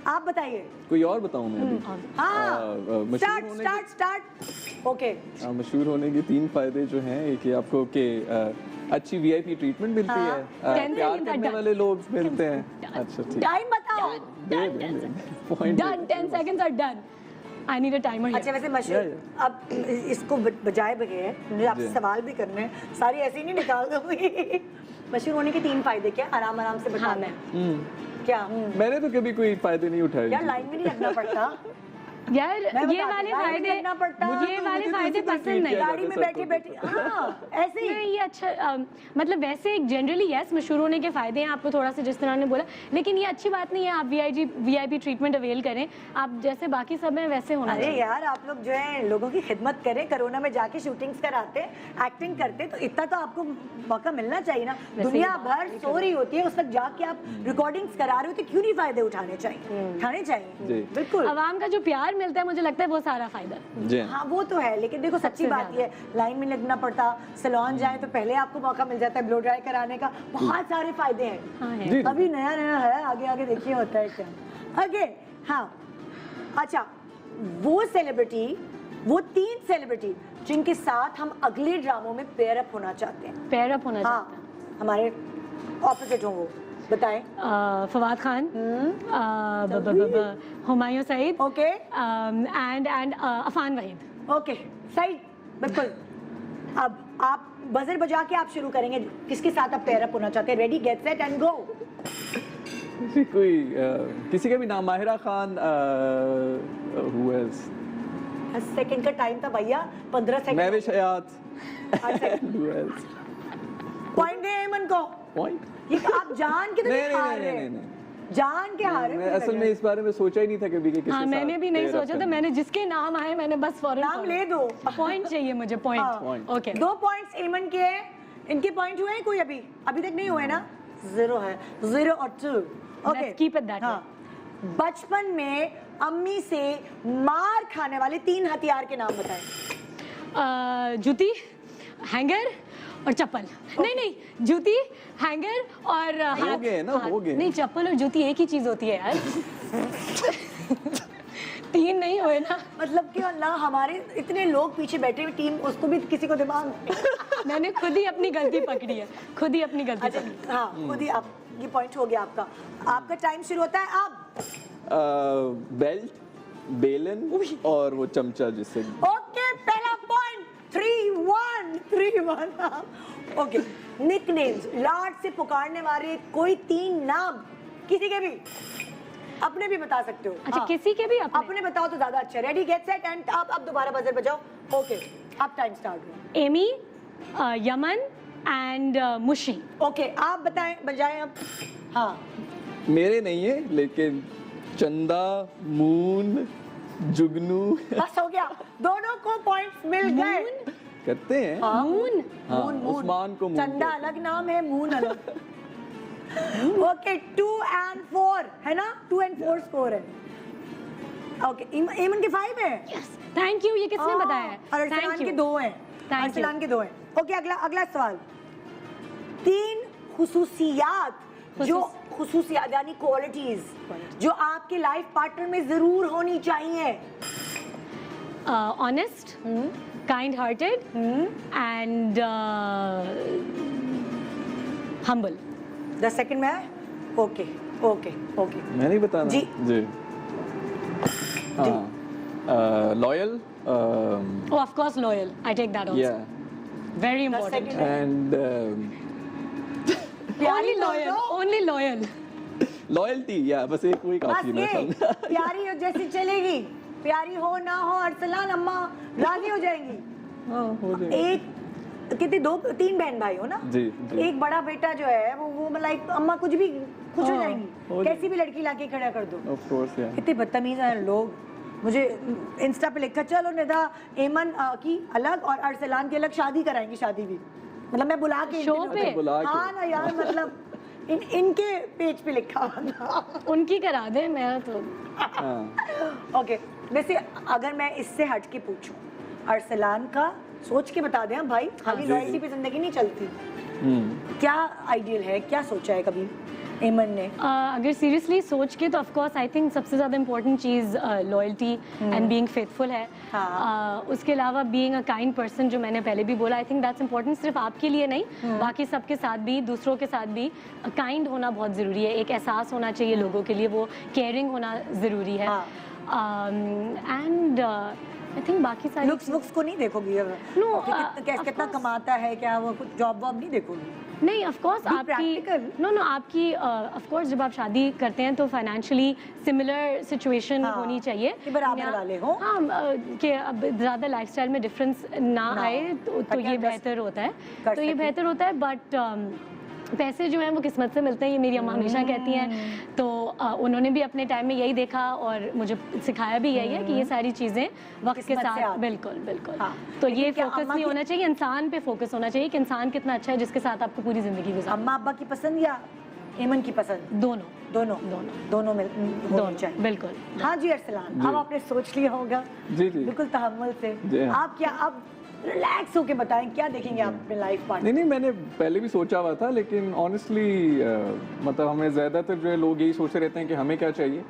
आप बताइए। कोई और बताऊँ मैं अभी? हाँ, मशहूर स्टार्ट होने स्टार्ट स्टार्ट। ओके, मशहूर होने के 3 फायदे जो हैं, एक ये आपको कि अच्छी वीआईपी ट्रीटमेंट मिलती हाँ। है, 10 प्यार seconds करने are वाले लोग मिलते हैं। अच्छा ठीक, टाइम बताओ। Point done. 10 seconds are done. I need a timer here. अच्छा, वैसे मशहूर, अब इसको बजाए बगैर मुझे आपसे जी। सवाल भी करने हैं, सारी ऐसे ही नहीं निकाल दूंगी। मशहूर होने के 3 फायदे क्या? आराम आराम से हाँ, बताना मैं है। क्या? मैंने तो कभी कोई फायदे नहीं उठाए। यार लाइन में नहीं लगना पड़ता। यार मैं ये बताती वाले हूँ, लाइन में फायदे, लगना पड़ता। ये वाले फायदे पसंद नहीं। गाड़ी में बैठे बैठे, हाँ ऐसे ही। नहीं, ये अच्छा मतलब वैसे जनरली यस, मशहूर होने के फायदे हैं आपको, थोड़ा सा जिस तरह ने बोला, लेकिन ये अच्छी बात नहीं है आप वीआईपी ट्रीटमेंट अवेल करें। आप जैसे बाकी सब हैं वैसे होना अरे चाहिए। यार, आप लोग जो है लोगों की खिदमत करें, कोरोना में जाके शूटिंग्स कराते, एक्टिंग करते, तो इतना तो आपको मौका मिलना चाहिए ना। दुनिया भर सो रही होती है, उस वक्त जाके आप रिकॉर्डिंग्स करा रहे हो, तो क्यों नहीं फायदे उठाने चाहिए? उठाने चाहिए, जी। बिल्कुल। आवाम का जो प्यार मिलता है, मुझे लगता है वो सारा फायदा। जी हाँ वो तो है, लेकिन देखो सच्ची बात ये है, लाइन में लगना पड़ता, सैलून जाए तो पहले आपको मौका मिल जाता है ब्लो ड्राई कराने का, बहुत सारे फायदे हैं। हाँ है। जी। अभी नया नया है, आगे आगे देखिए होता है क्या। आगे हाँ, अच्छा, वो सेलिब्रिटी, वो 3 सेलिब्रिटी जिनके साथ हम अगले ड्रामों में पेयर अप होना चाहते हैं। पेयर अप होना हाँ, चाहिए। हमारे ऑपोजिट हों, वो बताएं। Fawad Khan, Humayun Saeed, okay and Affan Waheed. Okay, सही, बिल्कुल। अब आप बजर बजा के आप शुरू करेंगे, किसके साथ आप पेयर अप होना चाहते हैं? Ready, get set and go. कोई किसी का भी नाम, Mahira Khan, who else? 10 second का टाइम था भैया, 15 सेकंड। महविश हयात, अच्छा, who else? पॉइंट दे एमन को। Point? ये तो आप जान के तो नहीं, नहीं हार नहीं, रहे, नहीं, नहीं। जान के हारे। मैं असल में इस बारे में सोचा ही नहीं था कभी कि किसके हाँ, साथ मैंने भी नहीं pair up सोचा था, करना। मैंने जिसके नाम आए मैंने बस फौरन नाम ले दो। पॉइंट चाहिए मुझे, पॉइंट। Point. ओके, 2 पॉइंट्स एमन के हैं। इनके पॉइंट हुए हैं कोई? अभी तक नहीं हुए ना? 0 है, 0 और 2। Okay, Let's keep it that way. बचपन में अम्मी से मार खाने वाले 3 हथियार के नाम बताएं। जूती, हैंगर और चप्पल। नहीं, जूती, हैंगर और हाथ। गए ना, हाथ। हो गए। नहीं, चप्पल और जूती एक ही चीज होती है यार। 3 नहीं हुए ना। मतलब कि ना, हमारे इतने लोग पीछे बैठे हुए टीम, उसको भी किसी को दिमाग नहीं। मैंने खुद ही अपनी गलती पकड़ी है, खुद ही अपनी गलती अच्छा, पकड़ी। हाँ, खुद ही आप, ये पॉइंट हो गया आपका। आपका टाइम शुरू होता है अब। बेल्ट, बेलन और वो चमचा जिससे। ओके, पहला पॉइंट। 3-1। ओके, निकनेम्स, लाड से पुकारने वाले कोई 3 नाम, किसी के भी। अपने भी बता सकते हो। अच्छा, हाँ। किसी के भी अपने बताओ तो ज्यादा अच्छा। रेडी गेट सेट एंड आप अब दोबारा बजर बजाओ। ओके, अब टाइम स्टार्ट हो। एमी, यमन एंड मुशी। ओके, आप बताएं, बजाएं अब। हाँ, मेरे नहीं है लेकिन चंदा, मून, जुगनू बस हो गया, दोनों को पॉइंट्स मिल गए। करते हैं। हाँ, मून। हाँ, मून, मून। उस्मान को मून चंदा कहते अलग नाम है, मून अलग। ओके, 2 and 4 है ना? 2 and 4 स्कोर है। ओके, ईमन के 5 है। थैंक यू, ये किसने बताया है? और अरसलान थैंक के यू। 2 हैं। Thank Arsalan you. के 2 हैं। ओके, अगला सवाल। 3 खुसूसियात जो खुसूसियात यानी क्वालिटीज जो आपके लाइफ पार्टनर में जरूर होनी चाहिए। Honest, kind hearted and humble. 10 second में है। ओके ओके ओके, मैं नहीं बताना। जी। जी। हाँ, loyal Oh, of course, loyal. I take that also. या Very 10 important. सेकंड है। एंड प्यारी Only loyal. दोनों। Only loyal. लॉयल्टी, या बस एक वही बस काफी ये है। प्यारी हो जैसी चलेगी, प्यारी हो ना हो अरसलान अम्मा राजी हो जाएंगी। हाँ, हो जाएगा। एक कितने 3 बहन भाई हो ना? जी, जी। एक बड़ा बेटा जो है वो लाइक अम्मा कुछ भी खुश हो हाँ, जाएंगी, हो कैसी भी लड़की लाके खड़ा कर दो। Of course, yeah. कितने बदतमीज हैं लोग। मुझे इंस्टा पे लिखा, चलो निदा एमन की अलग और अरसलान की अलग शादी कराएंगी, शादी भी मतलब मैं बुला के शो इनके- पे? बुला के। हाँ ना यार, मतलब इनके पेज पे लिखा हुआ था। उनकी करा दे, मैं तो हाँ। ओके, वैसे अगर मैं इससे हट के पूछूं, अरसलान का सोच के बता दें भाई, खाली लॉयल्टी पे जिंदगी नहीं चलती। क्या आइडियल है, क्या सोचा है कभी एमन ने? अगर सीरियसली सोच के तो ऑफ कोर्स आई थिंक सबसे ज़्यादा important cheese loyalty and being faithful है। हाँ। उसके अलावा बीइंग अ काइंड पर्सन, जो मैंने पहले भी बोला, आई थिंक दैट्स इम्पोर्टेंट सिर्फ आपके लिए नहीं, बाकी सबके साथ भी, दूसरों के साथ भी काइंड होना बहुत ज़रूरी है। एक एहसास होना चाहिए लोगों के लिए, वो केयरिंग होना ज़रूरी है। एंड आई थिंक बाकी सारी लुक्स को नहीं देखोगी अब? No, कितना कमाता है, क्या वो कुछ जॉब वॉब नहीं देखोगी? नहीं, ऑफ कोर्स Be आपकी practical. नो आपकी ऑफ कोर्स जब आप शादी करते हैं तो फाइनेंशियली सिमिलर सिचुएशन हाँ, होनी चाहिए कि बराबर या- वाले हों। हाँ, कि अब ज़्यादा लाइफस्टाइल में डिफरेंस ना ना आए हो। तो ताकि ये आप बेहतर होता है। कर तो ये सकें। बेहतर होता है, बट पैसे जो हैं वो किस्मत से मिलते हैं, ये मेरी अम्मा हमेशा कहती हैं। तो उन्होंने भी अपने टाइम में यही देखा और मुझे सिखाया भी यही है कि ये सारी चीज़ें वक्त के किस्मत से साथ आती हैं। बिल्कुल बिल्कुल। हाँ, तो लेकिन ये क्या फोकस अम्मा नहीं की- होना चाहिए, इंसान पे फोकस होना चाहिए कि इंसान कितना अच्छा है जिसके साथ आपको पूरी ज़िंदगी गुजारनी। अम्मा अब्बा की पसंद या एमन की पसंद? दोनों दोनों होनी चाहिए। बिल्कुल। हाँ जी अरसलान, अब आपने सोच लिया होगा। जी, जी। बिल्कुल तहम्मुल से। जी हाँ। आप क्या अब रिलैक्स होके बताएं, क्या देखेंगे आप अपने लाइफ पार्टनर? नहीं, मैंने पहले भी सोचा हुआ था, लेकिन ऑनेस्टली मतलब हमें ज़्यादातर जो है लोग यही सोचते रहते हैं कि हमें क्या चाहिए।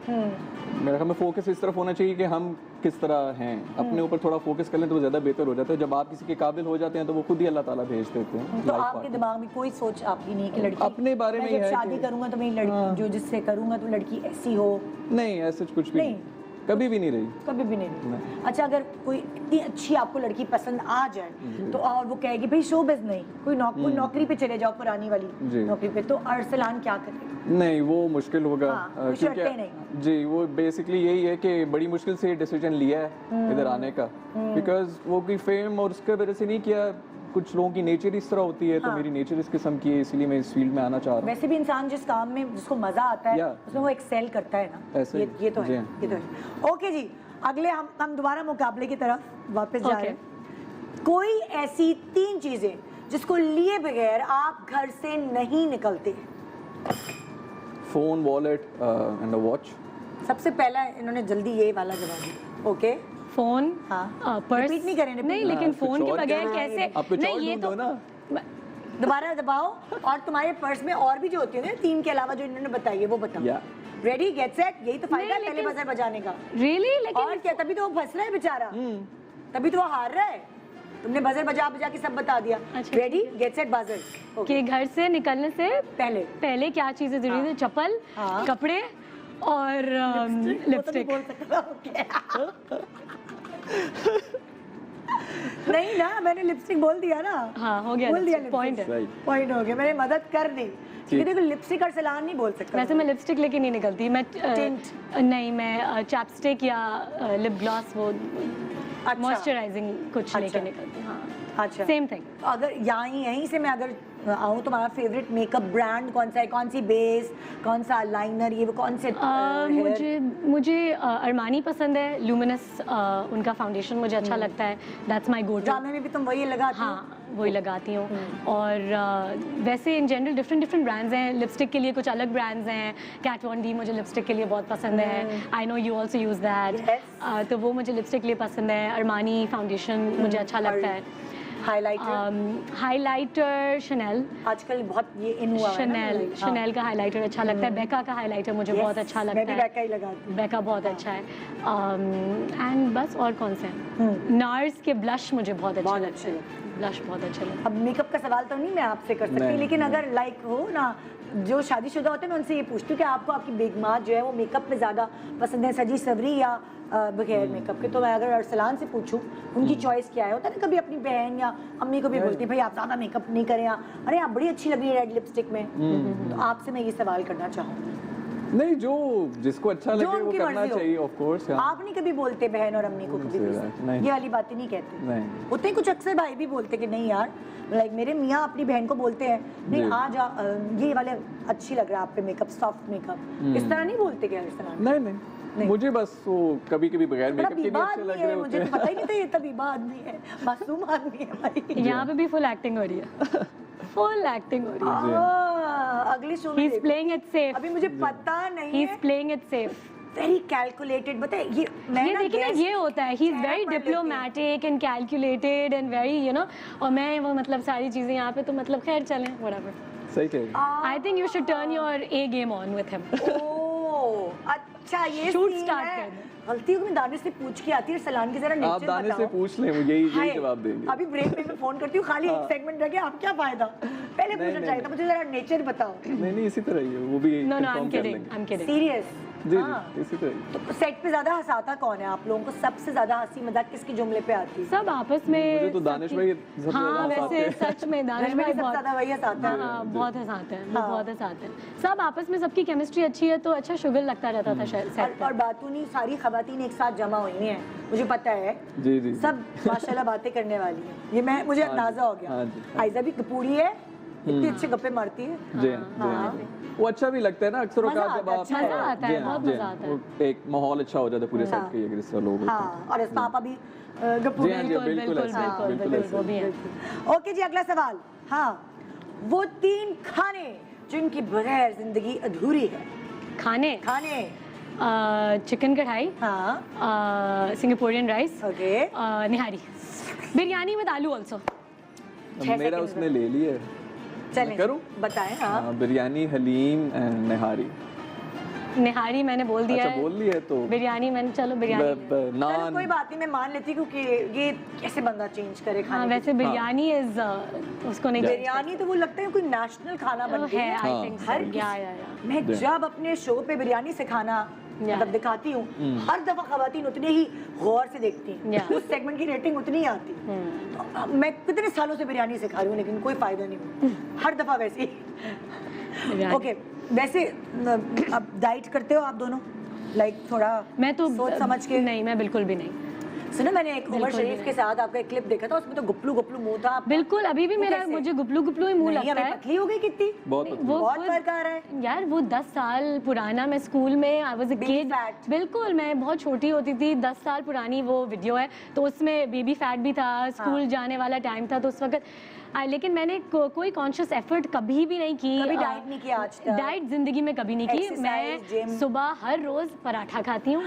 मेरा हमें फोकस इस तरफ होना चाहिए कि हम किस तरह हैं, अपने ऊपर थोड़ा फोकस कर लें तो वो ज़्यादा बेहतर हो जाता है। जब आप किसी के काबिल हो जाते हैं तो वो खुद ही अल्लाह ताला भेज देते हैं तो life आपके partner। दिमाग में कोई सोच आपकी नहीं कि लड़की अपने बारे में मैं ही जब है शादी कि- करूंगा तो मेरी लड़की जो जिससे करूंगा तो लड़की ऐसी हो? नहीं, ऐसा कुछ भी नहीं। नहीं, कभी भी नहीं रही। कभी भी नहीं। अच्छा, अगर कोई इतनी अच्छी आपको लड़की पसंद आ जाए तो और वो कहेगी भाई शोबिज़ नहीं, कोई नौकरी पे चले जाओ, पुरानी वाली जी। नौकरी पे, तो अरसलान क्या करेगा? नहीं, वो मुश्किल होगा। हाँ, कुछ रटते नहीं। जी, वो बेसिकली यही है कि बड़ी मुश्किल से डिसीजन लिया है इधर आने का, बिकॉज वो कोई फेम और उसके वजह से नहीं किया। कुछ लोगों की नेचर इस तरह होती है, तो मेरी नेचर इस किस्म की है, इसलिए मैं इस फील्ड में आना चाह रहा हूँ। वैसे भी इंसान जिस काम में जिसको मजा आता है Yeah. उसमें वो एक्सेल करता है ना। ऐसे ये ही। तो जी है, हाँ। ये तो है। ओके जी, अगले हम दोबारा मुकाबले की तरफ वापस जा रहे हैं। कोई ऐसी 3 चीजें जिसको लिए बगैर आप घर से नहीं निकलते? Phone, wallet and a watch. सबसे पहला इन्होंने जल्दी ये वाला जवाब दिया। ओके, फोन, हाँ। पर्स Repeat नहीं करें, repeat नहीं, नहीं। लेकिन कुछ फोन के और बगैर क्या है? कैसे? आप कुछ नहीं, और ये ढूंढो तो ना। दोबारा दबाओ और तुम्हारे पर्स में और भी जो होती है 3 के अलावा जो इन्होंने बताई है वो बताओ। Yeah. रेडी गेट सेट, यही तो फायदा है नहीं, पहले लेकिन- बजर बजाने का। रियली, लेकिन और क्या, तभी तो वो फंस रहा है बेचारा, तभी तो वो हार रहा है। तुमने बजर बजा बजा के सब बता दिया। अच्छा, रेडी गेट सेट बजर। कि घर से निकलने से पहले क्या चीजें जरूरी है? चप्पल, हाँ। कपड़े और वो तो नहीं लिपस्टिक। बोल सकता। ओके नहीं ना, मैंने लिपस्टिक बोल दिया ना। हाँ, हो गया बोल दिया lipstick, point है। Right. पॉइंट हो गया, मैंने मदद कर दी। क्योंकि देखो लिपस्टिक अरसलान नहीं बोल सकता। वैसे मैं लिपस्टिक लेके नहीं निकलती, मैं Tint? नहीं, मैं चैपस्टिक या लिप ग्लॉस, वो अच्छा। मॉइस्चराइजिंग कुछ लेके अच्छा। निकलती हूँ। हाँ, अच्छा, सेम थिंग। अगर यहीं से मैं अगर आऊँ, तुम्हारा फेवरेट मेकअप ब्रांड कौन सा है? कौन सी बेस, कौन सा लाइनर, ये वो कौन से मुझे अरमानी पसंद है, लुमिनस उनका फाउंडेशन मुझे अच्छा लगता है, दैट्स माय गो टू। ड्रामे में भी तुम वही लगाती हो? हाँ, वही लगाती हूँ। और वैसे इन जनरल डिफरेंट ब्रांड्स हैं, लिपस्टिक के लिए कुछ अलग ब्रांड्स हैं। Kat Von D मुझे लिपस्टिक के लिए बहुत पसंद है, I know you also use that, तो वो मुझे लिपस्टिक के लिए पसंद है। अरमानी फाउंडेशन मुझे अच्छा लगता है। हाइलाइटर? हाइलाइटर शनेल, आजकल बहुत ये इन हुआ है ना, शनेल like, हाँ। शनेल का हाइलाइटर अच्छा लगता है। बेका का हाइलाइटर मुझे बहुत अच्छा मैं लगता भी है। बैका ही लगाती हूँ। बेका बहुत अच्छा है। एंड बस, और कौन से हैं? नार्स के ब्लश मुझे बहुत अच्छे बहुत लगते अच्छे हैं, ब्लश बहुत अच्छे लगते हैं। अब मेकअप का सवाल तो नहीं मैं आपसे कर सकती, नहीं, लेकिन अगर लाइक हो ना, जो शादीशुदा होते हैं मैं उनसे ये पूछती हूँ कि आपको आपकी बेगमात जो है वो मेकअप में ज़्यादा पसंद है, सजी सवरी या बगैर मेकअप के? तो मैं अगर अरसलान से पूछूं उनकी चॉइस क्या है, होता है ना कभी अपनी बहन या अम्मी को भी बोलती है भाई आप ज़्यादा मेकअप नहीं करें, अरे आप बड़ी अच्छी लग रही है रेड लिपस्टिक में। तो आपसे मैं ये सवाल करना चाहूँगी। नहीं, जो जिसको अच्छा जो लगे वो उनकी करना मर्जी हो। चाहिए, ऑफ कोर्स। आप नहीं कभी बोलते बहन और अम्मी को कभी भी नहीं। ये वाली बातें नहीं कहते? नहीं। होते हैं कुछ अक्सर भाई भी बोलते कि नहीं यार, लाइक मेरे मियाँ अपनी बहन को बोलते हैं नहीं जी। आज ये वाले अच्छी लग रहा है आप पे मेकअप, सॉफ्ट मेकअप, इस तरह नहीं बोलते क्या इस तरह? नहीं नहीं। नहीं, मुझे बस वो कभी कभी बगैर बड़ा मेकअप के भी बीबा अच्छे आदमी लग है, रहे मुझे होते तो हैं। पता ही नहीं था ये तबीबा आदमी है, मासूम आदमी है भाई। यहाँ पे भी फुल एक्टिंग हो रही है, फुल एक्टिंग हो रही है। अगली शो में He's देखो। playing it safe. अभी मुझे पता नहीं He's है, playing it safe. Very calculated. बताए ये मैं ये ना देखिए ना, guess ये होता है, ही इज चेहरा वेरी पढ़ लेती हूँ। Diplomatic and calculated and very you know, और मैं वो मतलब सारी चीजें यहाँ पे तो मतलब खैर चलें, व्हाटएवर। सही कह रही हैं। I think you should turn your A game on with him. Oh अच्छा, ये Shoot scene start है। कर दें। गलती को मैं दानिश से पूछ के आती है, सलान की जरा आप नेचर दानिश से बताओ। पूछ लें, वो यही हाय, जवाब देंगे। अभी ब्रेक में मैं फोन करती हूँ, खाली एक सेगमेंट रह गया, आप क्या फायदा? पहले पूछना नहीं, चाहिए था, मुझे जरा नेचर बताओ। नहीं, इसी तरह ही है, वो भी नो नो, आई confirm एम कर किडिंग, लेंगे। I am kidding. सीरियस? जी जी, इसी तरह ही। तो सेट पे ज्यादा हंसाता कौन है आप लोगों को? सबसे ज्यादा हंसी मजाक किसके जुमले पे आती है? सब आपस में। मुझे तो दानिश सबकी- भाई सबसे हाँ, ज्यादा हंसाते वैसे हैं। सच में दानिश में भाई सबसे ज्यादा वही हंसाता है। हाँ, बहुत हंसाते हैं, वो हाँ। बहुत हंसाते हैं। सब आपस में, सबकी केमिस्ट्री अच्छी है तो अच्छा शुगर लगता रहता था शायद सेट और बातूनी सारी खवातीन एक साथ जमा हुई हैं, मुझे पता है। जी जी। सब माशाल्लाह बातें करने वाली हैं, ये मैं मुझे अंदाजा हो गया। हाँ जी। आयजा भी कपूरी है, इतनी अच्छे गप्पे मारती है। जी हाँ, जी। वो अच्छा भी लगता है ना अक्सर मजा औकात जब आता है, आप अच्छा मजा आता है, जी हाँ, बहुत जी मजा हाँ, आता है। वो एक माहौल अच्छा हो जाता है पूरे सेट के, अगर इस तरह लोग होते हैं। हाँ, और इस पापा भी गप्पू जी हाँ, जी, बिल्कुल बिल्कुल बिल्कुल ऐसा, बिल्कुल बिल्कुल बिल्कुल, ऐसा। वो भी है। ओके जी, अगला सवाल। हाँ, वो 3 खाने जिनकी बगैर जिंदगी अधूरी है। खाने, खाने? चिकन कढ़ाई, हाँ, Singaporean rice, okay. Nihari, biryani with आलू ऑल्सो। छह मेरा सेकंड उसने ले लिया है। चलें, करूं? बताएं। हाँ, हाँ, बिरयानी, हलीम एंड निहारी। निहारी मैंने बोल दिया अच्छा है, बोल लिया है तो बिरयानी मैंने, चलो बिरयानी। चलो नान। कोई बात नहीं, मैं मान लेती हूँ क्योंकि ये कैसे बंदा चेंज करे हाँ, खाने की वैसे बिरयानी इज उसको नहीं change बिरयानी तो वो लगता है कोई नेशनल खाना कर- बन गई है, है। आई हाँ, थिंक हर या मैं जब अपने शो पे बिरयानी से खाना मतलब दिखाती हूँ, हर दफा खवातीन उतने ही गौर से देखती हैं। Yeah. उस सेगमेंट की रेटिंग उतनी ही आती है। तो मैं कितने सालों से बिरयानी सिखा रही हूँ लेकिन कोई फायदा नहीं हुआ, हर दफा वैसे ही। बिरयानी। ओके, वैसे अब डाइट करते हो आप दोनों? लाइक थोड़ा मैं तो सोच समझ के? नहीं, मैं बिल्कुल भी नहीं। सुनो, मैंने एक उमर बिल्कुल शरीफ भी के साथ आपका एक क्लिप देखा था, उसमें तो गुपलू गुपलू मुंह था आपका। बिल्कुल, अभी भी वो मेरा कैसे? मुझे गुपलू गुपलू ही मुंह नहीं, लगता अभी है। पतली हो गई कितनी? बहुत नहीं, पतली। वो बहुत खुद- फर्क आ रहा है। यार वो 10 साल पुराना, मैं स्कूल में I was a Baby kid, fat. बिल्कुल मैं बहुत छोटी होती थी, 10 साल पुरानी वो वीडियो है, तो उसमें बेबी फैट भी था, स्कूल जाने वाला टाइम था, तो उस वक्त लेकिन मैंने कोई कॉन्शियस एफर्ट कभी भी नहीं की। कभी डाइट नहीं किया आज तक? डाइट जिंदगी में कभी नहीं की। Exercise, मैं gym? सुबह हर रोज पराठा खाती हूँ,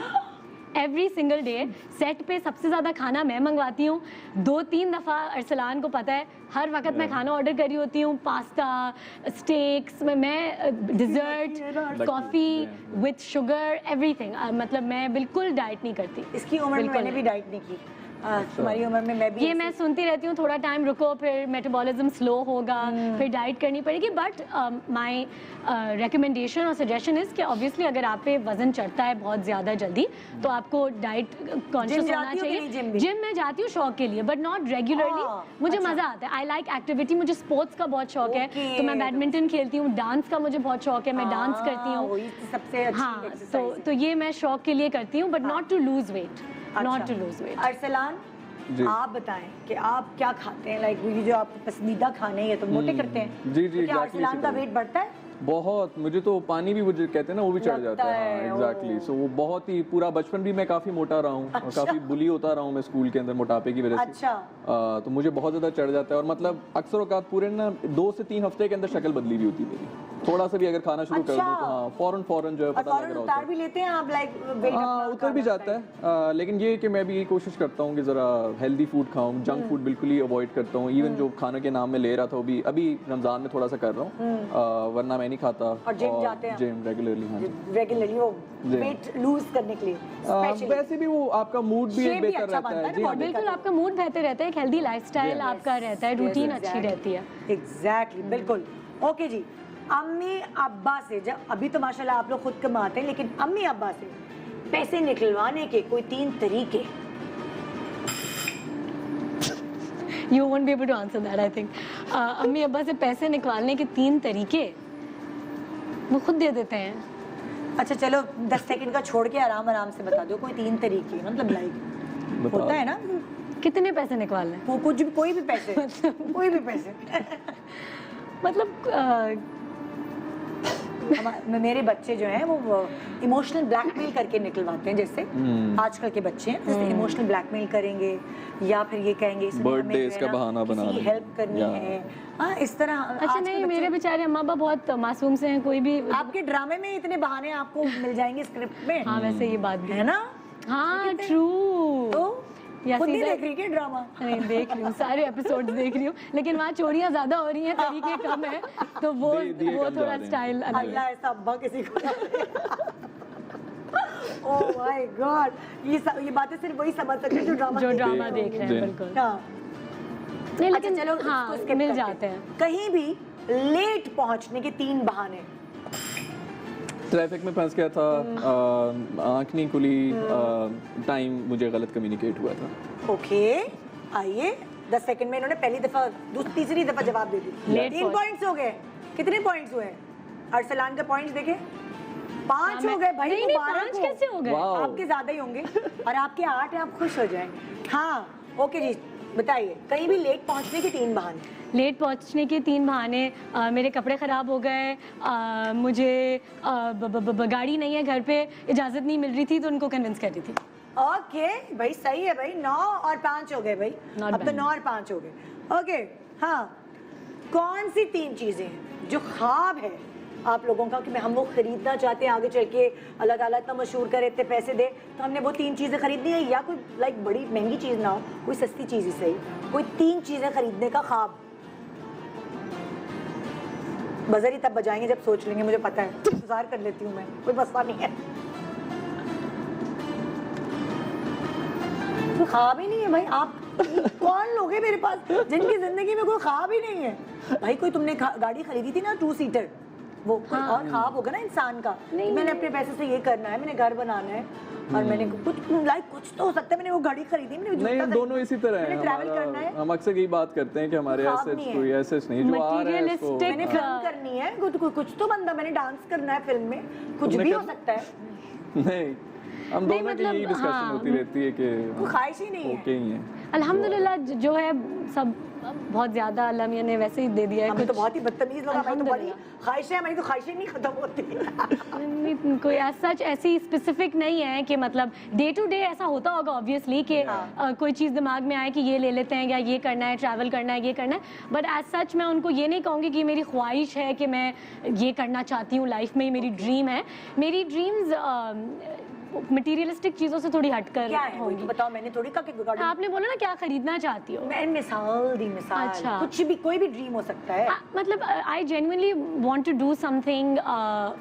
एवरी सिंगल डे। सेट पे सबसे ज़्यादा खाना मैं मंगवाती हूँ, 2-3 दफ़ा अरसलान को पता है, हर वक्त मैं खाना ऑर्डर करी होती हूँ, पास्ता, स्टेक्स, मैं dessert, coffee with sugar, everything. मतलब मैं बिल्कुल डाइट नहीं करती। इसकी उम्र में बिल्कुल मैंने भी नहीं। डाइट नहीं की। तुम्हारी उम्र में मैं भी ये मैं सुनती रहती हूँ, थोड़ा टाइम रुको फिर मेटाबॉलिज्म स्लो होगा, फिर डाइट करनी पड़ेगी। बट माय रिकमेंडेशन और सजेशन इज़ कि ऑब्वियसली अगर आप पे वजन चढ़ता है बहुत ज़्यादा जल्दी तो आपको डाइट कॉन्शियस होना जाती हो कि नहीं जिम भी? चाहिए। जिम में जाती हूँ शौक के लिए बट नॉट रेगुलरली। मुझे मज़ा आता है, आई लाइक एक्टिविटी, मुझे स्पोर्ट्स का बहुत शौक है, तो मैं बैडमिंटन खेलती हूँ। डांस का मुझे बहुत शौक है, मैं डांस करती हूँ। वही सबसे अच्छी हाँ, exercise तो ये मैं शौक के लिए करती हूँ, but not to lose weight, not to lose weight. Arsalan, ji. आप बताएं कि आप क्या खाते हैं, लाइक ये जो आपके पसंदीदा खाने हैं ये तो मोटे करते हैं। जी, तो क्या exactly अरसलान का इसी वेट बढ़ता है? बहुत, मुझे तो पानी भी, मुझे कहते हैं ना, वो भी चढ़ लगता जाता है। है, हाँ, एग्जैक्टली। सो वो बहुत ही, पूरा बचपन भी मैं काफी मोटा रहा हूँ और काफी बुली होता रहा हूँ मैं स्कूल के अंदर मोटापे की वजह से। अच्छा। तो मुझे बहुत ज्यादा चढ़ जाता है और मतलब अक्सर औकात पूरे ना 2 से 3 हफ्ते के अंदर शक्ल बदली भी होती है मेरी। थोड़ा सा भी अगर खाना शुरू कर दूं तो हाँ, फौरन जो है और पता लग फौरन रहा होता उतार है। भी लेते हैं आप, लाइक वेट हाँ, उतर भी जाता है। लेकिन ये कि मैं भी कोशिश करता हूँ कि ज़रा हेल्दी फूड खाऊं, जंक फूड बिल्कुल ही अवॉइड करता हूँ। इवन जो खाने के नाम में ले रहा था वो भी अभी रमज़ान में थोड़ा सा कर रहा हूँ, वरना मैं नहीं खाता। और जिम जाते हैं? जिम रेगुलरली, हाँ जी। रेगुलरली वो जी। वेट लूज करने के लिए स्पेशली। वैसे भी वो आपका मूड भी Shape भी बेहतर अच्छा रहता बनता है। है जी ना, हाँ, बिल्कुल आपका मूड बेहतर रहता है, एक हेल्दी लाइफस्टाइल आपका रहता है, रूटीन अच्छी रहती है। एग्जैक्टली, बिल्कुल। ओके जी, अम्मी अब्बा से, जब अभी तो माशाल्लाह आप लोग खुद कमाते हैं, लेकिन अम्मी अब्बा से पैसे निकलवाने के कोई 3 तरीके? You won't be able to answer that, I think. अम्मी अब्बा से पैसे निकालने के 3 तरीके वो खुद दे देते हैं। अच्छा चलो 10 सेकंड का छोड़ के आराम आराम से बता दो कोई 3 तरीके, मतलब लाइक बताओ। होता है ना, कितने पैसे निकालने? वो कुछ भी, कोई भी पैसे कोई भी पैसे। मतलब मेरे बच्चे जो हैं वो इमोशनल ब्लैकमेल करके निकलवाते हैं, जैसे आजकल के बच्चे हैं, जैसे इमोशनल ब्लैकमेल करेंगे या फिर ये कहेंगे इसमें हमें Birthdays जो है का ना बहाना बना किसी देंगे। हेल्प करनी या। है। हाँ, इस तरह अच्छा आजकल नहीं, बच्चे- मेरे बेचारे अम्मा अब्बा बहुत मासूम से हैं, कोई भी आपके ड्रामे में इतने बहाने आपको मिल जाएंगे स्क्रिप्ट में। हाँ वैसे ये बात भी है ना? हाँ ट्रू। तो या खुद नहीं सीधा- देख रही क्या ड्रामा? नहीं देख रही हूँ, सारे एपिसोड्स देख रही हूँ, लेकिन वहाँ चोरियाँ ज्यादा हो रही हैं, तरीके कम है, तो वो दिए वो कम जा थोड़ा रहे हैं। स्टाइल अलग है। अल्लाह ऐसा अब्बा किसी को ओह माय गॉड, ये बातें सिर्फ वही समझ सकते हैं जो ड्रामा जो देख ड्रामा रहे देख रहे जी। हैं, बिल्कुल। हाँ। नहीं अच्छा, लेकिन चलो हाँ इसको skip मिल करते जाते हैं। कहीं भी लेट पहुंचने के 3 बहाने। ट्रैफिक में फंस गया था, आँख नहीं खुली, टाइम मुझे गलत कम्युनिकेट हुआ था। ओके, आइए 10 सेकंड में इन्होंने पहली दफा तीसरी दफा जवाब दे दी। Late 3 पहुंच- पॉइंट्स हो गए। कितने पॉइंट्स हुए? अरसलान के पॉइंट्स देखे? 5 हो गए भाई, नहीं नहीं मुबारक 5 हो। कैसे हो गए? वाह। आपके ज्यादा ही होंगे और आपके 8 हैं, आप खुश हो जाएंगे। हाँ ओके जी, बताइए कहीं भी लेट पहुंचने के 3 बहाने। लेट पहुंचने के 3 बहाने, मेरे कपड़े ख़राब हो गए, मुझे गाड़ी नहीं है घर पे, इजाज़त नहीं मिल रही थी तो उनको कन्विंस कर रही थी। ओके भाई, सही है भाई। 9 और 5 हो गए भाई। Not अब तो bad. 9 और 5 हो गए। ओके हाँ, कौन सी 3 चीजें हैं जो ख्वाब है आप लोगों का कि हम वो खरीदना चाहते हैं आगे चल के, अल्लाह ताला इतना मशहूर करे, इतने पैसे दे तो हमने वो 3 चीजें खरीदनी है, या कोई लाइक बड़ी महंगी चीज ना हो, कोई सस्ती चीज ही सही, कोई 3 चीजें खरीदने का ख्वाब। बजर ही तब बजाएंगे जब सोच लेंगे, मुझे पता है, इंतजार कर लेती हूँ मैं, कोई मसला नहीं है। कोई ख्वाब ही नहीं है भाई। आप कौन लोग हैं मेरे पास जिनकी जिंदगी में कोई ख्वाब ही नहीं है? भाई कोई तुमने गाड़ी खरीदी थी ना 2 सीटर, वो कोई और ख्वाब होगा ना इंसान का कि मैंने अपने पैसे से ये करना है, मैंने घर बनाना है और मैंने कुछ लाइक कुछ तो हो सकता है, मैंने वो गाड़ी खरीदी, मैंने वो जूता नहीं, हम खरीदा, दोनों इसी तरह हैं। मैंने ट्रैवल करना है, हम अक्सर यही बात करते हैं कि हमारे ख्वाब एसेट्स नहीं है। कोई एसेट्स नहीं, जो आ रहा है उसको। Materialistic मैंने फिल्म करनी है, कुछ तो बंदा, मैंने डांस करना है फिल्म में, कुछ तुमने भी हो कर- सकता है, नहीं, हम दोनों की मतलब, यही डिस्कशन हाँ, होती रहती है कि कोई ख्वाहिश ही नहीं है। ओके ही है। अल्हम्दुलिल्लाह जो है सब बहुत ज़्यादा अल्लाह मियाँ ने वैसे ही दे दिया है। हमें तो बहुत ही बदतमीज लोग, हमारी तो बड़ी अल्हम्दुलिल्लाह। ख्वाहिशें, हमारी तो ख्वाहिशें नहीं खत्म होती। नहीं, कोई सच ऐसी स्पेसिफिक नहीं है कि मतलब डे टू डे ऐसा होता होगा ऑब्वियसली कि कोई चीज़ दिमाग में आए कि ये ले लेते हैं या ये करना है, ट्रैवल करना है, ये करना है, बट एज सच मैं उनको ये नहीं कहूँगी कि मेरी ख्वाहिश है कि मैं ये करना चाहती हूँ लाइफ में, मेरी ड्रीम है। मेरी ड्रीम्स मटीरियलिस्टिक चीज़ों से थोड़ी हटकर क्या है होंगी। बताओ, मैंने थोड़ी कहा कि गाड़ी, आपने बोला ना क्या खरीदना चाहती हो, मैं मिसाल दी, मिसाल अच्छा। कुछ भी, कोई भी ड्रीम हो सकता है। मतलब I genuinely want to do something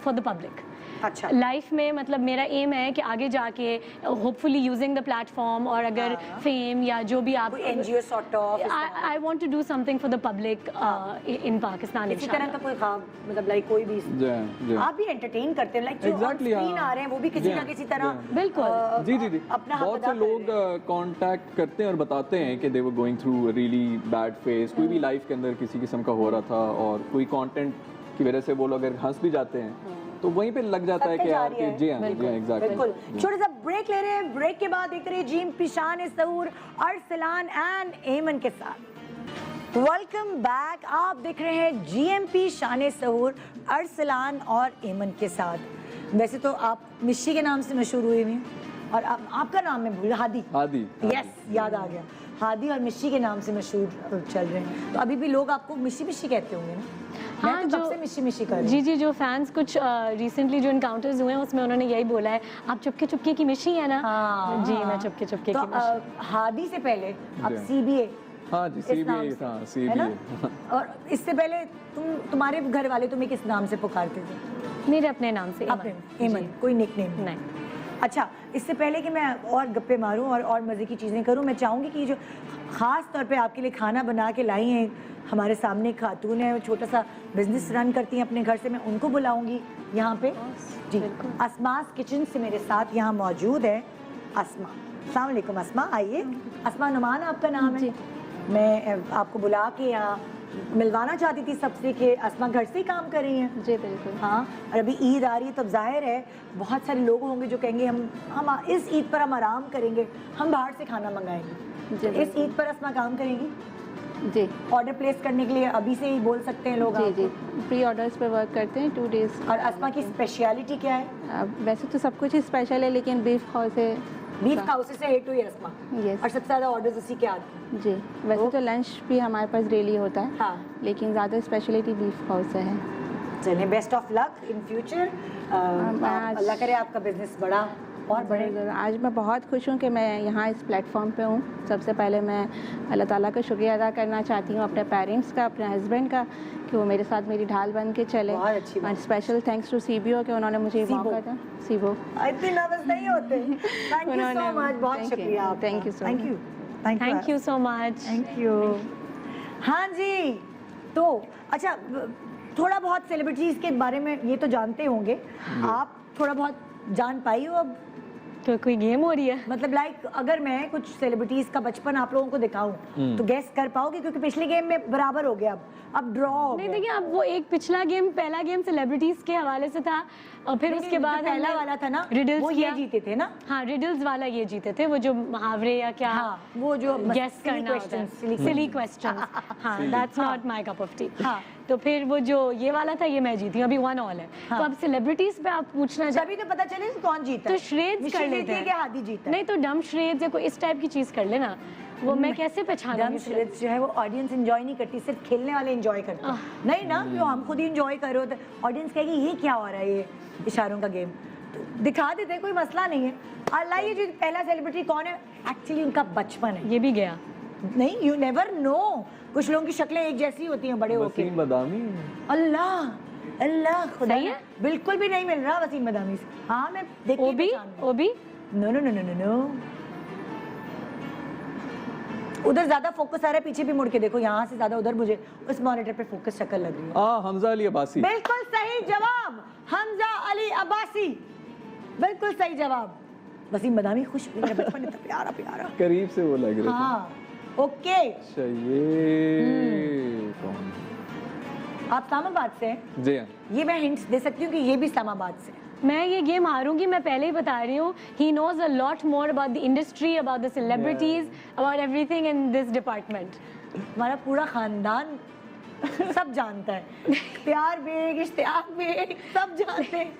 for the public. अच्छा। लाइफ में मतलब मेरा एम है कि आगे जाके होपफुली यूजिंग द प्लेटफॉर्म और अगर फेम या जो भी आप NGO sort of I want to do something for the public in Pakistan इसी तरह का कोई ख्वाब, मतलब लाइक कोई भी जी आप भी एंटरटेन करते हैं, लाइक जो Exactly, स्क्रीन हाँ। आ रहे हैं वो भी किसी Yeah, ना किसी तरह yeah. बिल्कुल। जी अपना हक बहुत अदा से कर लोग रहे हैं। कांटेक्ट करते हैं और बताते हैं कि they were going through really bad phase, कोई भी लाइफ के अंदर किसी किस्म का हो रहा था और कोई कंटेंट की वजह से वो लोग अगर हंस भी जाते हैं तो वहीं पे लग जाता है सबके कि यार जारी है। कि जी हाँ एग्जैक्टली बिल्कुल। छोटा सा ब्रेक ले रहे हैं, ब्रेक के बाद देख रहे हैं जीम पिशान सहूर अरसलान एंड एमन के साथ। वेलकम बैक, आप देख रहे हैं जीएमपी शान सहूर अरसलान और एमन के साथ। वैसे तो आप मिशी के नाम से मशहूर हुए हैं और आपका नाम मैं भूल, हादी। हादी यस, याद आ गया, हादी और मिशी के नाम से मशहूर चल रहे हैं। तो अभी भी लोग आपको मिशी मिशी कहते होंगे ना? मैं तो कब से मिशी मिशी कर रही हूँ। जी जी, जो फैंस कुछ रिसेंटली जो इनकाउंटर्स हुए हैं उसमें उन्होंने यही बोला है, आप चुपके चुपके की मिशी है ना? हाँ, जी मैं चुपके चुपके तो की मिशी। हादी से पहले आप जी। CBA हाँ जी इस नाम CBA से, था है ना? CBA और इससे पहले तुम्हारे घर वाले तुम्हें किस नाम से पुकारते थे? मेरे अपने नाम से अपने एमन, कोई निकनेम नहीं। अच्छा, इससे पहले कि मैं और गप्पे मारूं और मज़े की चीज़ें करूं, मैं चाहूँगी कि जो ख़ास तौर पे आपके लिए खाना बना के लाई हैं हमारे सामने एक खातून है, छोटा सा बिजनेस रन करती हैं अपने घर से, मैं उनको बुलाऊंगी यहाँ पे। जी, अस्मास किचन से मेरे साथ यहाँ मौजूद है अस्मा। अस्सलाम वालेकुम अस्मा, आइए। अस्मा नुमान आपका नाम है। मैं आपको बुला के यहाँ मिलवाना चाहती थी सबसे कि अस्मा घर से ही काम कर रही हैं। जी बिल्कुल। हाँ, और अभी ईद आ रही है, तब जाहिर है बहुत सारे लोग होंगे जो कहेंगे हम इस ईद पर हम आराम करेंगे, हम बाहर से खाना मंगाएंगे। जी, तो इस ईद पर अस्मा काम करेंगी? जी ऑर्डर प्लेस करने के लिए अभी से ही बोल सकते हैं लोग जी आपको? जी, प्री ऑर्डर्स पे वर्क करते हैं 2 डेज। और अस्मा की स्पेशलिटी क्या है? वैसे तो सब कुछ ही स्पेशल है, लेकिन बीफ हाउस है। बीफ हाउस से हेट हुई है अस्मा, यस और सबसे ज़्यादा ऑर्डर्स उसी के आते हैं। जी। वैसे तो लंच भी हमारे पास डेली होता है, हाँ, लेकिन ज़्यादा स्पेशलिटी बीफ हाउस से है। चलिए, best of luck in future. अल्लाह करे आपका बिजनेस बड़ा और बड़े। ज़रूर। आज मैं बहुत खुश हूँ कि मैं यहाँ इस प्लेटफॉर्म पे हूँ। सबसे पहले मैं अल्लाह ताला का शुक्रिया अदा करना चाहती हूँ, अपने पेरेंट्स का, अपने हस्बैंड का, कि वो मेरे साथ मेरी ढाल बन के चले। बहुत अच्छी बात। और स्पेशल थैंक्स टू CBO कि उन्होंने मुझे ये मौका दिया। सीबो, इतनी नर्वस नहीं होते। थैंक यू सो मच, बहुत Thank you. शुक्रिया आपका। Thank you so thank much. You, thank you so much. Thank you. हाँ जी, तो अच्छा, थोड़ा बहुत सेलिब्रिटीज़ के बारे में ये तो जानते होंगे आप, थोड़ा बहुत जान पाई हो अब? तो कोई गेम हो रही है? मतलब लाइक अगर मैं कुछ सेलिब्रिटीज़ का बचपन आप लोगों को दिखाऊं तो गैस कर पाओगे? क्योंकि पिछले गेम में बराबर हो गया, अब ड्रॉ हो नहीं गया। देखिए, अब वो एक पहला गेम सेलिब्रिटीज के हवाले से था और फिर उसके बाद पहला हमने वाला था ना, रिडल्स वो ये जीते थे ना? हाँ, रिडल्स वाला ये जीते थे, वो जो मुहावरे या क्या हाँ, वो जो गेस करना होता है, सिली क्वेश्चन। हाँ, that's not my cup of T. हाँ। तो फिर वो जो ये वाला था, ये मैं जीती हूँ, अभी 1-1 है। हाँ। तो अब सेलिब्रिटीज पे आप पूछना चाहते तभी तो पता चले कौन जीता तो है। श्रेड्स मिशी कर जीती लेते है हैं। कि हादी जीता है? नहीं तो डम श्रेड्स या कोई इस टाइप की चीज कर लेना, वो मैं कैसे पहचानूंगी? डम जो है वो ऑडियंस एंजॉय नहीं करती, सिर्फ खेलने वाले एंजॉय करते हैं। नहीं ना, जो हम खुद ही एंजॉय कर रहे होते, ऑडियंस कहेगी ये क्या हो रहा है, ये इशारों का गेम। तो दिखा देते हैं, कोई मसला नहीं है। अल्लाह, ये जो पहला सेलिब्रिटी कौन है, एक्चुअली उनका बचपन है। ये भी गया। नहीं, यू नेवर नो, कुछ लोगों की शक्लें एक जैसी होती हैं बड़े होके। वसीम बदामी। अल्लाह अल्लाह, खुदा सही है? बिल्कुल भी नहीं मिल रहा वसीम बदामी से। हाँ, मैं देख के ओबी पहचान गई। ओबी no no no no no no, उधर ज्यादा फोकस आ रहा है, पीछे भी मुड़ के देखो, यहाँ से ज्यादा उधर मुझे उस मॉनिटर पे फोकस शक्ल लग रही है। हमजा अली अब्बासी। बिल्कुल सही जवाब, हमजा अली अब्बासी, बिल्कुल सही जवाब। वसीम बदामी खुश, मेरा बचपन इतना प्यारा प्यारा। करीब से वो लग रहे थे। हाँ, ओके। अच्छा, ये कौन? आप इस्लामाबाद से हैं? जी हाँ। ये मैं हिंट्स दे सकती हूँ कि ये भी इस्लामाबाद से। मैं ये गेम हारूंगी, मैं पहले ही बता रही हूँ। He knows a lot more about the industry, about the celebrities, about everything in this department. हमारा पूरा खानदान सब जानता है, प्यार बेग, इश्तियाक बेग, सब जानते हैं।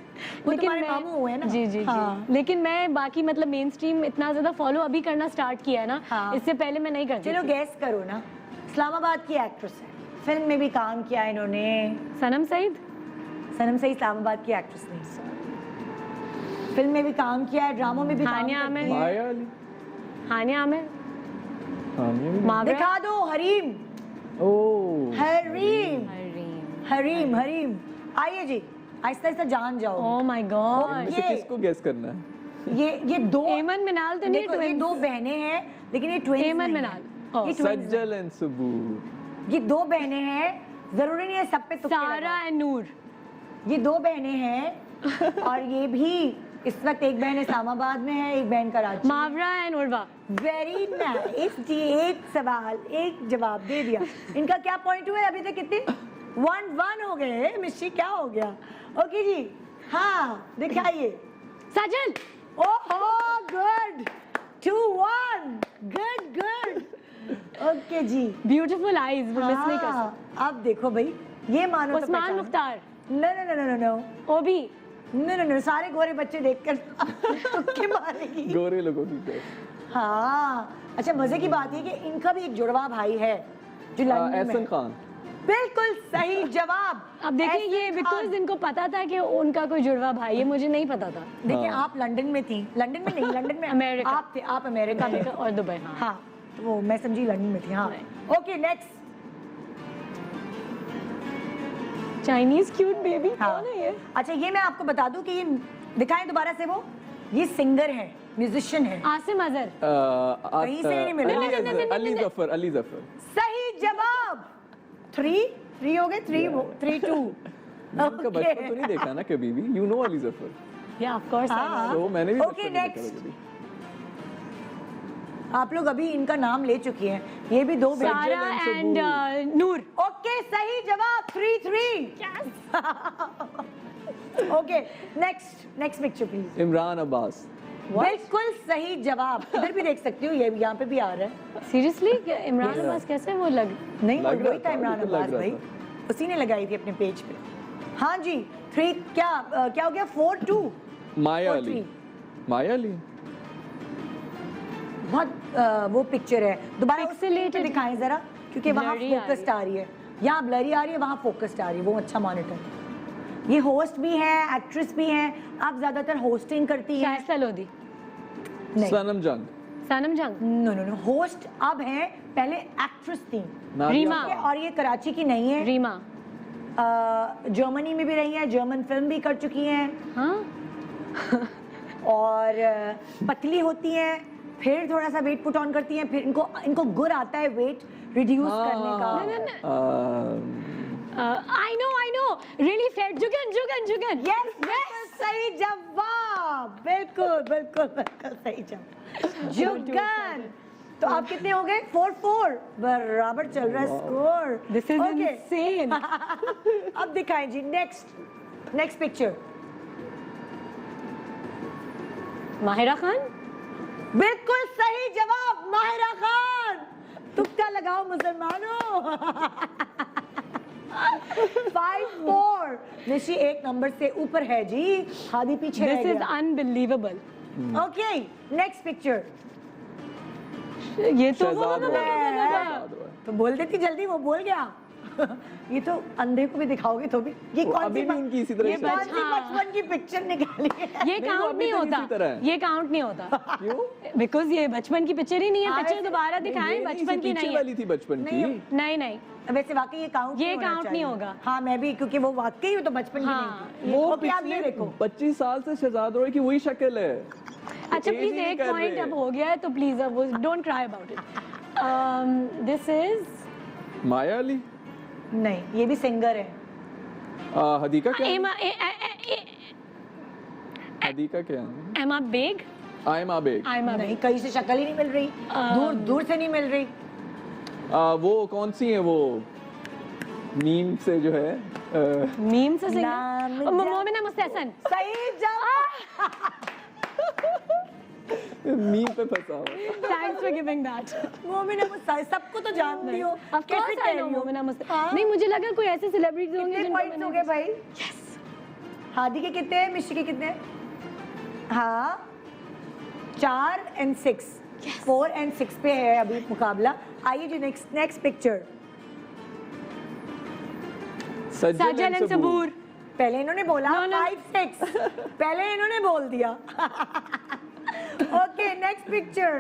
वो तुम्हारे मामू हुए ना? जी जी हाँ। जी। लेकिन मैं बाकी मतलब मेन स्ट्रीम इतना ज्यादा फॉलो अभी करना स्टार्ट किया है ना, हाँ। इससे पहले मैं नहीं करती चलो थी। गैस करो ना, इस्लामाबाद की एक्ट्रेस है, फिल्म में भी काम किया है इन्होंने। सनम सईद। सनम सईद इस्लामाबाद की एक्ट्रेस नहीं, फिल्म में भी काम किया है, ड्रामों में भी काम हानिया करती आमिर। है। माया अली। हानिया आमिर। मावरा। दिखा दो, हरीम। ओह, हरीम हरीम। हरीम हरीम, आइए जी, आहिस्ता आहिस्ता जान जाओ। ओह माय गॉड, इनमें से किसको गेस करना है? ये दो एमन मिनाल तो नहीं, देखो, ये दो बहनें हैं लेकिन ये ट्विंस एमन नहीं मिनाल, हैं। ओह। ये twins सज्जल एंड सबूर। ये दो बहनें हैं, जरूरी नहीं है सब पे तुक्के सारा लगाओ। एंड नूर। ये दो बहनें हैं और ये भी इस वक्त एक बहन इस्लामाबाद में है, एक बहन Karachi. Mawra and Urwa. Very nice जी, एक सवाल एक जवाब दे दिया। इनका क्या पॉइंट हुए अभी तक? कितने? 1-1 हो गए। मिश्री क्या हो गया? ओके जी, हाँ दिखाइए। सजल। ओहो गुड, 2-1, गुड गुड। ओके जी, ब्यूटीफुल आईज, वो मिस नहीं कर सकते। हाँ, अब देखो भाई, ये मानो तो उस्मान पहचानो। Mukhtar. No no no no no ओबी। नो, सारे गोरे बच्चे देखकर तुक्के मारेगी। गोरे लोगों की गेस। हाँ, अच्छा मजे की बात है कि इनका भी एक जुड़वा भाई है जो लंदन में एहसन है। खान। बिल्कुल सही जवाब। अब देखिए एहसन ये खान। बिकॉज इनको पता था कि उनका कोई जुड़वा भाई है, मुझे नहीं पता था। देखिए आप लंदन में थी, लंदन में नहीं, लंदन में अमेरिका। आप थे, आप अमेरिका में। और दुबई। हाँ, हाँ, तो वो मैं समझी लंदन में थी। हाँ, okay next. Chinese cute baby हाँ, कौन है ये? अच्छा ये मैं आपको बता दूं कि ये दिखाएं दोबारा से, वो ये सिंगर है, म्यूजिशियन है। आसिम अजहर। कहीं से नहीं मिला। अली जफर। अली जफर। सही जवाब। 3 हो गए, 3-2। इनका बचपन तो नहीं देखा ना कभी भी। You know Ali Zafar. या ऑफ कोर्स। तो मैंने भी ओके बचपन में देखा नेक्स्ट। था कभी। आप लोग अभी इनका नाम ले चुकी हैं, ये भी दो बेटे। सारा एंड नूर। ओके सही जवाब, 3-3। Okay next picture please. Imran Abbas. बिल्कुल सही जवाब। इधर भी देख सकती हो, ये यहाँ पे भी आ रहा है। सीरियसली इमरान अब्बास कैसे वो लग? नहीं, लग रहा वही था था, इमरान बिल्कुल लग अब्बास रहा भाई, था। उसी ने लगाई थी अपने पेज पे। हाँ जी, 3 क्या हो गया? 4-2। माया 4-3। अली। माया अली। बहुत वो पिक्चर है, दोबारा उस screen पे Pixelated। दिखाएं जरा, क्योंकि वहाँ Blurry आ रही फोकस्ड आ रही है। यहाँ ब्लरी आ रही है, वहाँ फोकस्ड आ रही है। वो अच्छा मॉनिटर। ये होस्ट भी है, एक्ट्रेस भी है। आप ज्यादातर होस्टिंग करती हैं? शाइस्ता लोधी। नहीं, सनम जंग। सनम जंग। नो, होस्ट अब हैं, पहले एक्ट्रेस थी। नादिया रीमा। खान। और ये कराची की नहीं है, रीमा। जर्मनी में भी रही है, जर्मन फिल्म भी कर चुकी हैं। हाँ, और पतली होती हैं, फिर थोड़ा सा वेट पुट ऑन करती हैं, फिर इनको गुर आता है वेट रिड्यूस करने का। I know really fate. Jugan. Yes, सही जवाब। बिल्कुल सही जवाब, जुगन। तो आप कितने हो गए? 4-4, बराबर चल रहा है स्कोर। This is insane. अब दिखाएं जी नेक्स्ट पिक्चर। माहिरा खान। बिल्कुल सही जवाब, माहिरा खान। तुक्का लगाओ मुसलमानों। 5-4। निशी एक नंबर से ऊपर है जी, हादी पीछे रह दिस इज गया। अनबिलीवेबल। Okay next picture. ये तो शहजाद रोय। तो बोल देती जल्दी, वो बोल गया। ये तो अंधे को भी दिखाओगे तो भी। ये कौन अभी सी भी इनकी इसी तरह ये ही कौन शायद। सी बचपन की पिक्चर निकाली है? ये वो काउंट अभी नहीं तक होता। इसी तरह है। ये काउंट नहीं होता क्यों? बिकॉज ये बचपन की पिक्चर ही नहीं है। हाँ, पिक्चर वैसे- दोबारा नहीं, दिखाएं, ये बचपन की पीछे नहीं है। वाली थी बचपन की। नहीं। वैसे वाकई ये काउंट ये होना count नहीं चाहिए। होगा। हाँ मैं भी, क्योंकि वो वाकई तो बचपन की हाँ, नहीं थी। वो ओके आप ये पिछले देखो। 25 साल से शहजाद रोय की वही शक्ल है। अच्छा Age प्लीज ही नहीं एक कर पॉइंट रहे। अब हो गया है तो प्लीज अब don't cry about it. This is Maya Ali. नहीं, ये भी सिंगर है। हदीका क्या है? एमा हदीका क्या है? एमा बेग। आयमा बेग। एमा नहीं, बेग। कहीं से शक्ल ही नहीं मिल रही, दूर से नहीं मिल रही। वो कौन सी है वो मीम से जो है मीम से नाम सिंगर मोमिना मुस्तहसन। सही जवाब। मीम पे फंसा हुआ। Thanks for giving that. Momina Mustafa, सबको तो जानती हो। ऑफ कैसे कोर्स कह आई रही नो हो? मोमिना मुस्तफा। हाँ। नहीं मुझे लगा कोई ऐसे सेलिब्रिटीज होंगे कितने जिनको पॉइंट्स मैंने हो गए भाई? हादी के कितने हैं, मिश्री के कितने हैं? हाँ 4 और 6, 4 और 6 पे है अभी मुकाबला। आइए जी नेक्स्ट पिक्चर। सजल एंड सबूर। पहले इन्होंने बोला No, no. 5-6, पहले इन्होंने बोल दिया। Okay next picture.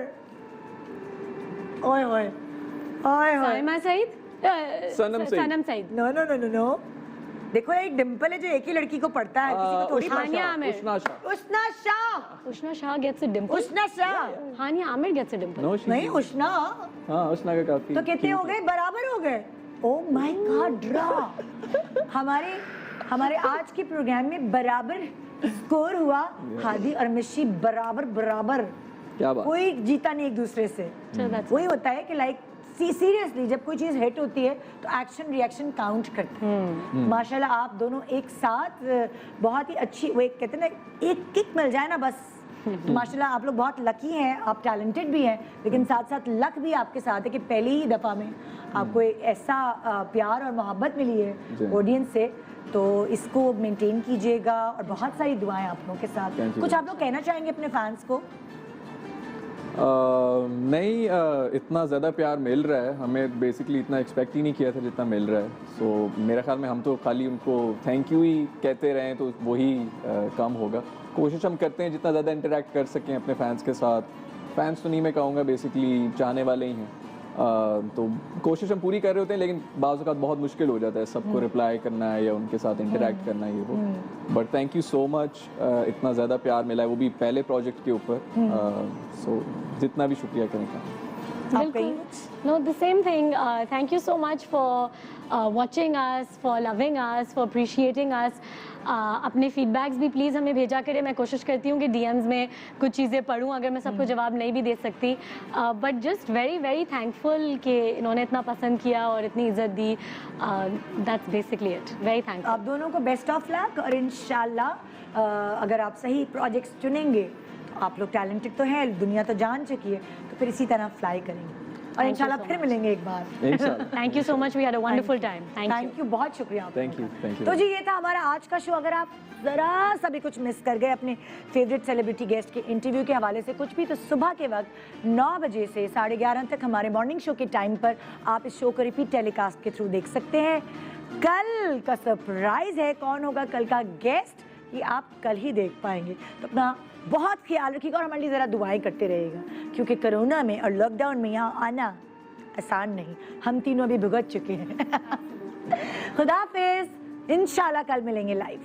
ओए Saima Saeed. Sanam Saeed. Sanam Saeed. No no no no no, देखो एक डिम्पल है जो एक ही लड़की को पढ़ता है, किसी को थोड़ी Hania Aamir. Ushna Shah. Ushna Shah. Ushna Shah gets a dimple, Ushna Shah Hania Aamir gets a dimple. No, नहीं उष्णा। हाँ उष्णा का काफी तो कितने हो गए? बराबर हो गए। Oh my God, draw. हमारे आज के प्रोग्राम में बराबर स्कोर हुआ। हादी और मिशी बराबर बराबर, क्या बात। कोई जीता नहीं एक दूसरे से। that's वही होता है कि लाइक सीरियसली जब कोई चीज हिट होती है तो एक्शन रिएक्शन काउंट करता है। माशाल्लाह आप दोनों एक साथ बहुत ही अच्छी, वो एक कहते हैं ना एक किक मिल जाए ना बस। माशाल्लाह आप लोग बहुत लकी हैं, आप टैलेंटेड भी हैं, लेकिन साथ साथ लक भी आपके साथ है कि पहली ही दफ़ा में आपको एक ऐसा प्यार और मोहब्बत मिली है ऑडियंस से। तो इसको मेंटेन कीजिएगा और बहुत सारी दुआएं आप लोगों के साथ। कुछ आप लोग कहना चाहेंगे अपने फैंस को? नहीं, इतना ज़्यादा प्यार मिल रहा है, हमें बेसिकली इतना एक्सपेक्ट ही नहीं किया था जितना मिल रहा है। सो मेरा ख्याल में हम तो खाली उनको थैंक यू ही कहते रहें तो वही कम होगा। कोशिश हम करते हैं जितना ज़्यादा इंटरेक्ट कर सकें अपने फैंस के साथ। फैंस तो नहीं मैं कहूँगा, बेसिकली चाहने वाले ही हैं। तो कोशिश हम पूरी कर रहे होते हैं, लेकिन बाज़ औक़ात बहुत मुश्किल हो जाता है सबको रिप्लाई करना है या उनके साथ इंटरेक्ट करना है, ये वो। But thank you so much, इतना ज़्यादा प्यार मिला है, वो भी पहले प्रोजेक्ट के ऊपर। सो जितना भी शुक्रिया करें का। बिल्कुल। No, the same thing. Thank you so much for watching us, for loving us, for appreciating us. अपने फीडबैक्स भी प्लीज़ हमें भेजा करें। मैं कोशिश करती हूँ कि DMs में कुछ चीज़ें पढूं, अगर मैं सबको जवाब नहीं भी दे सकती। But just very very thankful कि इन्होंने इतना पसंद किया और इतनी इज्जत दी। That's basically it. Very thankful. आप दोनों को बेस्ट ऑफ लक, और इंशाल्लाह अगर आप सही प्रोजेक्ट्स चुनेंगे तो आप लोग टैलेंटेड तो हैं, दुनिया तो जान चुकी है, तो फिर इसी तरह फ्लाई करेंगे और इंशाल्लाह फिर मिलेंगे एक बार। Thank you so much, we had a wonderful time. Thank you, बहुत शुक्रिया आपका। Thank you. तो जी ये था हमारा आज का शो। अगर आप ज़रा सा भी कुछ मिस कर गए अपने फेवरेट सेलिब्रिटी गेस्ट के इंटरव्यू के हवाले से कुछ भी, तो सुबह के वक्त 9 बजे से 11:30 तक हमारे मॉर्निंग शो के टाइम पर आप इस शो को रिपीट टेलीकास्ट के थ्रू देख सकते हैं। कल का सरप्राइज है, कौन होगा कल का गेस्ट ये आप कल ही देख पाएंगे। तो अपना बहुत ख्याल रखिएगा और हमारे लिए ज़रा दुआएं करते रहिएगा, क्योंकि कोरोना में और लॉकडाउन में यहाँ आना आसान नहीं, हम तीनों अभी भुगत चुके हैं। खुदा हाफिज़, इंशाल्लाह कल मिलेंगे लाइव।